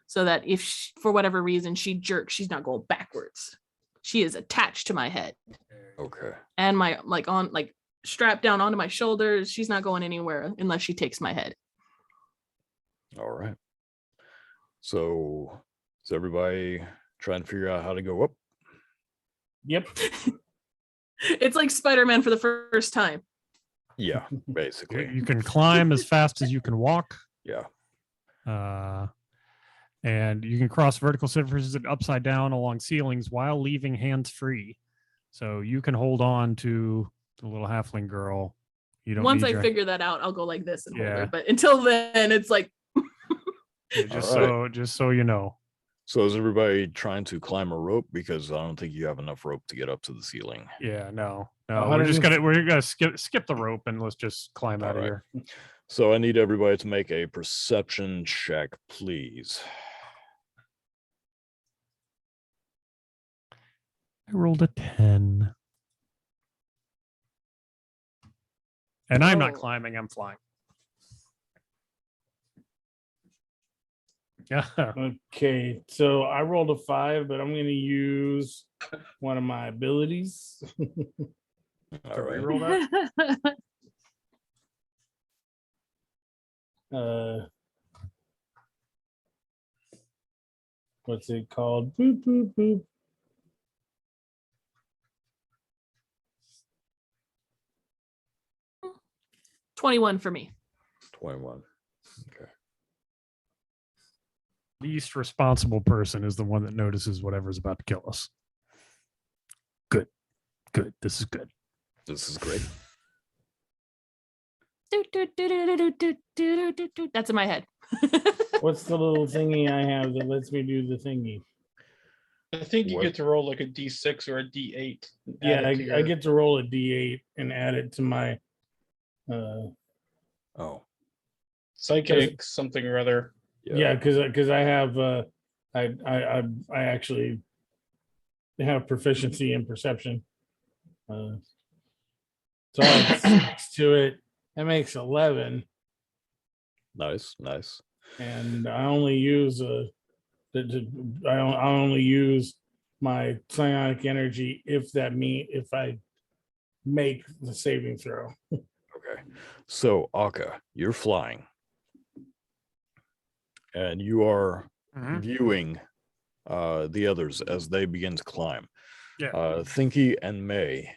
so that if for whatever reason she jerks, she's not going backwards. She is attached to my head. Okay. And my strapped down onto my shoulders. She's not going anywhere unless she takes my head. All right. So is everybody trying to figure out how to go up? Yep. It's like Spider-Man for the first time. Yeah, basically. You can climb as fast as you can walk. Yeah. And you can cross vertical surfaces and upside down along ceilings while leaving hands free. So you can hold on to the little halfling girl. You don't Once need I your- figure that out, I'll go like this and hold Yeah. her. But until then, it's like Yeah, just so you know. So is everybody trying to climb a rope? Because I don't think you have enough rope to get up to the ceiling. Yeah, no. $100 We're gonna skip the rope and let's just climb out of All right. here. So I need everybody to make a perception check, please. I rolled a 10. And I'm not Oh. climbing, I'm flying. Yeah. Okay, so I rolled a 5, but I'm going to use one of my abilities. All To right. reroll that. What's it called? Boop, boop, boop. 21 for me. 21. Okay. Least responsible person is the one that notices whatever's about to kill us. Good. Good. This is good. This is great. That's in my head. What's the little thingy I have that lets me do the thingy? I think you What? get to roll like a D6 or a D8. and add Yeah, it to I your get to roll a D8 and add it to my. Oh, psychic something or other. Yeah, because I have I actually have proficiency in perception. So I add 6 to it. That makes 11, nice, nice. and I only use I only use my psionic energy if I make the saving throw. Okay. So, Akka, you're flying. And you are viewing the others as they begin to climb. Yeah. Thinky and May,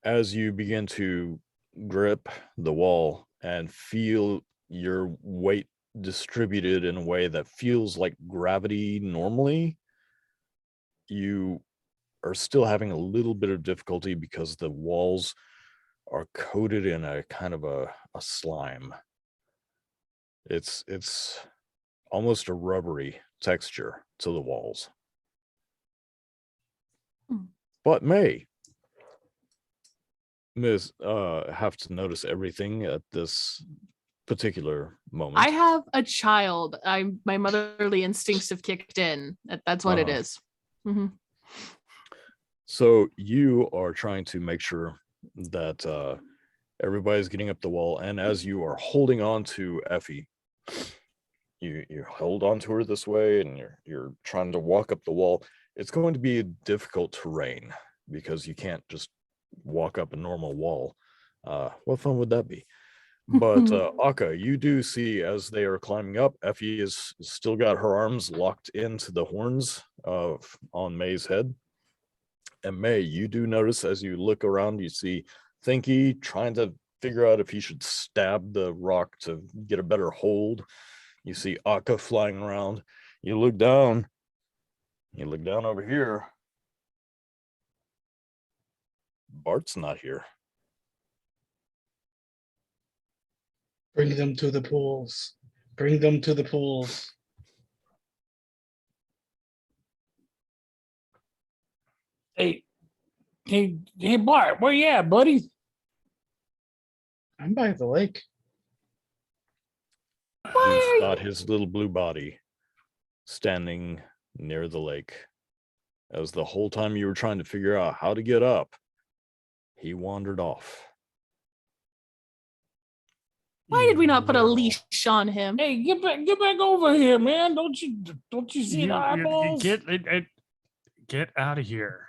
as you begin to grip the wall and feel your weight distributed in a way that feels like gravity normally, you are still having a little bit of difficulty because the walls are coated in a kind of a slime. It's almost a rubbery texture to the walls. But May, Ms. Have to notice everything at this particular moment. I have a child. My motherly instincts have kicked in. That's what it is. Mhm. So you are trying to make sure that everybody's getting up the wall, and as you are holding on to Effie, you hold on to her this way, and you're trying to walk up the wall. It's going to be difficult terrain because you can't just walk up a normal wall. What fun would that be? But Akka, you do see as they are climbing up, Effie is still got her arms locked into the horns on May's head. And May, you do notice as you look around, you see Thinky trying to figure out if he should stab the rock to get a better hold. You see Akka flying around. You look down over here. Bart's not here. Bring them to the pools. Bring them to the pools. Hey, Bart, where you at, buddy? I'm by the lake. You spot his little blue body standing near the lake. As the whole time you were trying to figure out how to get up, he wandered off. Why did we not put a leash on him? Hey, get back over here, man! Don't you see the eyeballs? Get out of here.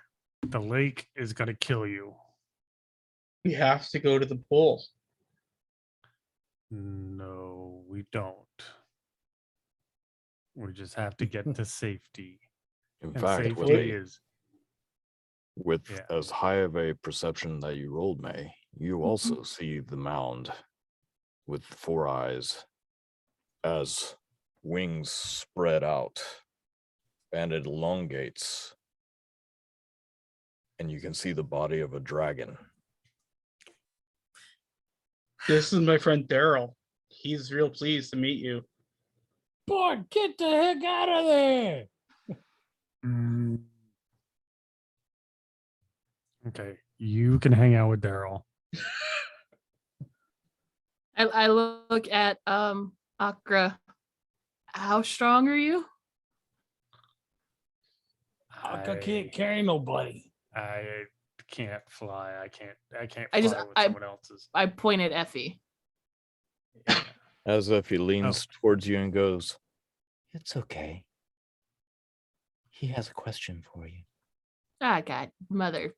The lake is gonna kill you. We have to go to the pool. No, we don't. We just have to get to safety. In And fact, safety is with Yeah. as high of a perception that you rolled, May, you also see the mound with 4 eyes as wings spread out and it elongates. And you can see the body of a dragon. This is my friend Daryl. He's real pleased to meet you. Bart, get the heck out of there! okay. You can hang out with Daryl. I look at Akra. How strong are you? I can't carry nobody. I can't fly. I can't I fly just- with someone else's. I point at Effie. As if he leans towards you and goes, It's okay. He has a question for you. Ah, God, mother.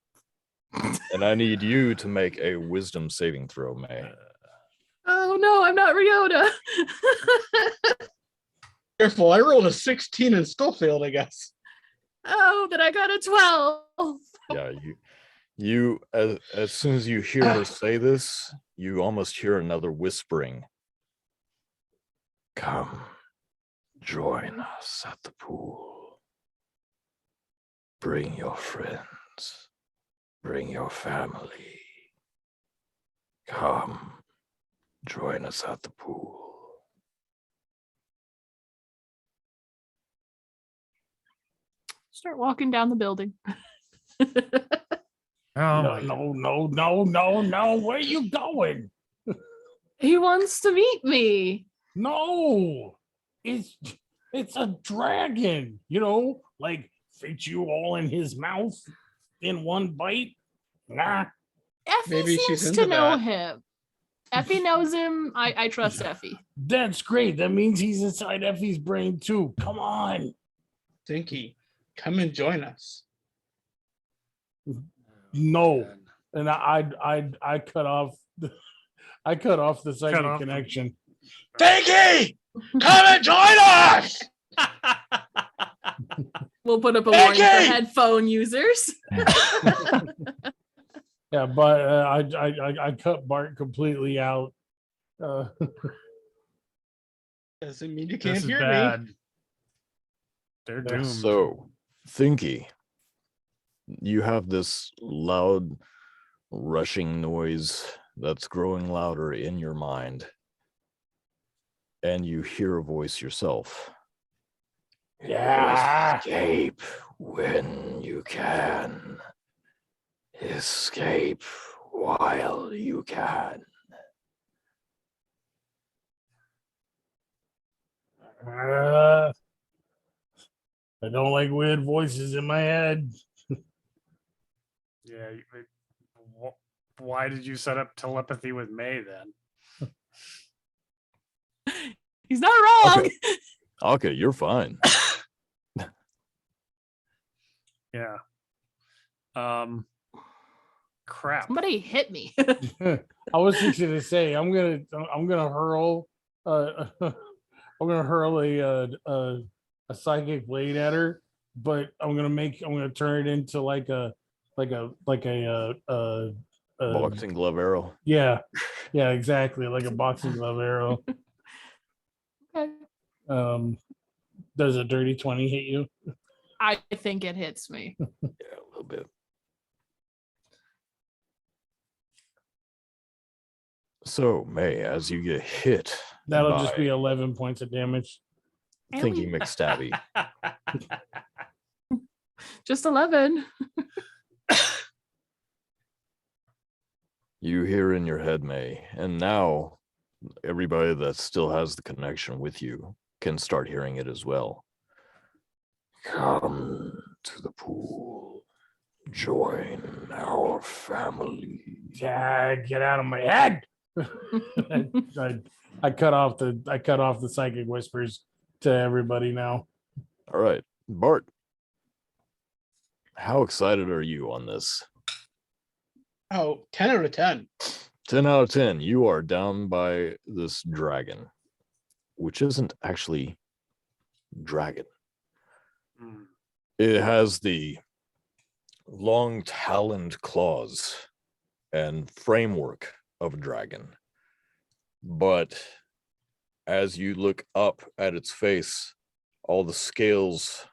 and I need you to make a wisdom saving throw, May. Oh no, I'm not Ryota. Careful, I rolled a 16 and still failed, I guess. Oh, but I got a 12. Yeah, You, as soon as you hear her say this, you almost hear another whispering. Come, join us at the pool. Bring your friends. Bring your family. Come, join us at the pool. Start walking down the building. Oh No, my no. Where are you going? He wants to meet me. No, it's a dragon. You know, like fit you all in his mouth in one bite. Nah, Effie Maybe she's seems into to know that. him. Effie knows him. I trust Effie. that's great. That means he's inside Effie's brain too. Come on. Dinky, come and join us. No, and I cut off. I cut off the psychic off the- connection. Dinky, come and join us. We'll put up a warning for Becky! headphone users. Yeah, but I cut Bart completely out. Doesn't mean you can't This is hear me. bad. They're Yeah, doomed. So, Thinky, you have this loud, rushing noise that's growing louder in your mind. And you hear a voice yourself. Yeah. Escape when you can. Escape while you can. I don't like weird voices in my head. Yeah. Why did you set up telepathy with May then? He's not wrong. Okay. Okay, you're fine. Yeah. Crap. Somebody hit me. I was fixing to say I'm gonna hurl I'm gonna hurl a psychic blade at her, but I'm gonna turn it into like a Boxing glove arrow. yeah exactly, like a boxing glove arrow. Okay. Does a dirty 20 hit you? I think it hits me. Yeah, a little bit. So, May, as you get hit, That'll just by be 11 points of damage. Thinky McStabby, Just 11. you hear in your head, May, and now everybody that still has the connection with you can start hearing it as well. Come to the pool. Join our family. Yeah, get out of my head. I cut off the psychic whispers to everybody now. All right, Bart, how excited are you on this? Oh, 10 out of 10. 10 out of 10. You are down by this dragon, which isn't actually dragon. Hmm. It has the long taloned claws and framework of a dragon. But as you look up at its face, all the scales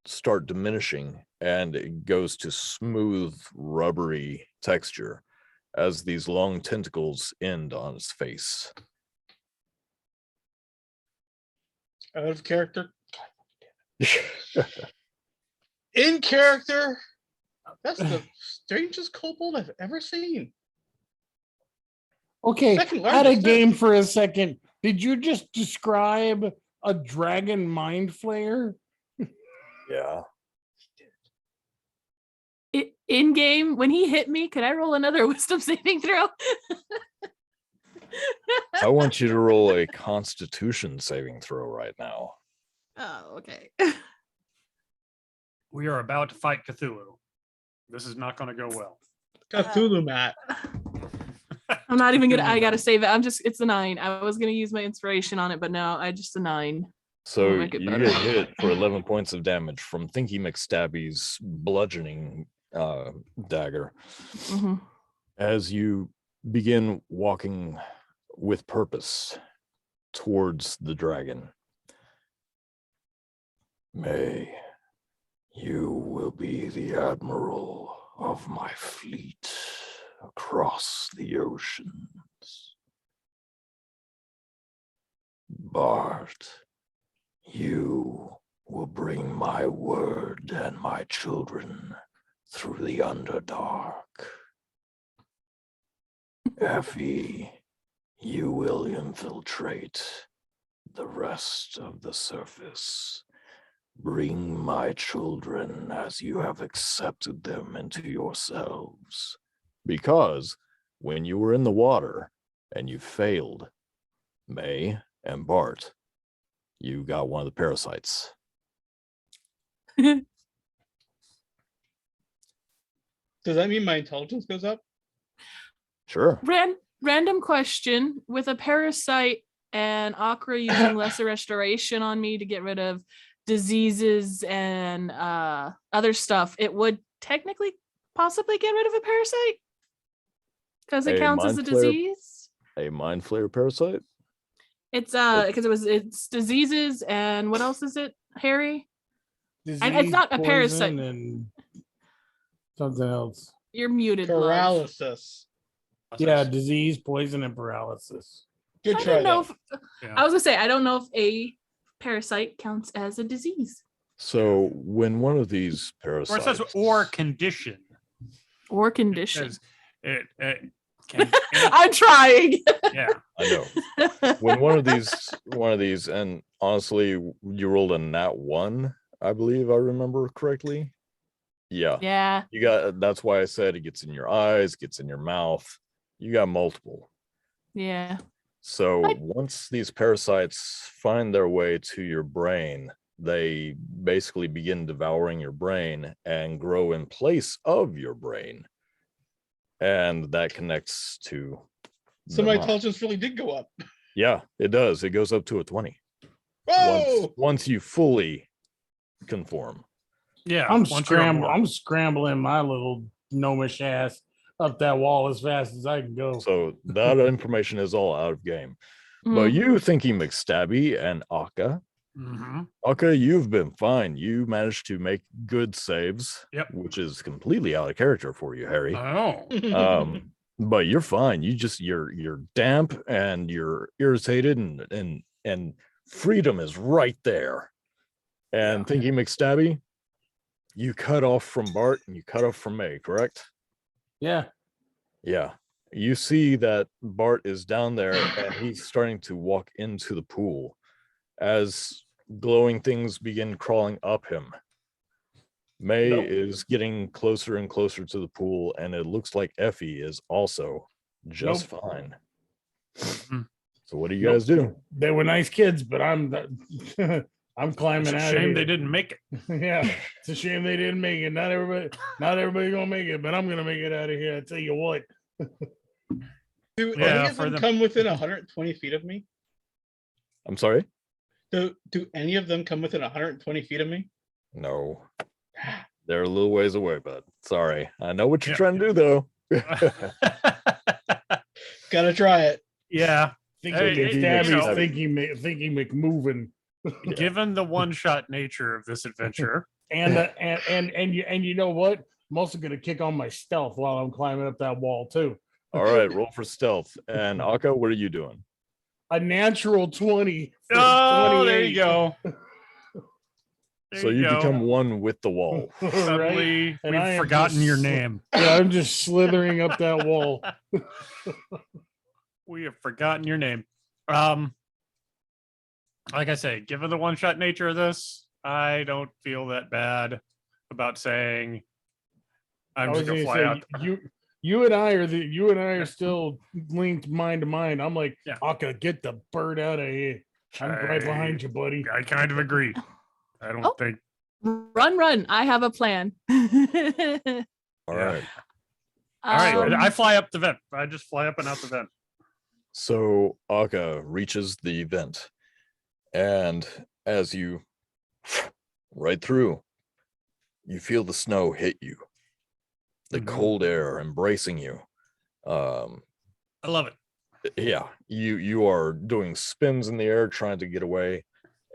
start diminishing and it goes to smooth, rubbery texture as these long tentacles end on its face. Out of character. In character. That's the strangest kobold I've ever seen. Okay, Second out of largest, too. game for a second. Did you just describe a dragon mind flayer? Yeah. In game, when he hit me, could I roll another wisdom saving throw? I want you to roll a constitution saving throw right now. Oh, okay. We are about to fight Cthulhu. This is not going to go well. Cthulhu, Matt. I'm not even gonna. I gotta save it. It's a 9. I was gonna use my inspiration on it, but no, I just a 9. So We'll you make it get better. hit for 11 points of damage from Thinky McStabby's bludgeoning dagger. Mhm. As you begin walking with purpose towards the dragon, May, you will be the admiral of my fleet across the oceans. Bart, you will bring my word and my children through the Underdark. Effie, you will infiltrate the rest of the surface. Bring my children as you have accepted them into yourselves. Because when you were in the water and you failed, May and Bart, you got one of the parasites. Does that mean my intelligence goes up? Sure. Random question: with a parasite and Akra using lesser restoration on me to get rid of diseases and other stuff, it would technically possibly get rid of a parasite because it A counts as a mind flare- disease. A mind flayer parasite? It's because it's diseases and what else is it, Harry? And it's not a Disease, parasite. poison, and something else. You're muted, love. Paralysis. Yeah, disease, poison, and paralysis. Good I try. don't know though. if Yeah. I was gonna say I don't know if a parasite counts as a disease So when one of these Or it parasites, says or condition. or It condition. says it can. I'm trying. Yeah. I know when one of these, and honestly, you rolled a nat 1, I believe I remember correctly. Yeah, Yeah. you got. That's why I said it gets in your eyes, gets in your mouth. You got multiple. Yeah. So But- once these parasites find their way to your brain, they basically begin devouring your brain and grow in place of your brain. And that connects to So the my mind. intelligence really did go up. Yeah, it does. It goes up to a 20. Whoa! Once you fully conform. Yeah. I'm once you're on board. I'm scrambling my little gnomish ass up that wall as fast as I can go. So that information is all out of game. But Mhm. you thinking McStabby and Akka, Mhm. Akka, you've been fine. You managed to make good saves, Yep. which is completely out of character for you, Harry. Oh. But you're fine. You're damp and you're irritated and freedom is right there. And thinking McStabby, you cut off from Bart and you cut off from May, correct? Yeah. Yeah. You see that Bart is down there and he's starting to walk into the pool as glowing things begin crawling up him. May Nope. is getting closer and closer to the pool, and it looks like Effie is also just fine. Mhm. So what do you guys do? They were nice kids, but I'm I'm climbing It's a out. shame of they here. didn't make it. Yeah, it's a shame they didn't make it. Not everybody gonna make it, but I'm gonna make it out of here. I tell you what. Do Yeah, any of for them them. come within 120 feet of me? I'm sorry? Do any of them come within 120 feet of me? No. They're a little ways away, but sorry. I know what you're Yeah. trying to do though. Gotta try it. Yeah. Thinking Hey, McStabby's you know. thinking McMoving. Given the one-shot nature of this adventure, And you know what? I'm also gonna kick on my stealth while I'm climbing up that wall too. All right, roll for stealth. And Akka, what are you doing? A natural 20. for oh, there 28. you go. There So you go. become one with the wall. Right? Suddenly, And I we've am forgotten just your sli- name. Yeah, I'm just slithering up that wall. We have forgotten your name. Like I say, given the one-shot nature of this, I don't feel that bad about saying I I'm was just gonna gonna fly out. say you and I are still linked mind to mind. I'm like, Yeah. Akka, get the bird out of here. I'm right behind you, buddy. I kind of agree. I don't Oh. think. Run. I have a plan. All Yeah. right. All right, Um, I fly up the vent. I just fly up and out the vent. So Akka reaches the vent, and as you right through, you feel the snow hit you, the cold air embracing you. I love it. Yeah, you are doing spins in the air trying to get away,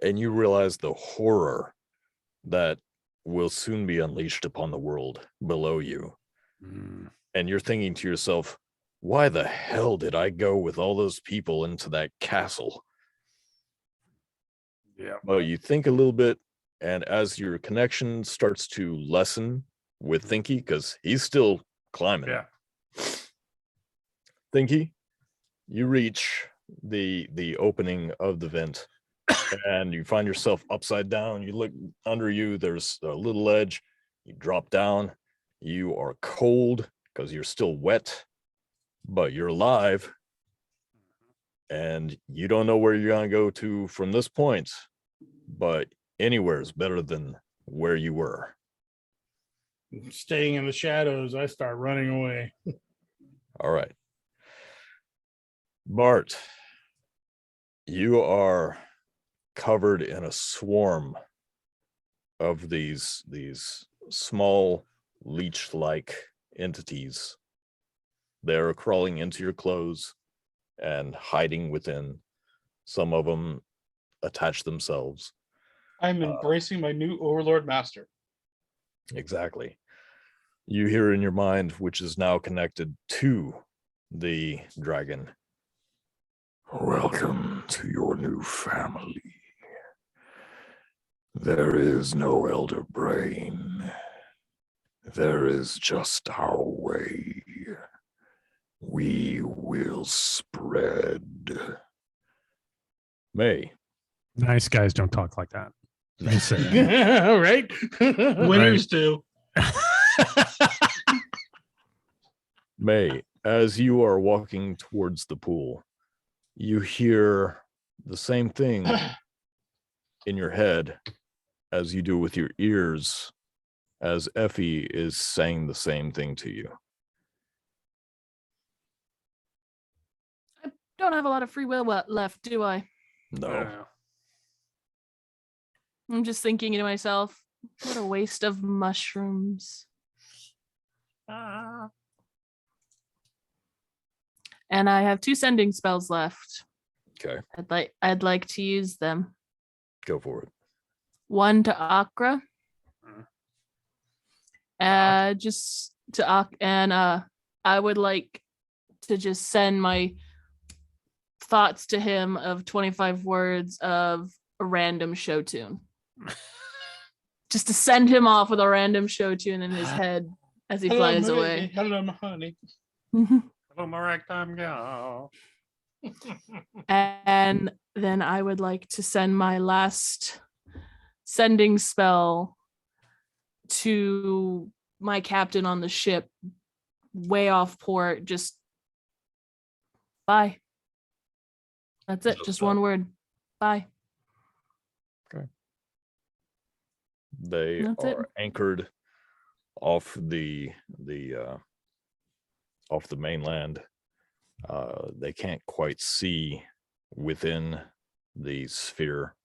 and you realize the horror that will soon be unleashed upon the world below you. And you're thinking to yourself, why the hell did I go with all those people into that castle? Yeah. Well, you think a little bit, and as your connection starts to lessen with Thinky, because he's still climbing. Yeah. Thinky, you reach the opening of the vent, and you find yourself upside down. You look under you, there's a little ledge. You drop down. You are cold because you're still wet, but you're alive. And you don't know where you're going to go to from this point, but anywhere is better than where you were. Staying in the shadows, I start running away. All right. Bart, you are covered in a swarm of these small leech-like entities. They're crawling into your clothes and hiding within. Some of them attach themselves. I'm embracing my new overlord master. Exactly. You hear in your mind, which is now connected to the dragon. Welcome to your new family. There is no elder brain. There is just our way. We will spread. May. Nice guys don't talk like that. They say Right? Winners do. May, as you are walking towards the pool, you hear the same thing in your head as you do with your ears, as Effie is saying the same thing to you. I don't have a lot of free will left, do I? No. I'm just thinking to myself, what a waste of mushrooms. And I have 2 sending spells left. Okay, I'd like to use them. go for it. One to Akra. Just to and I would like to just send my thoughts to him of 25 words of a random show tune. Just to send him off with a random show tune in his head as he flies away. Hello, my honey. Hello, my ragtime gal. And then I would like to send my last sending spell to my captain on the ship way off port. Just bye. That's it. Just one word. Bye. They That's it. are anchored off the mainland. They can't quite see within the sphere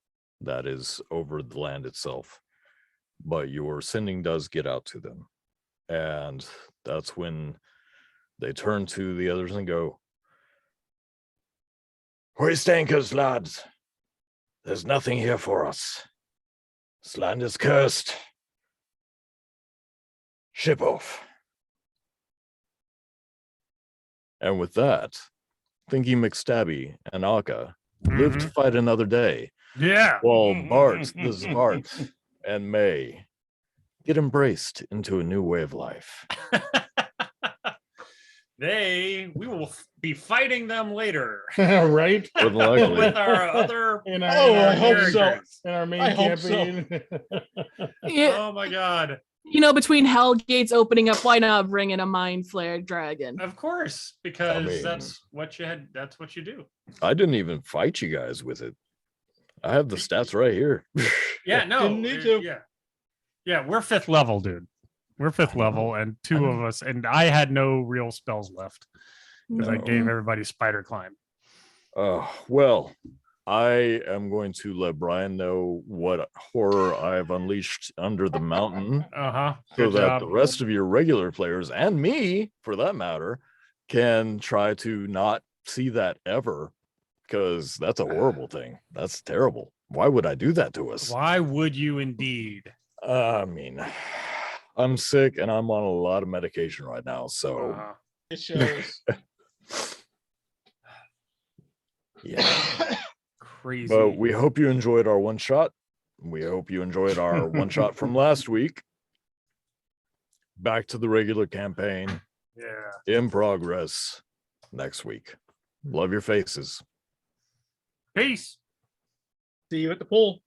that is over the land itself, but your sending does get out to them, and that's when they turn to the others and go, "Hoist anchors, lads. There's nothing here for us. This land is cursed. Ship off." And with that, Thinky McStabby and Akka live to fight another day, Yeah. while Bart, the Zvart, and May get embraced into a new way of life. We will be fighting them later Right? More than likely. with our other. In our, I hope so. characters. In our main I hope so. campaign. Yeah, Oh my god! between hell gates opening up, why not bring in a mind flare dragon? Of course, because mean- that's what you had. That's what you do. I didn't even fight you guys with it. I have the stats right here. Yeah. No. Didn't need to. Yeah. Yeah, we're 5th level, dude. We're 5th level, and 2 of us, and I had no real spells left because I No. gave everybody spider climb. Well, I am going to let Brian know what horror I've unleashed under the mountain Uh-huh. so Good that job. the rest of your regular players and me, for that matter, can try to not see that ever, because that's a horrible thing. That's terrible. Why would I do that to us? Why would you indeed? I mean, I'm sick and I'm on a lot of medication right now, so Uh-huh. It shows. yeah. Crazy. But we hope you enjoyed our one shot. We hope you enjoyed our one shot from last week. Back to the regular campaign Yeah. in progress next week. Love your faces. Peace. See you at the pool.